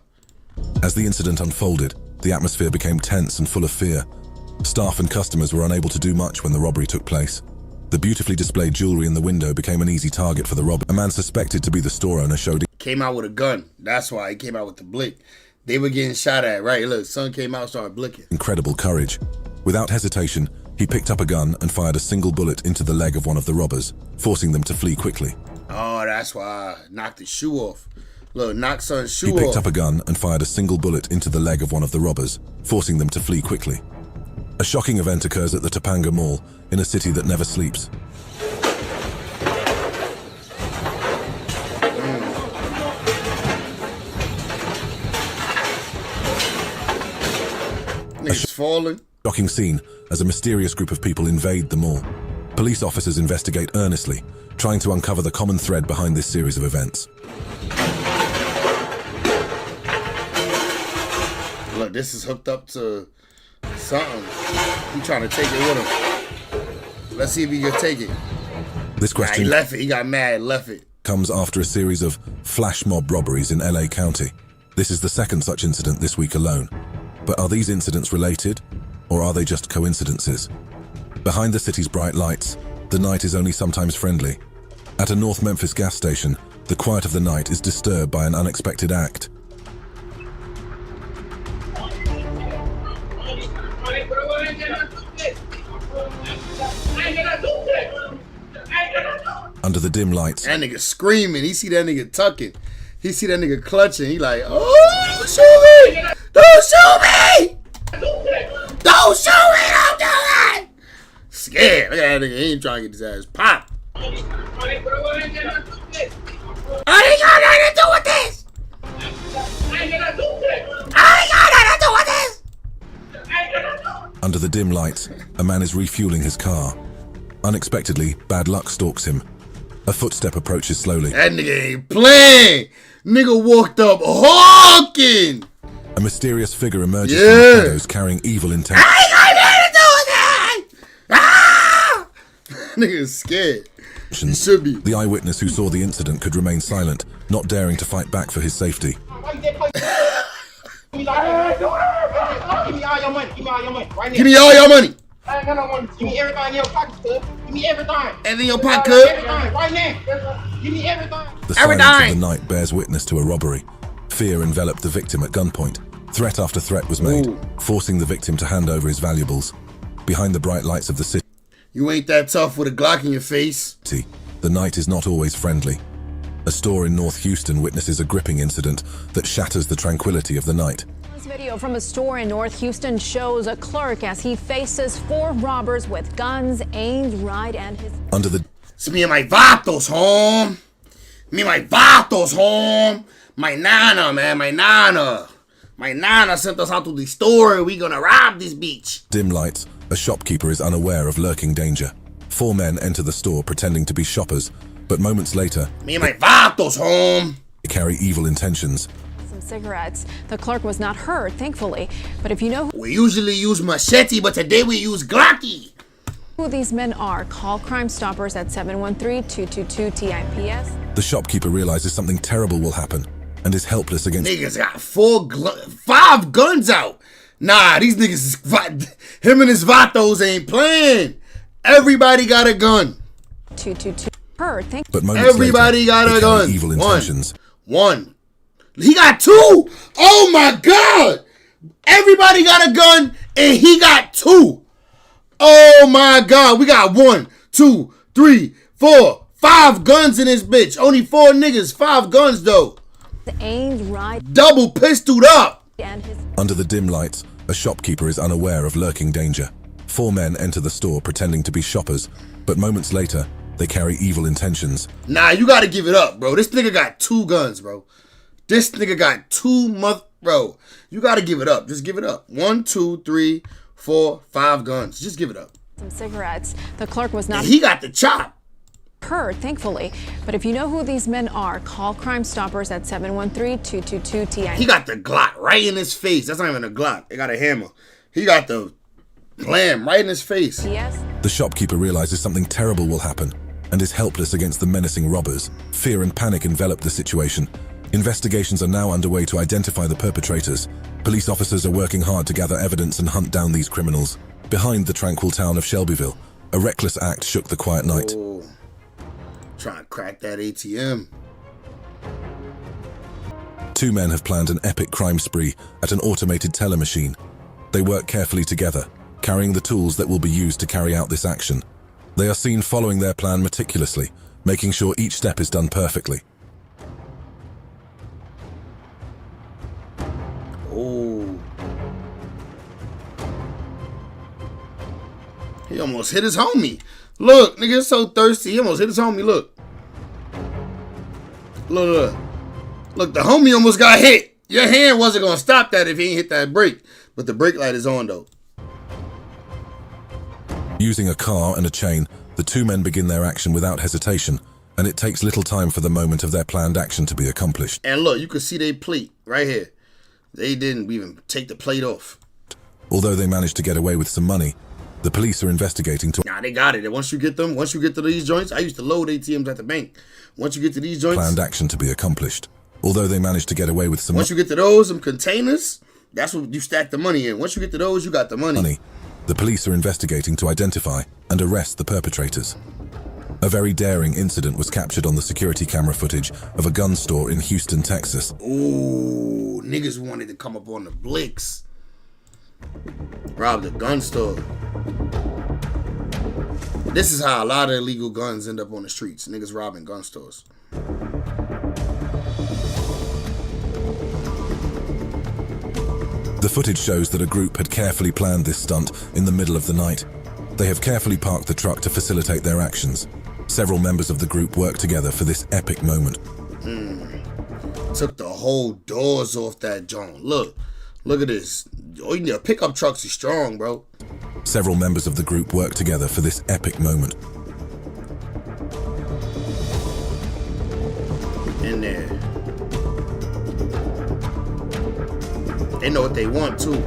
As the incident unfolded, the atmosphere became tense and full of fear. Staff and customers were unable to do much when the robbery took place. The beautifully displayed jewelry in the window became an easy target for the robber. A man suspected to be the store owner showed... Came out with a gun. That's why he came out with the blick. They were getting shot at, right? Look, son came out, started blicking. Incredible courage. Without hesitation, he picked up a gun and fired a single bullet into the leg of one of the robbers, forcing them to flee quickly. Oh, that's why I knocked his shoe off. Look, knocked son's shoe off. He picked up a gun and fired a single bullet into the leg of one of the robbers, forcing them to flee quickly. A shocking event occurs at the Topanga Mall, in a city that never sleeps. Niggas falling. Shocking scene as a mysterious group of people invade the mall. Police officers investigate earnestly, trying to uncover the common thread behind this series of events. Look, this is hooked up to something. He trying to take it with him. Let's see if he can take it. This question he left it. He got mad, left it. Comes after a series of flash mob robberies in LA County. This is the second such incident this week alone. But are these incidents related, or are they just coincidences? Behind the city's bright lights, the night is only sometimes friendly. At a North Memphis gas station, the quiet of the night is disturbed by an unexpected act. Under the dim lights, that nigga screaming. He see that nigga tucking. He see that nigga clutching. He like, oh, don't shoot me! Don't shoot me! Don't shoot me! Don't do it! Scared. Look at that nigga. He ain't trying to get his ass popped. I ain't got nothing to do with this! I ain't got nothing to do with this! Under the dim lights, a man is refueling his car. Unexpectedly, bad luck stalks him. A footstep approaches slowly. That nigga ain't playing. Nigga walked up hawking. A mysterious figure emerges from the shadows carrying evil intent. I ain't got nothing to do with that! Ah! Nigga is scared. He should be. The eyewitness who saw the incident could remain silent, not daring to fight back for his safety. Give me all your money. Give me all your money. Right now. Give me all your money. I ain't got no money. Give me everything in your pocket, cuz. Give me everything. Everything in your pocket, cuz. Everything. Right now. Give me everything. The silence of the night bears witness to a robbery. Fear enveloped the victim at gunpoint. Threat after threat was made, forcing the victim to hand over his valuables. Behind the bright lights of the city, you ain't that tough with a Glock in your face. The night is not always friendly. A store in North Houston witnesses a gripping incident that shatters the tranquility of the night. This video from a store in North Houston shows a clerk as he faces 4 robbers with guns aimed right at his... Under the... It's me and my vatos home. Me and my vatos home. My nana, man, my nana. My nana sent us out to the store and we gonna rob this beach. Dim lights, a shopkeeper is unaware of lurking danger. 4 men enter the store pretending to be shoppers, but moments later... Me and my vatos home. They carry evil intentions. Some cigarettes. The clerk was not hurt, thankfully. But if you know... We usually use machete, but today we use Glocky. Who these men are, call Crime Stoppers at 713-222-TIPS. The shopkeeper realizes something terrible will happen and is helpless against... Niggas got 5 guns out. Nah, these niggas, him and his vatos ain't playing. Everybody got a gun. 222 hurt. But moments everybody later, got a gun. Evil intentions. One. He got 2. Oh my God. Everybody got a gun and he got 2. Oh my God. We got 1, 2, 3, 4, 5 guns in this bitch. Only 4 niggas, 5 guns though. Aimed right. Double pistoled up. Under the dim lights, a shopkeeper is unaware of lurking danger. 4 men enter the store pretending to be shoppers, but moments later, they carry evil intentions. Nah, you gotta give it up, bro. This nigga got 2 guns, bro. This nigga got 2 bro. You gotta give it up. Just give it up. 1, 2, 3, 4, 5 guns. Just give it up. Some cigarettes. The clerk was not... And he got the chop. Hurt, thankfully. But if you know who these men are, call Crime Stoppers at 713-222-TIPS. He got the Glock right in his face. That's not even a Glock. They got a hammer. He got the blam right in his face. Yes. The shopkeeper realizes something terrible will happen and is helpless against the menacing robbers. Fear and panic envelop the situation. Investigations are now underway to identify the perpetrators. Police officers are working hard to gather evidence and hunt down these criminals. Behind the tranquil town of Shelbyville, a reckless act shook the quiet night. Trying to crack that ATM. two men have planned an epic crime spree at an automated teller machine. They work carefully together, carrying the tools that will be used to carry out this action. They are seen following their plan meticulously, making sure each step is done perfectly. Oh. He almost hit his homie. Look, nigga, so thirsty. He almost hit his homie. Look. Look. Look, the homie almost got hit. Your hand wasn't going to stop that if he ain't hit that brake. But the brake light is on, though. Using a car and a chain, the two men begin their action without hesitation, and it takes little time for the moment of their planned action to be accomplished. And look, you can see their plate right here. They didn't even take the plate off. Although they managed to get away with some money, the police are investigating to... Nah, they got it. Once you get to these joints, I used to load ATMs at the bank. Once you get to these joints... planned action to be accomplished. Although they managed to get away with some... once you get to those, some containers, that's what you stack the money in. Once you get to those, you got the money. The police are investigating to identify and arrest the perpetrators. A very daring incident was captured on the security camera footage of a gun store in Houston, Texas. Ooh, niggas wanted to come up on the blicks. Rob the gun store. This is how a lot of illegal guns end up on the streets. Niggas robbing gun stores. The footage shows that a group had carefully planned this stunt in the middle of the night. They have carefully parked the truck to facilitate their actions. Several members of the group work together for this epic moment. Took the whole doors off that joint. Look at this. Oh, you need pickup trucks are strong, bro. Several members of the group work together for this epic moment. In there. They know what they want too.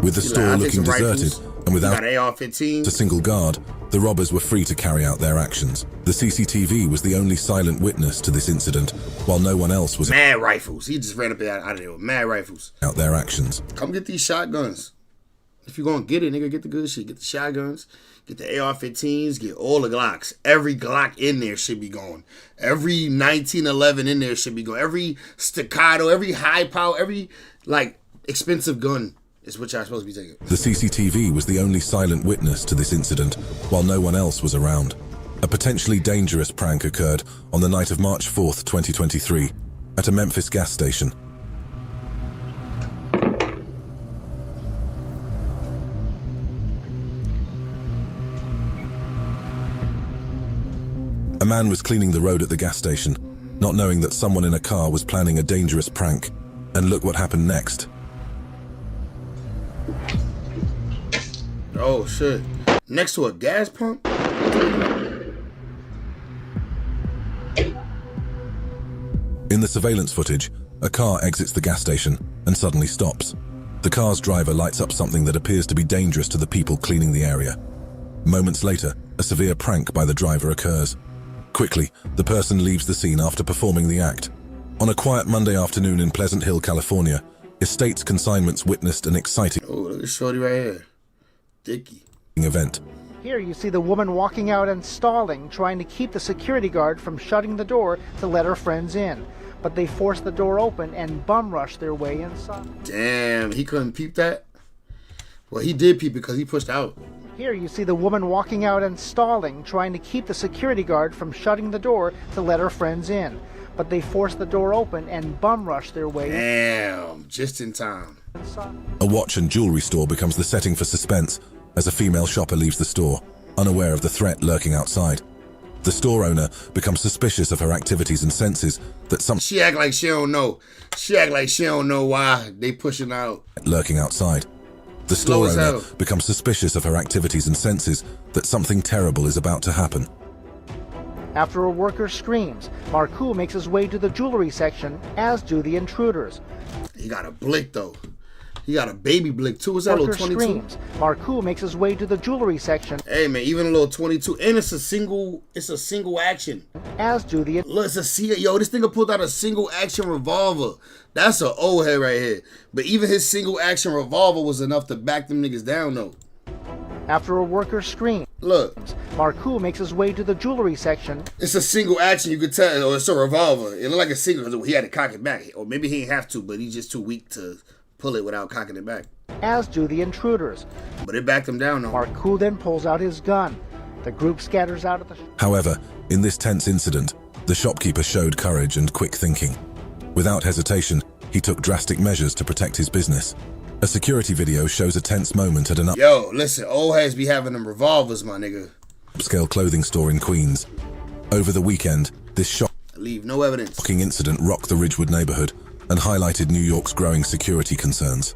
With the store looking deserted and without AR-15s. a single guard, the robbers were free to carry out their actions. The CCTV was the only silent witness to this incident, while no one else was... mad rifles. He just ran up out of there with mad rifles. ...out their actions. Come get these shotguns. If you're gonna get it, nigga, get the good shit. Get the shotguns, get the AR-15s, get all the Glocks. Every Glock in there should be going. Every 1911 in there should be going. Every staccato, every high power, every, like, expensive gun is what y'all supposed to be taking. The CCTV was the only silent witness to this incident, while no one else was around. A potentially dangerous prank occurred on the night of March 4th, 2023, at a Memphis gas station. A man was cleaning the road at the gas station, not knowing that someone in a car was planning a dangerous prank. And look what happened next. Oh shit. Next to a gas pump? In the surveillance footage, a car exits the gas station and suddenly stops. The car's driver lights up something that appears to be dangerous to the people cleaning the area. Moments later, a severe prank by the driver occurs. Quickly, the person leaves the scene after performing the act. On a quiet Monday afternoon in Pleasant Hill, California, Estates Consignments witnessed an exciting look at shorty right here. Dickie. Event. Here you see the woman walking out and stalling, trying to keep the security guard from shutting the door to let her friends in. But they force the door open and bum rush their way inside. Damn, he couldn't peep that? Well, he did peep it because he pushed out. Here you see the woman walking out and stalling, trying to keep the security guard from shutting the door to let her friends in. But they force the door open and bum rush their way Damn, just in time. A watch and jewelry store becomes the setting for suspense as a female shopper leaves the store, unaware of the threat lurking outside. The store owner becomes suspicious of her activities and senses that some... She act like she don't know. She act like she don't know why they pushing out. ...lurking outside. The store owner becomes suspicious of her activities and senses that something terrible is about to happen. After a worker screams, Marcoux makes his way to the jewelry section, as do the intruders. He got a blick, though. He got a baby blick, too. Is that a little 22? Screams. Marcoux makes his way to the jewelry section. Hey, man, even a little 22. And it's a single action. As do the... Look, it's a... Yo, this nigga pulled out a single action revolver. That's an old head right here. But even his single action revolver was enough to back them niggas down, though. After a worker screams. Look. Marcoux makes his way to the jewelry section. It's a single action, you could tell, or it's a revolver. It looked like a single because he had to cock it back. Or maybe he didn't have to, but he's just too weak to pull it without cocking it back. As do the intruders. But it backed him down, though. Marcoux then pulls out his gun. The group scatters out of the... However, in this tense incident, the shopkeeper showed courage and quick thinking. Without hesitation, he took drastic measures to protect his business. A security video shows a tense moment at an Yo, listen, old heads be having them revolvers, my nigga. Upscale clothing store in Queens. Over the weekend, this leave no evidence. Shocking incident rocked the Ridgewood neighborhood and highlighted New York's growing security concerns.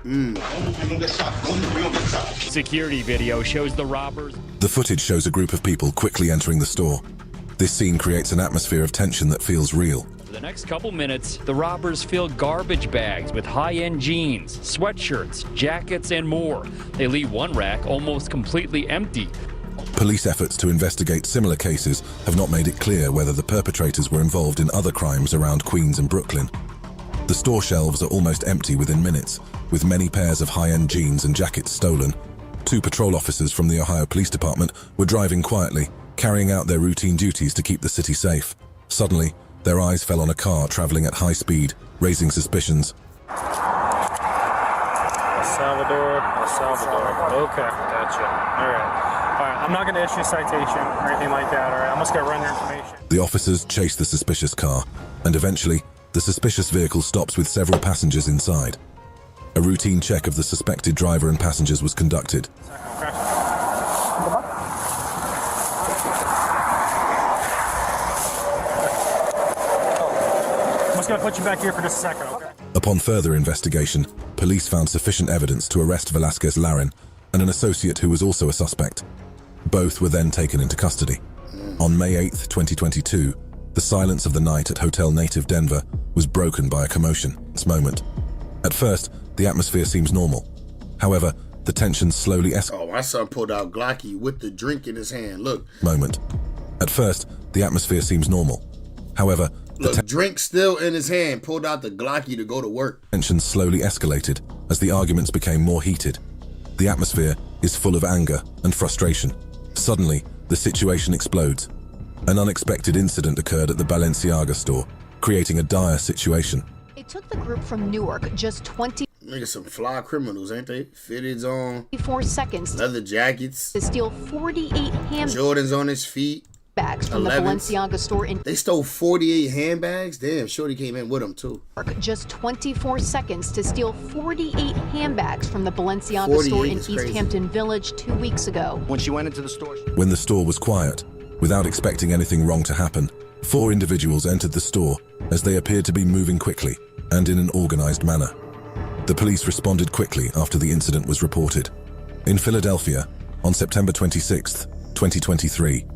Security video shows the robbers. The footage shows a group of people quickly entering the store. This scene creates an atmosphere of tension that feels real. For the next couple minutes, the robbers fill garbage bags with high-end jeans, sweatshirts, jackets, and more. They leave one rack almost completely empty. Police efforts to investigate similar cases have not made it clear whether the perpetrators were involved in other crimes around Queens and Brooklyn. The store shelves are almost empty within minutes, with many pairs of high-end jeans and jackets stolen. 2 patrol officers from the Ohio Police Department were driving quietly, carrying out their routine duties to keep the city safe. Suddenly, their eyes fell on a car traveling at high speed, raising suspicions. El Salvador. Okay, gotcha. All right, I'm not going to issue a citation or anything like that, all right? I'm just going to run your information. The officers chase the suspicious car, and eventually, the suspicious vehicle stops with several passengers inside. A routine check of the suspected driver and passengers was conducted. Okay. I'm just going to put you back here for just a second, okay? Upon further investigation, police found sufficient evidence to arrest Velasquez Larin and an associate who was also a suspect. Both were then taken into custody. On May 8, 2022, the silence of the night at Hotel Native Denver was broken by a commotion. This moment. At first, the atmosphere seems normal. However, the tension slowly escalates. Oh, my son pulled out Glocky with the drink in his hand. Look. Moment. At first, the atmosphere seems normal. However, the drink still in his hand, pulled out the Glocky to go to work. Tension slowly escalated as the arguments became more heated. The atmosphere is full of anger and frustration. Suddenly, the situation explodes. An unexpected incident occurred at the Balenciaga store, creating a dire situation. It took the group from Newark just Niggas some fly criminals, ain't they? Fitteds on. 24 seconds. Leather jackets. To steal 48 handbags. Jordans on his feet. Bags from the Balenciaga store in... They stole 48 handbags? Damn, Shorty came in with them, too. Just 24 seconds to steal 48 handbags from the Balenciaga store in East Hampton Village 2 weeks ago. When she went into the store... When the store was quiet, without expecting anything wrong to happen, 4 individuals entered the store as they appeared to be moving quickly and in an organized manner. The police responded quickly after the incident was reported. In Philadelphia, on September 26, 2023,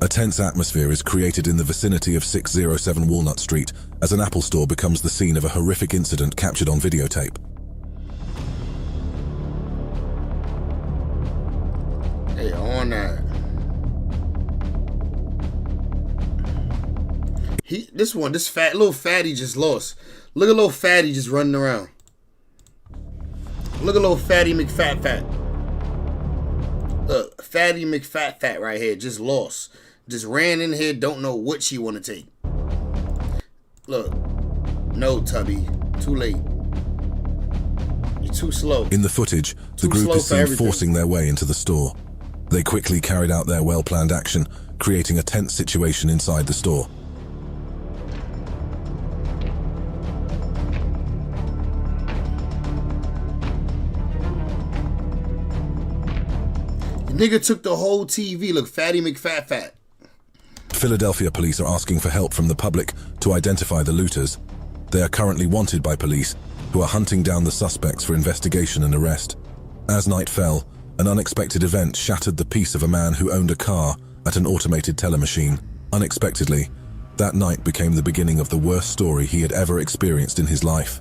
a tense atmosphere is created in the vicinity of 607 Walnut Street as an Apple store becomes the scene of a horrific incident captured on videotape. Hey, on that. This fat little fatty just lost. Look at little fatty just running around. Look at little fatty McFat. Look, fatty McFat right here just lost. Just ran in here, don't know what she want to take. Look, no Tubby, too late. You're too slow. In the footage, the group is seen forcing their way into the store. They quickly carried out their well-planned action, creating a tense situation inside the store. Nigga took the whole TV. Look, Fatty McFat. Philadelphia police are asking for help from the public to identify the looters. They are currently wanted by police, who are hunting down the suspects for investigation and arrest. As night fell, an unexpected event shattered the peace of a man who owned a car at an automated teller machine. Unexpectedly, that night became the beginning of the worst story he had ever experienced in his life.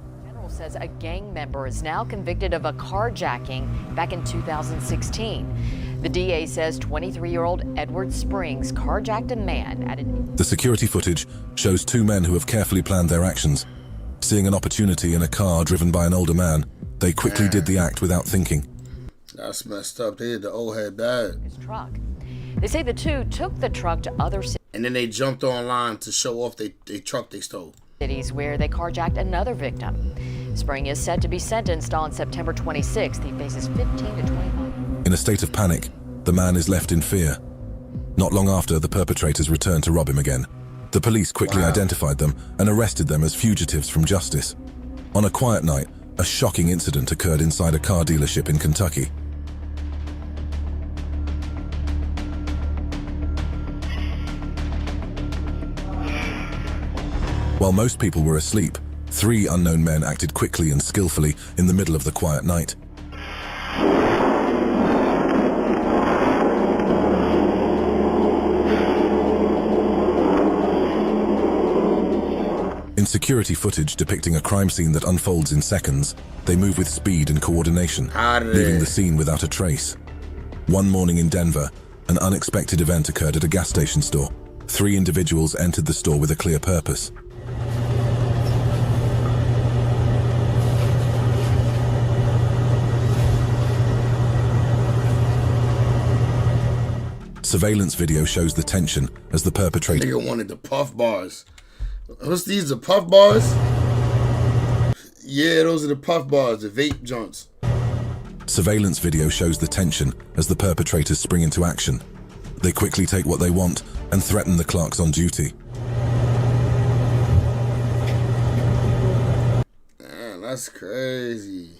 Says a gang member is now convicted of a carjacking back in 2016. The DA says 23-year-old Edward Springs carjacked a man at an... The security footage shows 2 men who have carefully planned their actions. Seeing an opportunity in a car driven by an older man, they quickly did the act without thinking. That's messed up. They hit the old head bad. His truck. They say the two took the truck to other And then they jumped online to show off they truck they stole. Cities where they carjacked another victim. Spring is set to be sentenced on September 26th. He faces 15 to 25. In a state of panic, the man is left in fear. Not long after, the perpetrators returned to rob him again. The police quickly identified them and arrested them as fugitives from justice. On a quiet night, a shocking incident occurred inside a car dealership in Kentucky. While most people were asleep, 3 unknown men acted quickly and skillfully in the middle of the quiet night. In security footage depicting a crime scene that unfolds in seconds, they move with speed and coordination, leaving the scene without a trace. One morning in Denver, an unexpected event occurred at a gas station store. 3 individuals entered the store with a clear purpose. Surveillance video shows the tension as the perpetrator... Nigga wanted the puff bars. What's these, the puff bars? Yeah, those are the puff bars, the vape joints. Surveillance video shows the tension as the perpetrators spring into action. They quickly take what they want and threaten the clerks on duty. Man, that's crazy.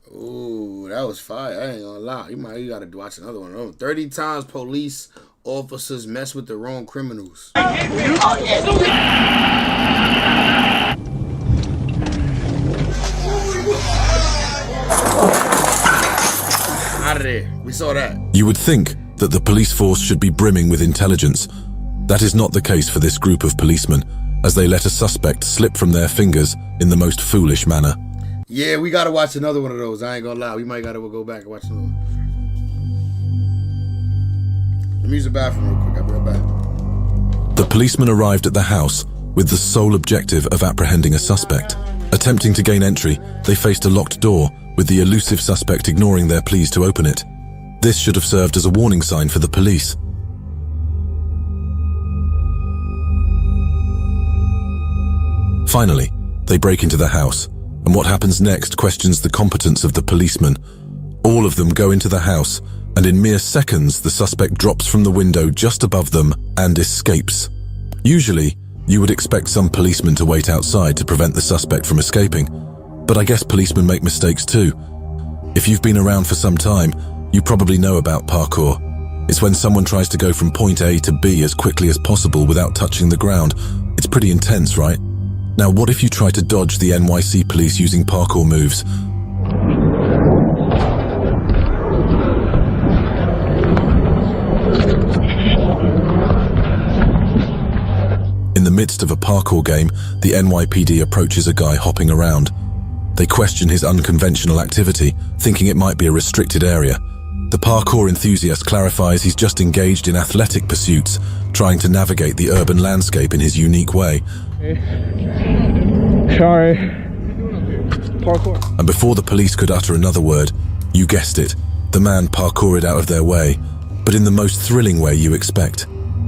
Ooh, that was fire. I ain't gonna lie. You gotta watch another one of those. 30 times police officers mess with the wrong criminals. Out of there. We saw that. You would think that the police force should be brimming with intelligence. That is not the case for this group of policemen, as they let a suspect slip from their fingers in the most foolish manner. Yeah, we gotta watch another one of those. I ain't gonna lie. We might gotta go back and watch another one. Let me use the bathroom real quick. I'll be right back. The policemen arrived at the house with the sole objective of apprehending a suspect. Attempting to gain entry, they faced a locked door, with the elusive suspect ignoring their pleas to open it. This should have served as a warning sign for the police. Finally, they break into the house, and what happens next questions the competence of the policemen. All of them go into the house, and in mere seconds, the suspect drops from the window just above them and escapes. Usually, you would expect some policemen to wait outside to prevent the suspect from escaping, but I guess policemen make mistakes too. If you've been around for some time, you probably know about parkour. It's when someone tries to go from point A to B as quickly as possible without touching the ground. It's pretty intense, right? Now, what if you try to dodge the NYC police using parkour moves? In the midst of a parkour game, the NYPD approaches a guy hopping around. They question his unconventional activity, thinking it might be a restricted area. The parkour enthusiast clarifies he's just engaged in athletic pursuits, trying to navigate the urban landscape in his unique way. Sorry. Parkour. And before the police could utter another word, you guessed it, the man parkoured out of their way, but in the most thrilling way you expect.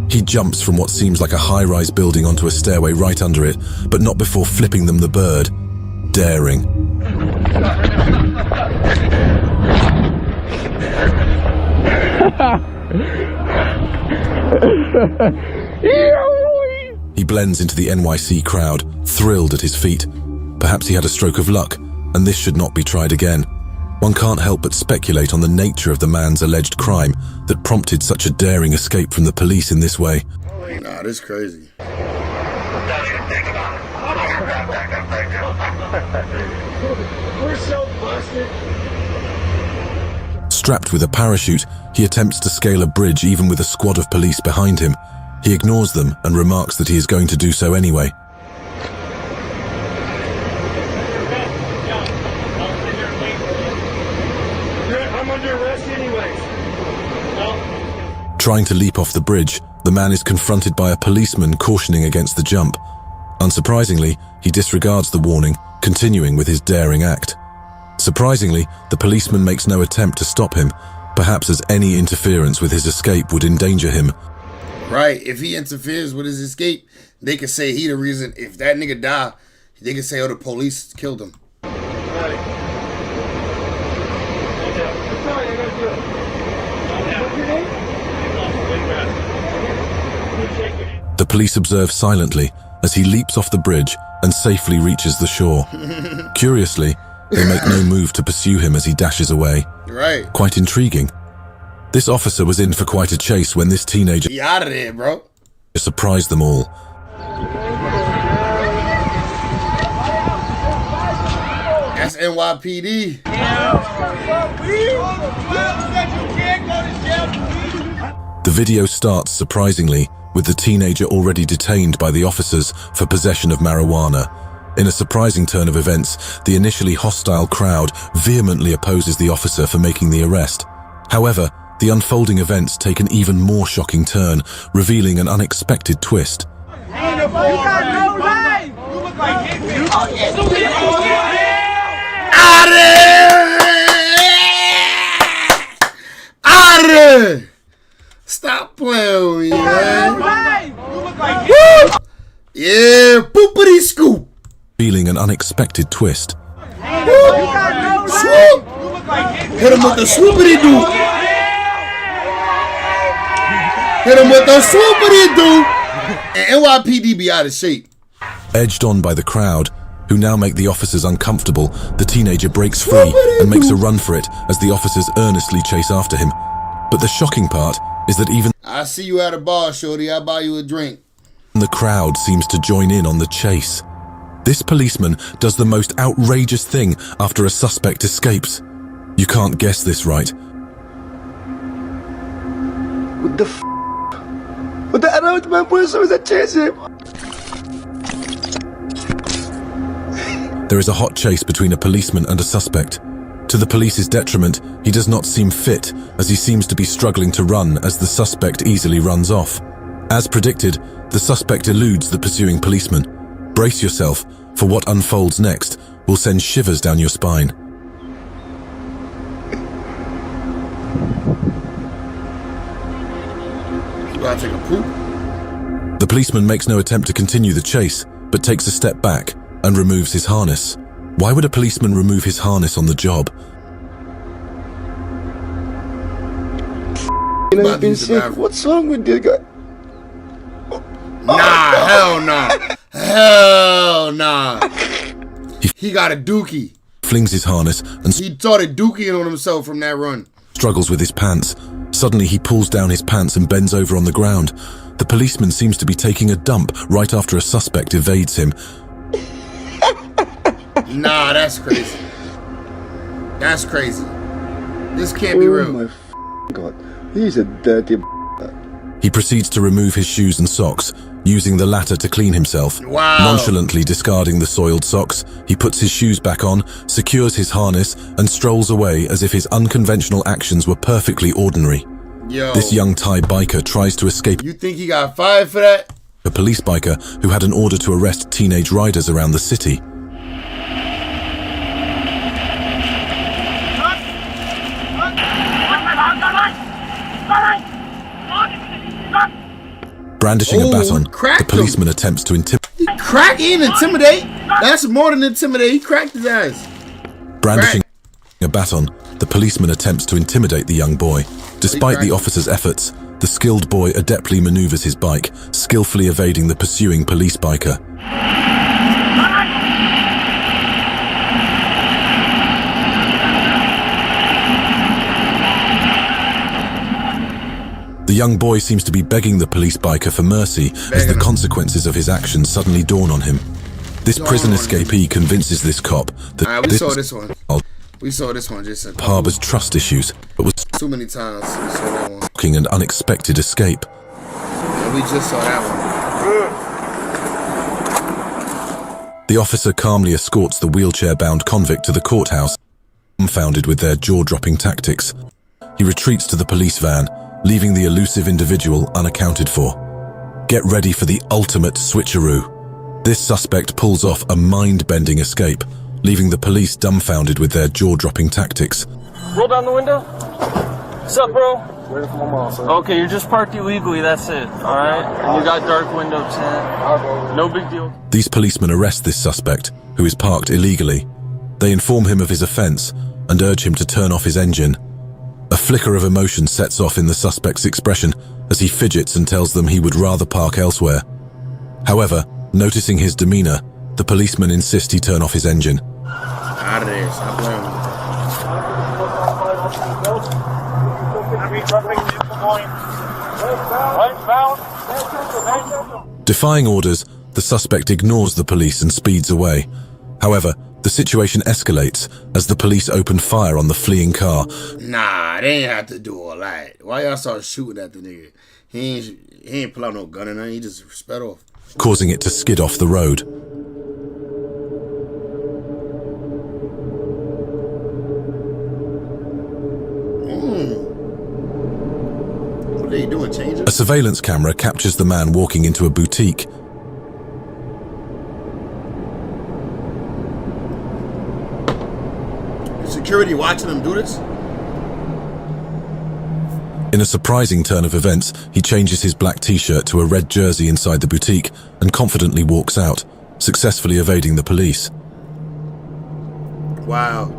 He jumps from what seems like a high-rise building onto a stairway right under it, but not before flipping them the bird. Daring. He blends into the NYC crowd, thrilled at his feat. Perhaps he had a stroke of luck, and this should not be tried again. One can't help but speculate on the nature of the man's alleged crime that prompted such a daring escape from the police in this way. Nah, this is crazy. We're so busted. Strapped with a parachute, he attempts to scale a bridge even with a squad of police behind him. He ignores them and remarks that he is going to do so anyway. I'm under arrest anyways. Trying to leap off the bridge, the man is confronted by a policeman cautioning against the jump. Unsurprisingly, he disregards the warning, continuing with his daring act. Surprisingly, the policeman makes no attempt to stop him. perhaps as any interference with his escape would endanger him. Right, if he interferes with his escape, they could say he the reason. If that nigga die, they could say, oh, the police killed him. The police observe silently as he leaps off the bridge and safely reaches the shore. Curiously, they make no move to pursue him as he dashes away. Right. Quite intriguing. This officer was in for quite a chase when this teenager He out of there, bro. surprised them all. That's NYPD. The video starts, surprisingly, with the teenager already detained by the officers for possession of marijuana. In a surprising turn of events, the initially hostile crowd vehemently opposes the officer for making the arrest. However, the unfolding events take an even more shocking turn, revealing an unexpected twist. Stop playing with me, man. Yeah, poopity scoop. Revealing an unexpected twist. Swoop. Hit him with the swoopity doo. Hit him with the swoopity doo. And NYPD be out of shape. Edged on by the crowd, who now make the officers uncomfortable, the teenager breaks free and makes a run for it as the officers earnestly chase after him. But the shocking part is that even I see you at a bar, shorty. I'll buy you a drink. the crowd seems to join in on the chase. This policeman does the most outrageous thing after a suspect escapes. You can't guess this right. What the f***? What the hell man? Police was chasing him. There is a hot chase between a policeman and a suspect. To the police's detriment, he does not seem fit, as he seems to be struggling to run as the suspect easily runs off. As predicted, the suspect eludes the pursuing policeman. Brace yourself, for what unfolds next will send shivers down your spine. You gotta take a poop. The policeman makes no attempt to continue the chase, but takes a step back and removes his harness. Why would a policeman remove his harness on the job? I've been sick. What's wrong with this guy? Nah, hell nah. Hell nah. He got a dookie. Flings his harness and He started dookieing on himself from that run. struggles with his pants. Suddenly he pulls down his pants and bends over on the ground. The policeman seems to be taking a dump right after a suspect evades him. Nah, that's crazy. That's crazy. This can't be real. Oh my God. He's a dirty He proceeds to remove his shoes and socks, using the latter to clean himself. Wow. Nonchalantly discarding the soiled socks, he puts his shoes back on, secures his harness, and strolls away as if his unconventional actions were perfectly ordinary. Yo. This young Thai biker tries to escape You think he got fired for that? a police biker who had an order to arrest teenage riders around the city. Brandishing a baton, the cracked policeman attempts to intimidate. He cracked and intimidate. That's more than intimidate. He cracked his ass. Brandishing a baton, the policeman attempts to intimidate the young boy. Despite the officer's efforts, the skilled boy adeptly maneuvers his bike, skillfully evading the pursuing police biker. The young boy seems to be begging the police biker for mercy as the consequences of his actions suddenly dawn on him. This prison escapee convinces this cop that Alright, we saw this one. We saw this one just harbors trust issues, but was too many times. We saw that one. shocking and unexpected escape. And we just saw that one. The officer calmly escorts the wheelchair-bound convict to the courthouse, dumbfounded with their jaw-dropping tactics. He retreats to the police van, leaving the elusive individual unaccounted for. Get ready for the ultimate switcheroo. This suspect pulls off a mind-bending escape, leaving the police dumbfounded with their jaw-dropping tactics. Roll down the window. What's up, bro? Waiting for my mom, sir. Okay, you're just parked illegally, that's it, alright? And you got dark window tint. No big deal. These policemen arrest this suspect, who is parked illegally. They inform him of his offence and urge him to turn off his engine. A flicker of emotion sets off in the suspect's expression as he fidgets and tells them he would rather park elsewhere. However, noticing his demeanour, the policemen insist he turn off his engine. Out of there, stop playing with it. Defying orders, the suspect ignores the police and speeds away. However, the situation escalates as the police open fire on the fleeing car. Nah, they ain't have to do all that. Why y'all start shooting at the nigga? He ain't pull out no gun or nothing, he just sped off. Causing it to skid off the road. What are you doing, Changer? A surveillance camera captures the man walking into a boutique. Security watching him do this? In a surprising turn of events, he changes his black t-shirt to a red jersey inside the boutique and confidently walks out, successfully evading the police. Wow.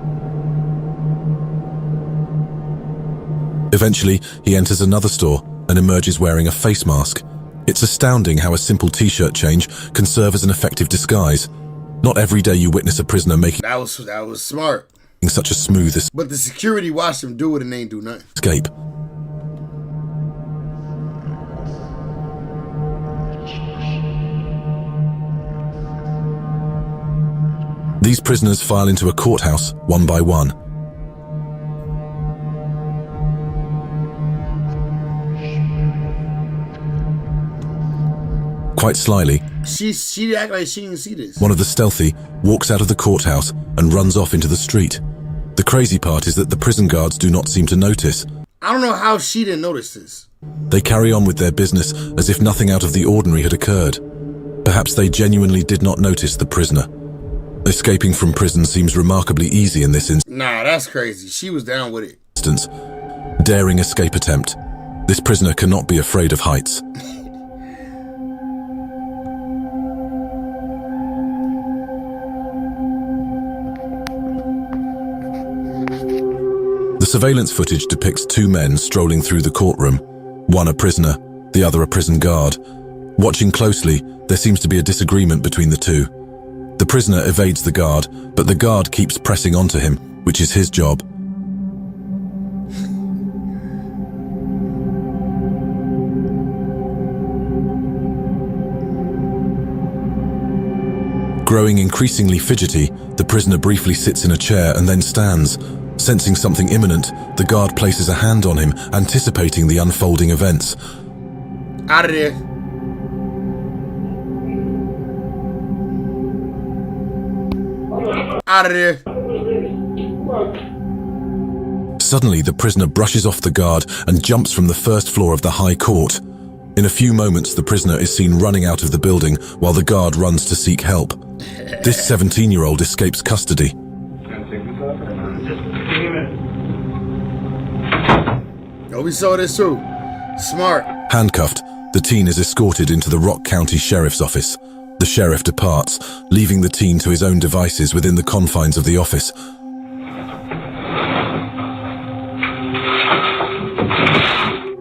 Eventually, he enters another store and emerges wearing a face mask. It's astounding how a simple t-shirt change can serve as an effective disguise. Not every day you witness a prisoner making that was smart. Such a smooth escape. But the security watched him do it and they ain't do nothing. These prisoners file into a courthouse one by one. Quite slyly, she act like she didn't see this. One of the stealthy walks out of the courthouse and runs off into the street. The crazy part is that the prison guards do not seem to notice. I don't know how she didn't notice this. They carry on with their business as if nothing out of the ordinary had occurred. Perhaps they genuinely did not notice the prisoner. Escaping from prison seems remarkably easy in this instance. Nah, that's crazy. She was down with it. Daring escape attempt. This prisoner cannot be afraid of heights. The surveillance footage depicts two men strolling through the courtroom, one a prisoner, the other a prison guard. Watching closely, there seems to be a disagreement between the two. The prisoner evades the guard, but the guard keeps pressing onto him, which is his job. Growing increasingly fidgety, the prisoner briefly sits in a chair and then stands. Sensing something imminent, the guard places a hand on him, anticipating the unfolding events. Out of there. Out of there. Suddenly, the prisoner brushes off the guard and jumps from the first floor of the High Court. In a few moments, the prisoner is seen running out of the building while the guard runs to seek help. This 17-year-old escapes custody. Oh, we saw this too. Smart. Handcuffed, the teen is escorted into the Rock County Sheriff's office. The sheriff departs, leaving the teen to his own devices within the confines of the office.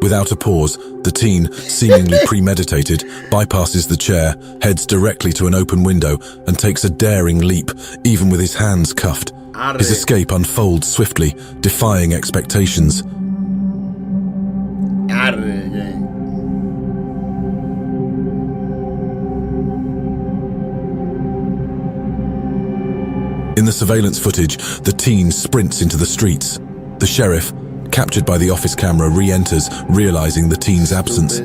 Without a pause, the teen, seemingly premeditated, bypasses the chair, heads directly to an open window, and takes a daring leap, even with his hands cuffed. His escape unfolds swiftly, defying expectations. Out of there, gang. In the surveillance footage, the teen sprints into the streets. The sheriff, captured by the office camera, re-enters, realizing the teen's absence.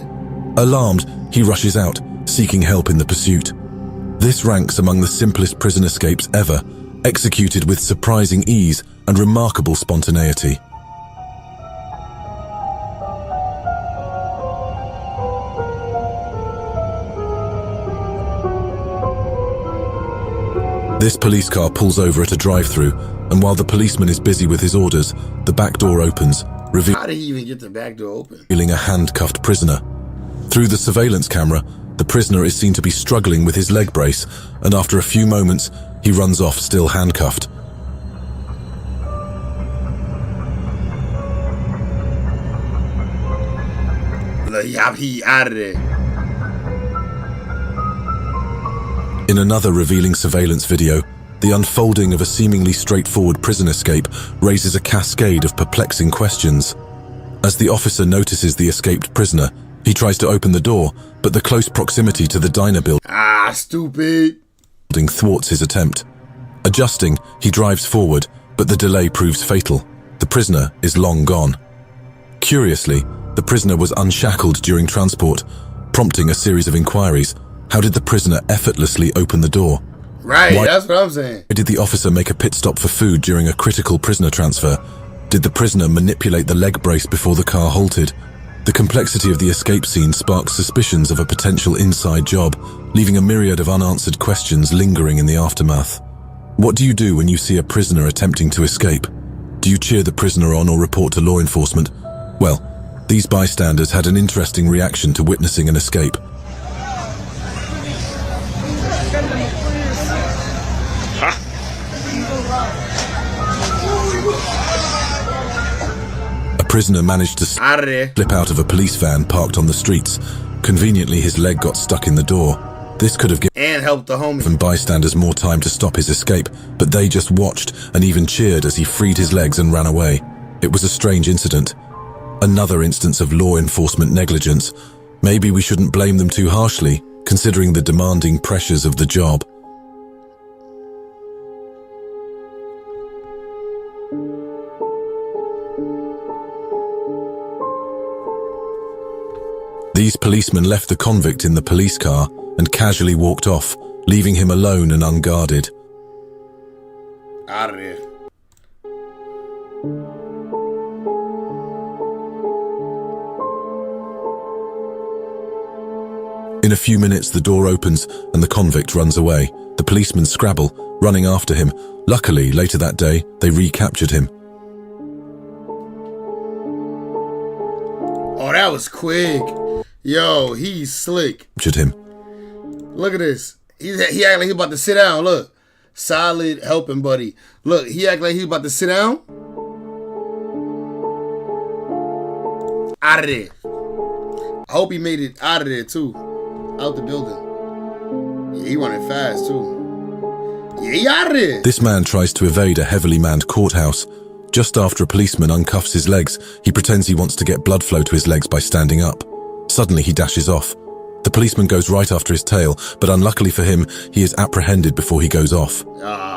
Alarmed, he rushes out, seeking help in the pursuit. This ranks among the simplest prison escapes ever, executed with surprising ease and remarkable spontaneity. This police car pulls over at a drive-thru, and while the policeman is busy with his orders, the back door opens, How did he even get the back door open? revealing a handcuffed prisoner. Through the surveillance camera, the prisoner is seen to be struggling with his leg brace, and after a few moments, he runs off still handcuffed. He out of there. In another revealing surveillance video, the unfolding of a seemingly straightforward prison escape raises a cascade of perplexing questions. As the officer notices the escaped prisoner, he tries to open the door, but the close proximity to the diner building stupid. thwarts his attempt. Adjusting, he drives forward, but the delay proves fatal. The prisoner is long gone. Curiously, the prisoner was unshackled during transport, prompting a series of inquiries. How did the prisoner effortlessly open the door? Right, that's what I'm saying. Why did the officer make a pit stop for food during a critical prisoner transfer? Did the prisoner manipulate the leg brace before the car halted? The complexity of the escape scene sparks suspicions of a potential inside job, leaving a myriad of unanswered questions lingering in the aftermath. What do you do when you see a prisoner attempting to escape? Do you cheer the prisoner on or report to law enforcement? Well, these bystanders had an interesting reaction to witnessing an escape. A prisoner managed to slip out of a police van parked on the streets. Conveniently, his leg got stuck in the door. This could have and helped the homie. given bystanders more time to stop his escape, but they just watched and even cheered as he freed his legs and ran away. It was a strange incident. Another instance of law enforcement negligence. Maybe we shouldn't blame them too harshly, considering the demanding pressures of the job. These policemen left the convict in the police car and casually walked off, leaving him alone and unguarded. Out of there. In a few minutes, the door opens and the convict runs away. The policemen scrabble, running after him. Luckily, later that day, they recaptured him. Oh, that was quick. Yo, he's slick. Captured him. Look at this. He act like he about to sit down. Look. Solid helping buddy. Look, he act like he about to sit down. Out of there. I hope he made it out of there too. Out the building. Yeah, he running fast too. Yeah, he out of there. This man tries to evade a heavily manned courthouse. Just after a policeman uncuffs his legs, he pretends he wants to get blood flow to his legs by standing up. Suddenly, he dashes off. The policeman goes right after his tail, but unluckily for him, he is apprehended before he goes off.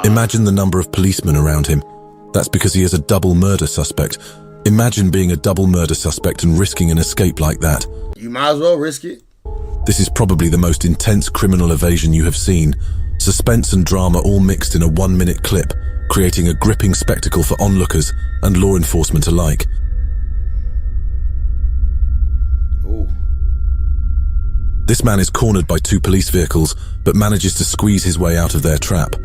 Imagine the number of policemen around him. That's because he is a double murder suspect. Imagine being a double murder suspect and risking an escape like that. You might as well risk it. This is probably the most intense criminal evasion you have seen. Suspense and drama all mixed in a 1-minute clip, creating a gripping spectacle for onlookers and law enforcement alike. Ooh. This man is cornered by 2 police vehicles, but manages to squeeze his way out of their trap.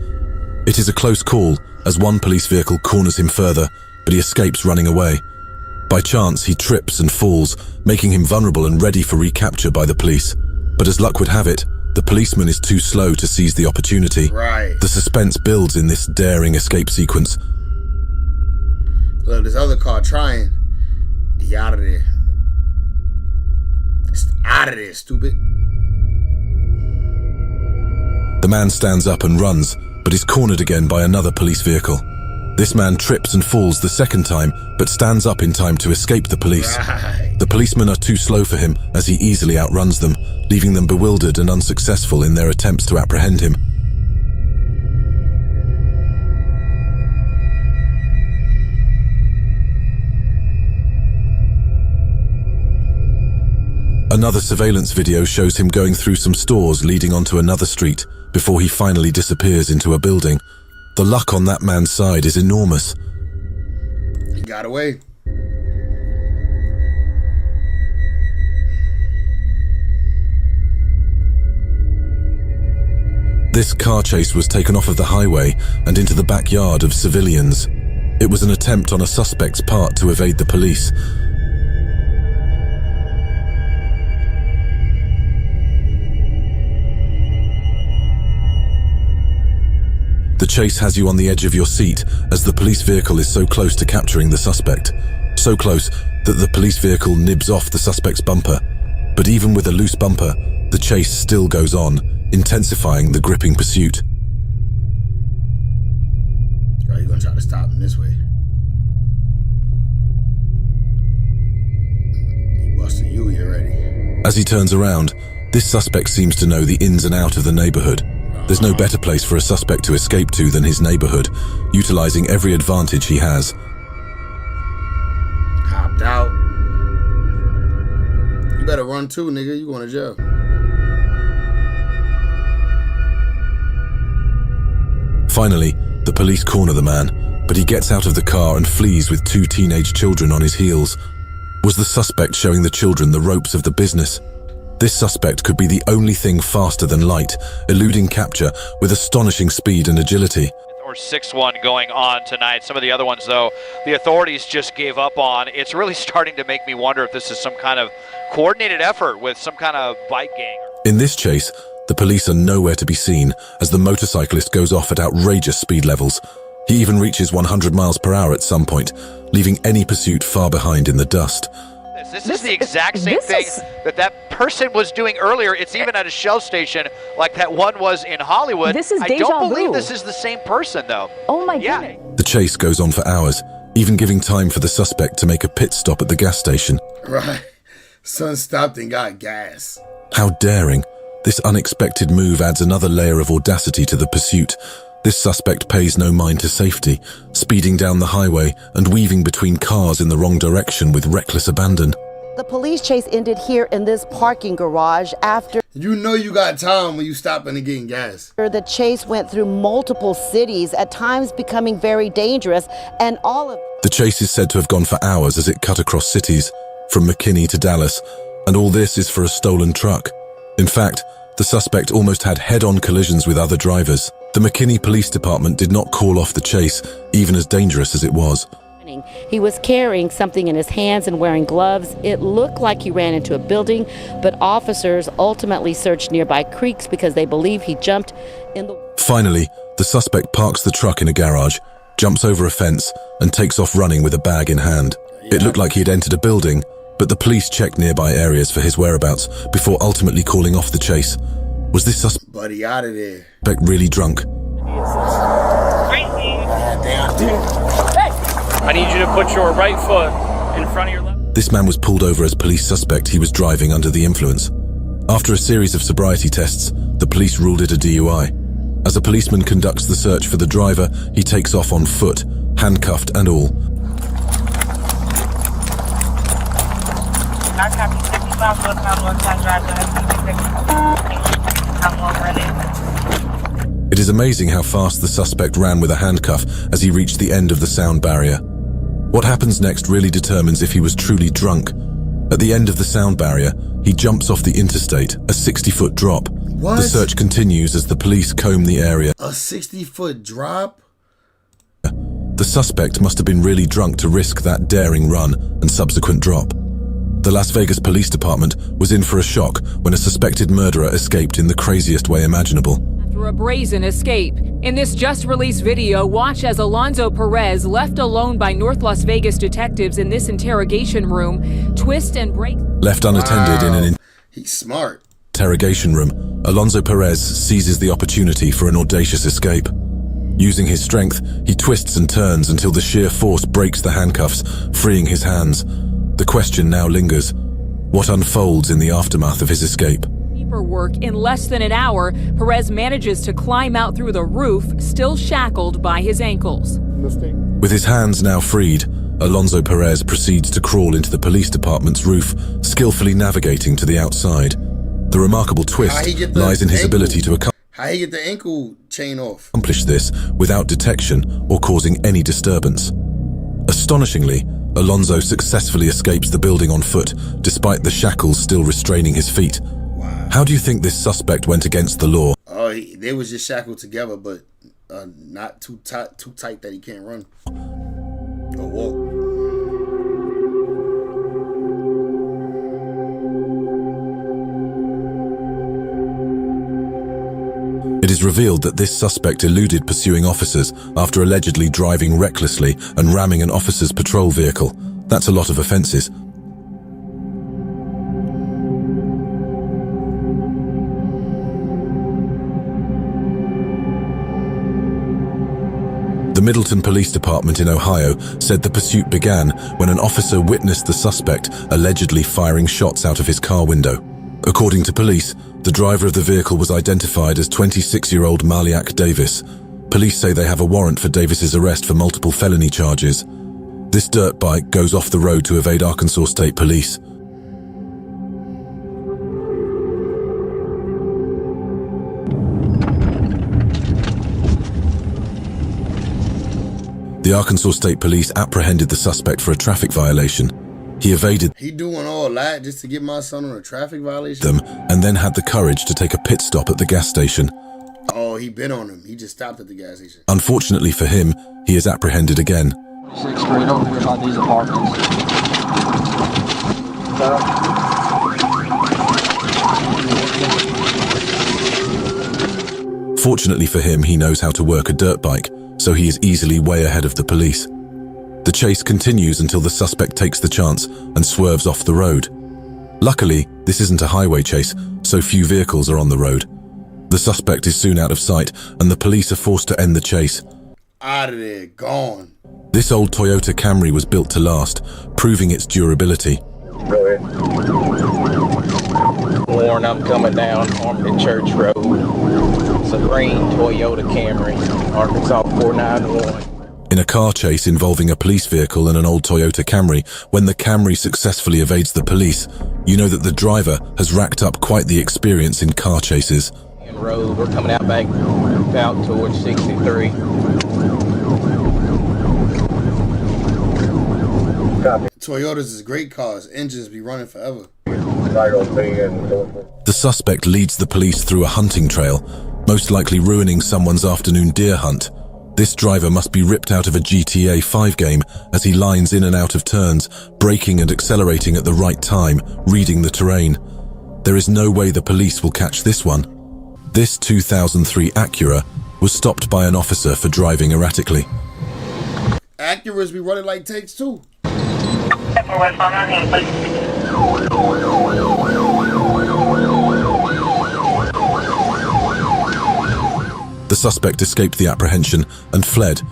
It is a close call, as one police vehicle corners him further, but he escapes running away. By chance, he trips and falls, making him vulnerable and ready for recapture by the police. But as luck would have it, the policeman is too slow to seize the opportunity. Right. The suspense builds in this daring escape sequence. Look, this other car trying. He out of there. It's out of there, stupid. The man stands up and runs, but is cornered again by another police vehicle. This man trips and falls the second time, but stands up in time to escape the police. Right. The policemen are too slow for him as he easily outruns them, leaving them bewildered and unsuccessful in their attempts to apprehend him. Another surveillance video shows him going through some stores leading onto another street before he finally disappears into a building. The luck on that man's side is enormous. He got away. This car chase was taken off of the highway and into the backyard of civilians. It was an attempt on a suspect's part to evade the police. The chase has you on the edge of your seat as the police vehicle is so close to capturing the suspect. So close that the police vehicle nibs off the suspect's bumper. But even with a loose bumper, the chase still goes on, intensifying the gripping pursuit. Oh, you're gonna try to stop him this way. He busted you already. As he turns around, this suspect seems to know the ins and out of the neighborhood. There's no better place for a suspect to escape to than his neighborhood, utilizing every advantage he has. Hopped out. You better run too, nigga. You going to jail. Finally, the police corner the man, but he gets out of the car and flees with 2 teenage children on his heels. Was the suspect showing the children the ropes of the business? This suspect could be the only thing faster than light, eluding capture with astonishing speed and agility. Or 6-1 going on tonight. Some of the other ones, though, the authorities just gave up on. It's really starting to make me wonder if this is some kind of coordinated effort with some kind of bike gang. In this chase, the police are nowhere to be seen as the motorcyclist goes off at outrageous speed levels. He even reaches 100 miles per hour at some point, leaving any pursuit far behind in the dust. This is the exact same thing that person was doing earlier. It's even at a Shell station like that one was in Hollywood. This is I deja don't believe vu. this is the same person, though. Oh my goodness. The chase goes on for hours, even giving time for the suspect to make a pit stop at the gas station. Right. Son stopped and got gas. How daring. This unexpected move adds another layer of audacity to the pursuit. This suspect pays no mind to safety, speeding down the highway and weaving between cars in the wrong direction with reckless abandon. The police chase ended here in this parking garage after... You know you got time when you stop and getting gas. The chase went through multiple cities, at times becoming very dangerous, and all of... The chase is said to have gone for hours as it cut across cities, from McKinney to Dallas, and all this is for a stolen truck. In fact, the suspect almost had head-on collisions with other drivers. The McKinney Police Department did not call off the chase, even as dangerous as it was. He was carrying something in his hands and wearing gloves. It looked like he ran into a building, but officers ultimately searched nearby creeks because they believe he jumped in the... Finally, the suspect parks the truck in a garage, jumps over a fence, and takes off running with a bag in hand. It looked like he had entered a building, but the police checked nearby areas for his whereabouts before ultimately calling off the chase. Was this suspect Buddy, out of there. really drunk? I need you to put your right foot in front of your left. This man was pulled over as police suspect he was driving under the influence. After a series of sobriety tests, the police ruled it a DUI. As a policeman conducts the search for the driver, he takes off on foot, handcuffed and all. It is amazing how fast the suspect ran with a handcuff as he reached the end of the sound barrier. What happens next really determines if he was truly drunk. At the end of the sound barrier, he jumps off the interstate, a 60-foot drop. What? The search continues as the police comb the area. A 60-foot drop? The suspect must have been really drunk to risk that daring run and subsequent drop. The Las Vegas Police Department was in for a shock when a suspected murderer escaped in the craziest way imaginable. After a brazen escape. In this just-released video, watch as Alonzo Perez, left alone by North Las Vegas detectives in this interrogation room, twist and break... Left unattended in an He's smart. interrogation room, Alonzo Perez seizes the opportunity for an audacious escape. Using his strength, he twists and turns until the sheer force breaks the handcuffs, freeing his hands. The question now lingers. What unfolds in the aftermath of his escape? Work. In less than an hour, Perez manages to climb out through the roof, still shackled by his ankles. With his hands now freed, Alonzo Perez proceeds to crawl into the police department's roof, skillfully navigating to the outside. The remarkable twist lies in his ability to How he get the ankle chain off? accomplish this without detection or causing any disturbance. Astonishingly, Alonzo successfully escapes the building on foot, despite the shackles still restraining his feet. How do you think this suspect went against the law? Oh, they was just shackled together, but not too tight that he can't run. A walk. It is revealed that this suspect eluded pursuing officers after allegedly driving recklessly and ramming an officer's patrol vehicle. That's a lot of offences. The Middleton Police Department in Ohio said the pursuit began when an officer witnessed the suspect allegedly firing shots out of his car window. According to police, the driver of the vehicle was identified as 26-year-old Maliak Davis. Police say they have a warrant for Davis's arrest for multiple felony charges. This dirt bike goes off the road to evade Arkansas State Police. The Arkansas State Police apprehended the suspect for a traffic violation. He evaded He doing all that just to get my son on a traffic violation? them and then had the courage to take a pit stop at the gas station. Oh, he been on him. He just stopped at the gas station. Unfortunately for him, he is apprehended again. 6th Street over here by these apartments. Fortunately for him, he knows how to work a dirt bike, so he is easily way ahead of the police. The chase continues until the suspect takes the chance and swerves off the road. Luckily, this isn't a highway chase, so few vehicles are on the road. The suspect is soon out of sight, and the police are forced to end the chase. Out of there, gone. This old Toyota Camry was built to last, proving its durability. Warren, I'm coming down Harmony Church Road. It's a green Toyota Camry, Arkansas 491. In a car chase involving a police vehicle and an old Toyota Camry, when the Camry successfully evades the police, you know that the driver has racked up quite the experience in car chases. Road, we're coming out back out towards 63. Toyotas is great cars. Engines be running forever. The suspect leads the police through a hunting trail, most likely ruining someone's afternoon deer hunt. This driver must be ripped out of a GTA 5 game as he lines in and out of turns, braking and accelerating at the right time, reading the terrain. There is no way the police will catch this one. This 2003 Acura was stopped by an officer for driving erratically. Acuras be running like Takes Two. The suspect escaped the apprehension and fled.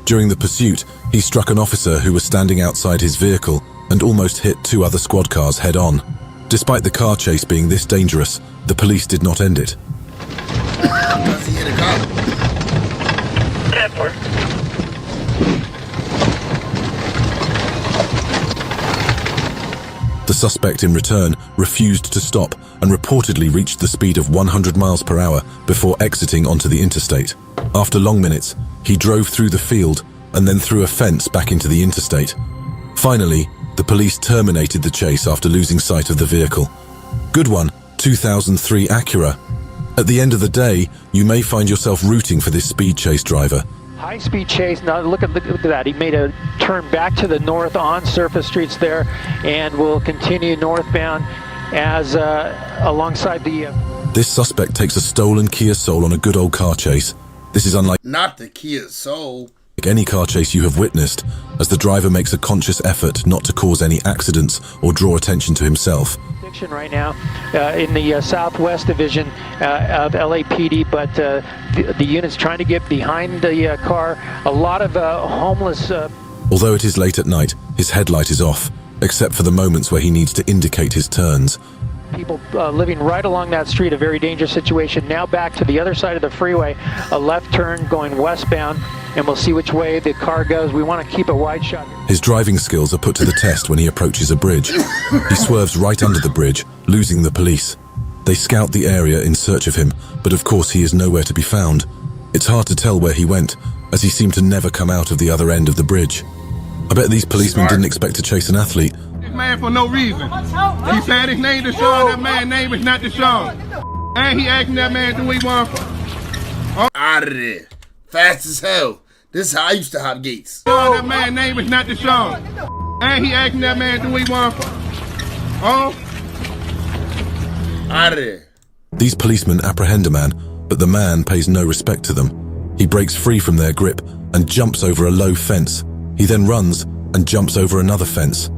During the pursuit, he struck an officer who was standing outside his vehicle and almost hit 2 other squad cars head-on. Despite the car chase being this dangerous, the police did not end it. Does he hit a cop? The suspect in return refused to stop and reportedly reached the speed of 100 miles per hour before exiting onto the interstate. After long minutes, he drove through the field and then through a fence back into the interstate. Finally, the police terminated the chase after losing sight of the vehicle. Good one, 2003 Acura. At the end of the day, you may find yourself rooting for this speed chase driver. High-speed chase. Now look at that. He made a turn back to the north on surface streets there, and will continue northbound as alongside the. This suspect takes a stolen Kia Soul on a good old car chase. This is unlike Not the Kia Soul. any car chase you have witnessed, as the driver makes a conscious effort not to cause any accidents or draw attention to himself. Right now in the Southwest Division of LAPD, but the unit's trying to get behind the car. A lot of homeless. Although it is late at night, his headlight is off, except for the moments where he needs to indicate his turns. People living right along that street, a very dangerous situation. Now back to the other side of the freeway, a left turn going westbound, and we'll see which way the car goes. We want to keep a wide shot. His driving skills are put to the test when he approaches a bridge. He swerves right under the bridge, losing the police. They scout the area in search of him, but of course he is nowhere to be found. It's hard to tell where he went, as he seemed to never come out of the other end of the bridge. I bet these policemen didn't expect to chase an athlete. This man for no reason. He said his name Deshaun, that man's name is not Deshaun. And he asking that man, do we want Out of there. Fast as hell. This is how I used to hop gates. That man's name is not Deshaun. And he asking that man, do he want? Oh? Out of there. These policemen apprehend a man, but the man pays no respect to them. He breaks free from their grip and jumps over a low fence. He then runs and jumps over another fence.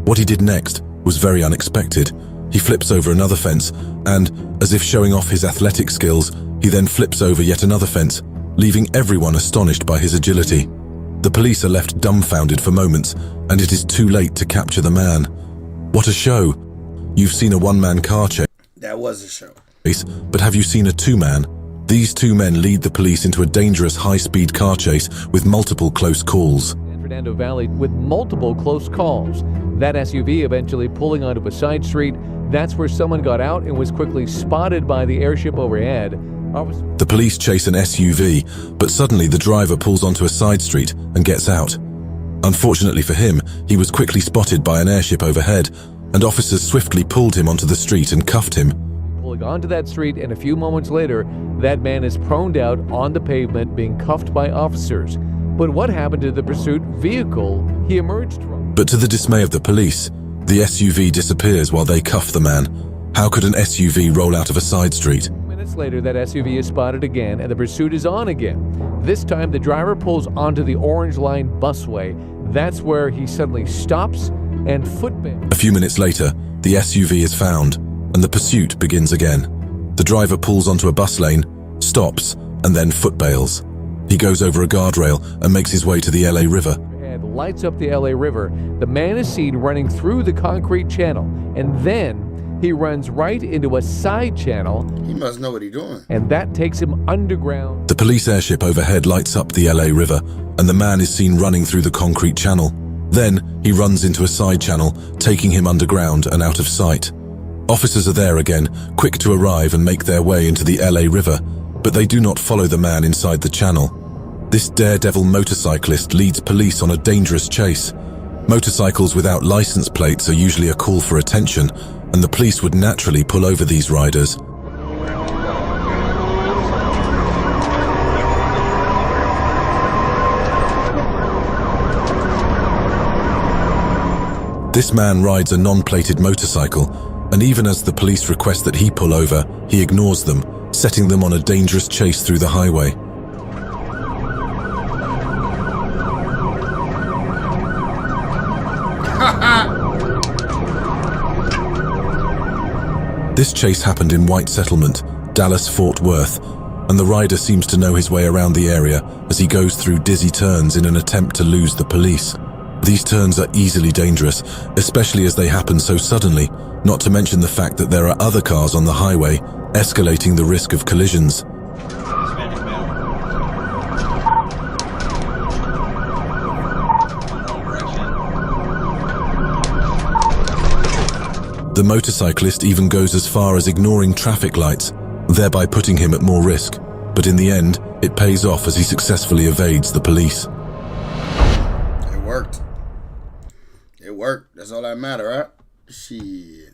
What he did next was very unexpected. He flips over another fence and, as if showing off his athletic skills, he then flips over yet another fence, leaving everyone astonished by his agility. The police are left dumbfounded for moments, and it is too late to capture the man. What a show! You've seen a one-man car chase. That was a show. But have you seen a two-man? These two men lead the police into a dangerous high-speed car chase with multiple close calls. San Fernando Valley with multiple close calls. That SUV eventually pulling onto a side street. That's where someone got out and was quickly spotted by the airship overhead. The police chase an SUV, but suddenly the driver pulls onto a side street and gets out. Unfortunately for him, he was quickly spotted by an airship overhead, and officers swiftly pulled him onto the street and cuffed him. Pulling onto that street, and a few moments later, that man is proned out on the pavement being cuffed by officers. But what happened to the pursuit vehicle he emerged from? But to the dismay of the police, the SUV disappears while they cuff the man. How could an SUV roll out of a side street? Minutes later, that SUV is spotted again, and the pursuit is on again. This time, the driver pulls onto the Orange Line busway. That's where he suddenly stops and footbands. A few minutes later, the SUV is found, and the pursuit begins again. The driver pulls onto a bus lane, stops, and then footbails. He goes over a guardrail and makes his way to the LA River. And lights up the LA River. The man is seen running through the concrete channel, and then he runs right into a side channel. He must know what he's doing. And that takes him underground. The police airship overhead lights up the LA River, and the man is seen running through the concrete channel. Then he runs into a side channel, taking him underground and out of sight. Officers are there again, quick to arrive and make their way into the LA River, but they do not follow the man inside the channel. This daredevil motorcyclist leads police on a dangerous chase. Motorcycles without license plates are usually a call for attention, and the police would naturally pull over these riders. This man rides a non-plated motorcycle, and even as the police request that he pull over, he ignores them, setting them on a dangerous chase through the highway. This chase happened in White Settlement, Dallas-Fort Worth, and the rider seems to know his way around the area as he goes through dizzy turns in an attempt to lose the police. These turns are easily dangerous, especially as they happen so suddenly, not to mention the fact that there are other cars on the highway, escalating the risk of collisions. The motorcyclist even goes as far as ignoring traffic lights, thereby putting him at more risk. But in the end, it pays off as he successfully evades the police. It worked. It worked. That's all that matter, right? Shit.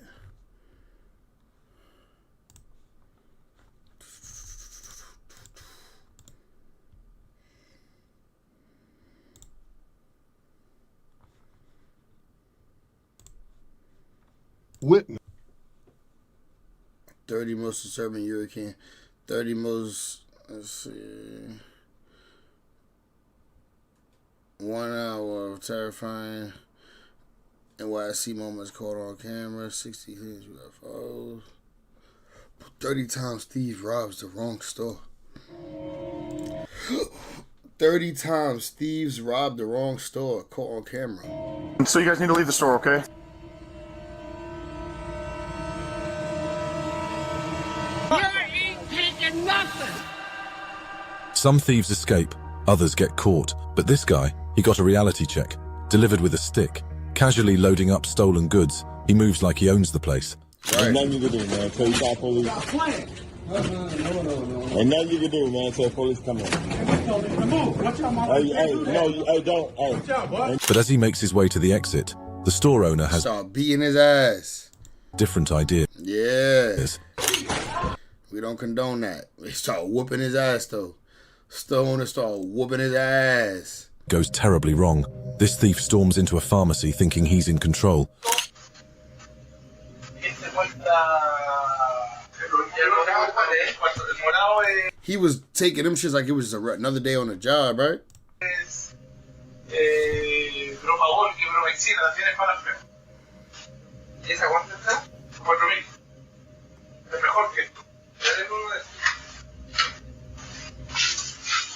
Witness. 30 most disturbing European. 30 most, let's see. 1 hour of terrifying NYC moments caught on camera. 60 hits UFOs. 30 times Steve robs the wrong store. 30 times Steve's robbed the wrong store. Caught on camera. So you guys need to leave the store, okay? Some thieves escape, others get caught, but this guy, he got a reality check, delivered with a stick, casually loading up stolen goods. He moves like he owns the place. Ain't nothing you can do, man, until you call police. Ain't nothing you can do, man, until police come in. Hey, don't. But as he makes his way to the exit, the store owner has start beating his ass. Different idea. Yeah. We don't condone that. They start whooping his ass though. Store owner start whooping his ass. Goes terribly wrong. This thief storms into a pharmacy thinking he's in control. He was taking them shits like it was another day on the job, right?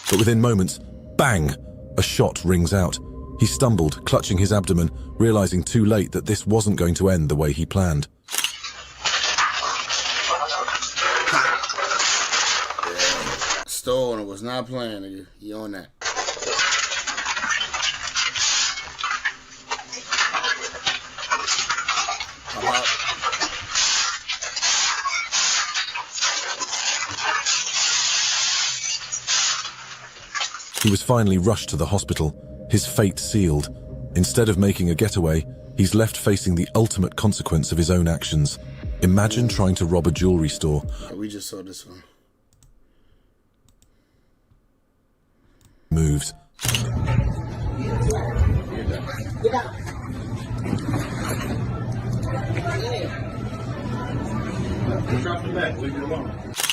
But within moments, bang! A shot rings out. He stumbled, clutching his abdomen, realizing too late that this wasn't going to end the way he planned. Store owner was not playing, nigga. He on that. He was finally rushed to the hospital, his fate sealed. Instead of making a getaway, he's left facing the ultimate consequence of his own actions. Imagine trying to rob a jewelry store. We just saw this one. Moves.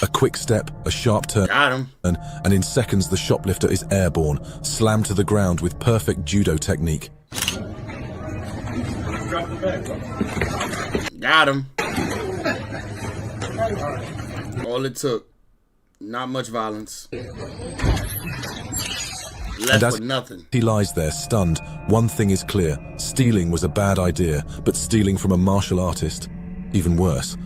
A quick step, a sharp turn, got him. And in seconds the shoplifter is airborne, slammed to the ground with perfect judo technique. Got him. All it took. Not much violence. Left with nothing. He lies there, stunned. One thing is clear. Stealing was a bad idea, but stealing from a martial artist, even worse.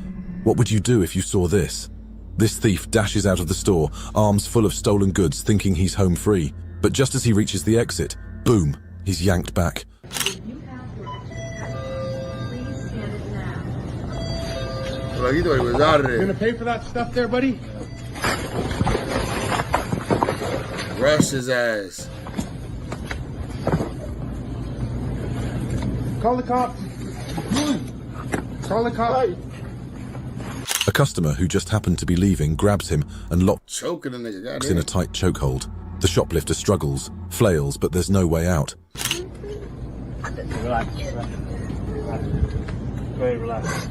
What would you do if you saw this? This thief dashes out of the store, arms full of stolen goods, thinking he's home free. But just as he reaches the exit, boom, he's yanked back. Well, you thought he was out of there. You gonna pay for that stuff there, buddy? Rush his ass. Call the cops. Call the cops. A customer who just happened to be leaving grabs him and locks Choking the nigga, in a tight chokehold. The shoplifter struggles, flails, but there's no way out. Relax. Very relaxed.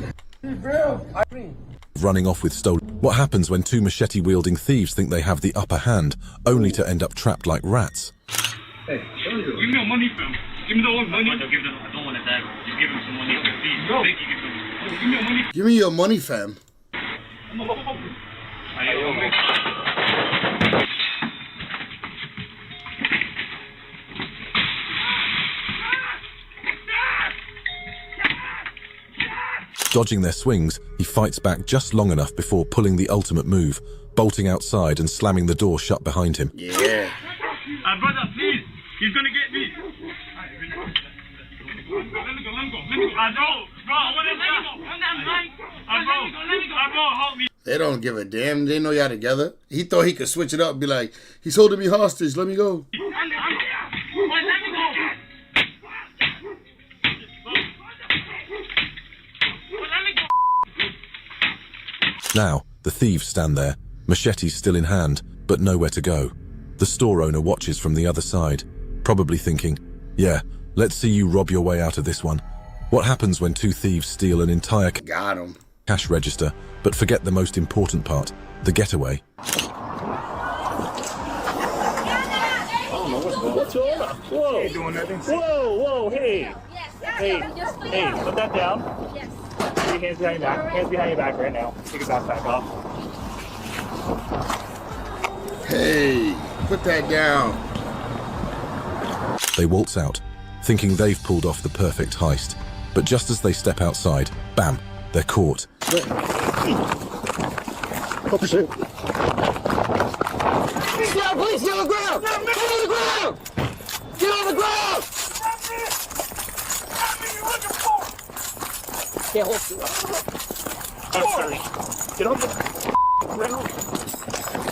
Running off with stolen. What happens when two machete-wielding thieves think they have the upper hand, only to end up trapped like rats? Hey, give me your money, fam. Give me the old money. I don't want to die. Just give him some money, please. No. Give me your money. Give me your money, fam. Dodging their swings, he fights back just long enough before pulling the ultimate move, bolting outside and slamming the door shut behind him. Yeah. Brother, please. He's gonna get me. They don't give a damn. They know y'all together. He thought he could switch it up and be like, he's holding me hostage. Let me go. Now, the thieves stand there, machetes still in hand, but nowhere to go. The store owner watches from the other side, probably thinking, yeah, let's see you rob your way out of this one. What happens when two thieves steal an entire cash register, but forget the most important part, the getaway? Whoa! Hey, doing nothing. Whoa! Hey! Hey! Put that down. Yes. Put your hands behind your back. Hands behind your back right now. Take your backpack off. Hey, put that down. They waltz out, thinking they've pulled off the perfect heist. But just as they step outside, bam, they're caught. Oh, shit. Please, get on the ground! Get on the ground! Get on the ground! Get on the ground.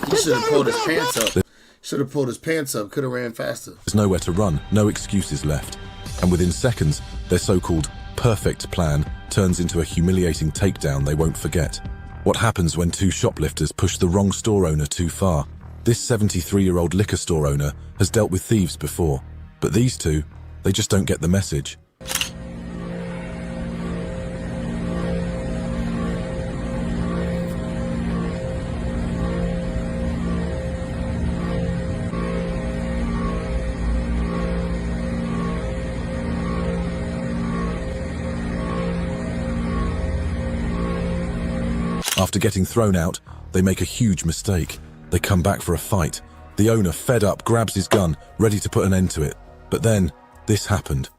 He should have pulled his pants up. Should have pulled his pants up. Could have ran faster. There's nowhere to run, no excuses left. And within seconds, their so-called perfect plan turns into a humiliating takedown they won't forget. What happens when two shoplifters push the wrong store owner too far? This 73-year-old liquor store owner has dealt with thieves before, but these two, they just don't get the message. After getting thrown out, they make a huge mistake. They come back for a fight. The owner, fed up, grabs his gun, ready to put an end to it. But then, this happened.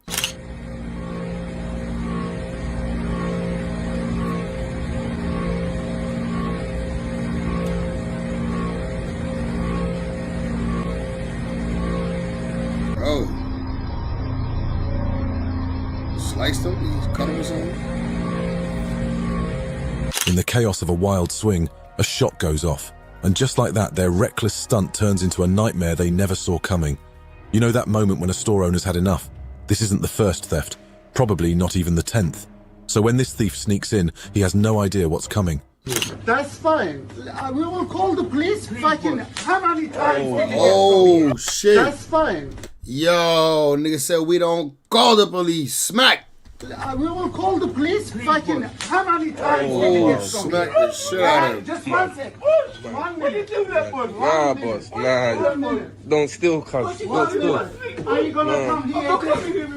Bro. Sliced him? He cut him or something? In the chaos of a wild swing, a shot goes off. And just like that, their reckless stunt turns into a nightmare they never saw coming. You know that moment when a store owner's had enough? This isn't the first theft, probably not even the 10th. So when this thief sneaks in, he has no idea what's coming. That's fine. We will call the police fucking how many times? Oh, shit. That's fine. Yo, nigga said we don't call the police. Smack. We will call the police fucking how many times? Oh, smack the shit out of him. Just 1 second. 1 minute. What you do that for? Nah, boss. Nah. Don't steal, cuz. Don't steal. Are you gonna come here?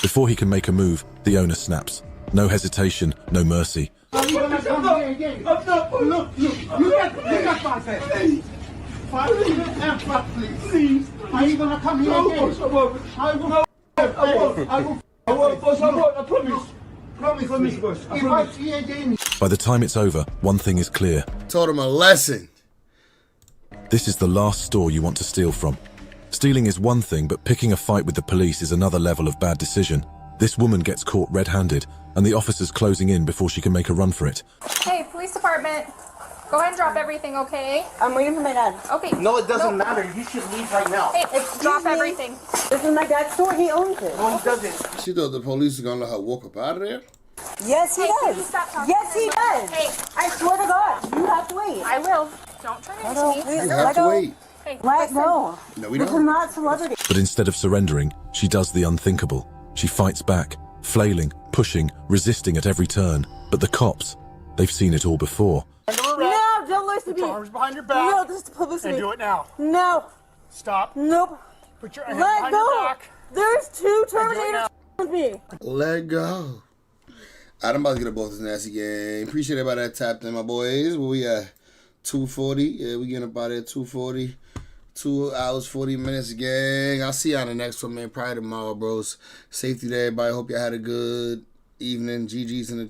Before he can make a move, the owner snaps. No hesitation, no mercy. Are you gonna come here again? Look. You got 5 seconds. 5 minutes and 5, please. Are you gonna come here again? I promise. If I see again. By the time it's over, one thing is clear. Taught him a lesson. This is the last store you want to steal from. Stealing is one thing, but picking a fight with the police is another level of bad decision. This woman gets caught red-handed, and the officer's closing in before she can make a run for it. Hey, police department. Go ahead and drop everything, okay? I'm waiting for my dad. Okay. No, it doesn't matter. You should leave right now. Hey, drop everything. This is my dad's store. He owns it. No, he doesn't. She thought the police were gonna let her walk up out of there? Yes, he Hey, can you does. stop talking Yes, to he me? does. Hey. I swear to God, you have to wait. I will. Don't turn Let into go, me. please. You Let have to go. wait. Hey, Let listen. go. No, we This don't. is not celebrity. But instead of surrendering, she does the unthinkable. She fights back, flailing, pushing, resisting at every turn. But the cops, they've seen it all before. No, don't listen to me. Arms behind your back. No, this is publicity. And do it now. No. Stop. Nope. Put your hands Let behind your go. back. There's 2 now. Terminators with me. Let go. I'm about to get up off this nasty game. Appreciate everybody that tapped in, my boys. Where we at? 2:40. Yeah, we getting up out there 2:40. 2 hours, 40 minutes, gang. I'll see you on the next one, man. Probably tomorrow, bros. Safety to everybody. Hope y'all had a good evening. GG's in the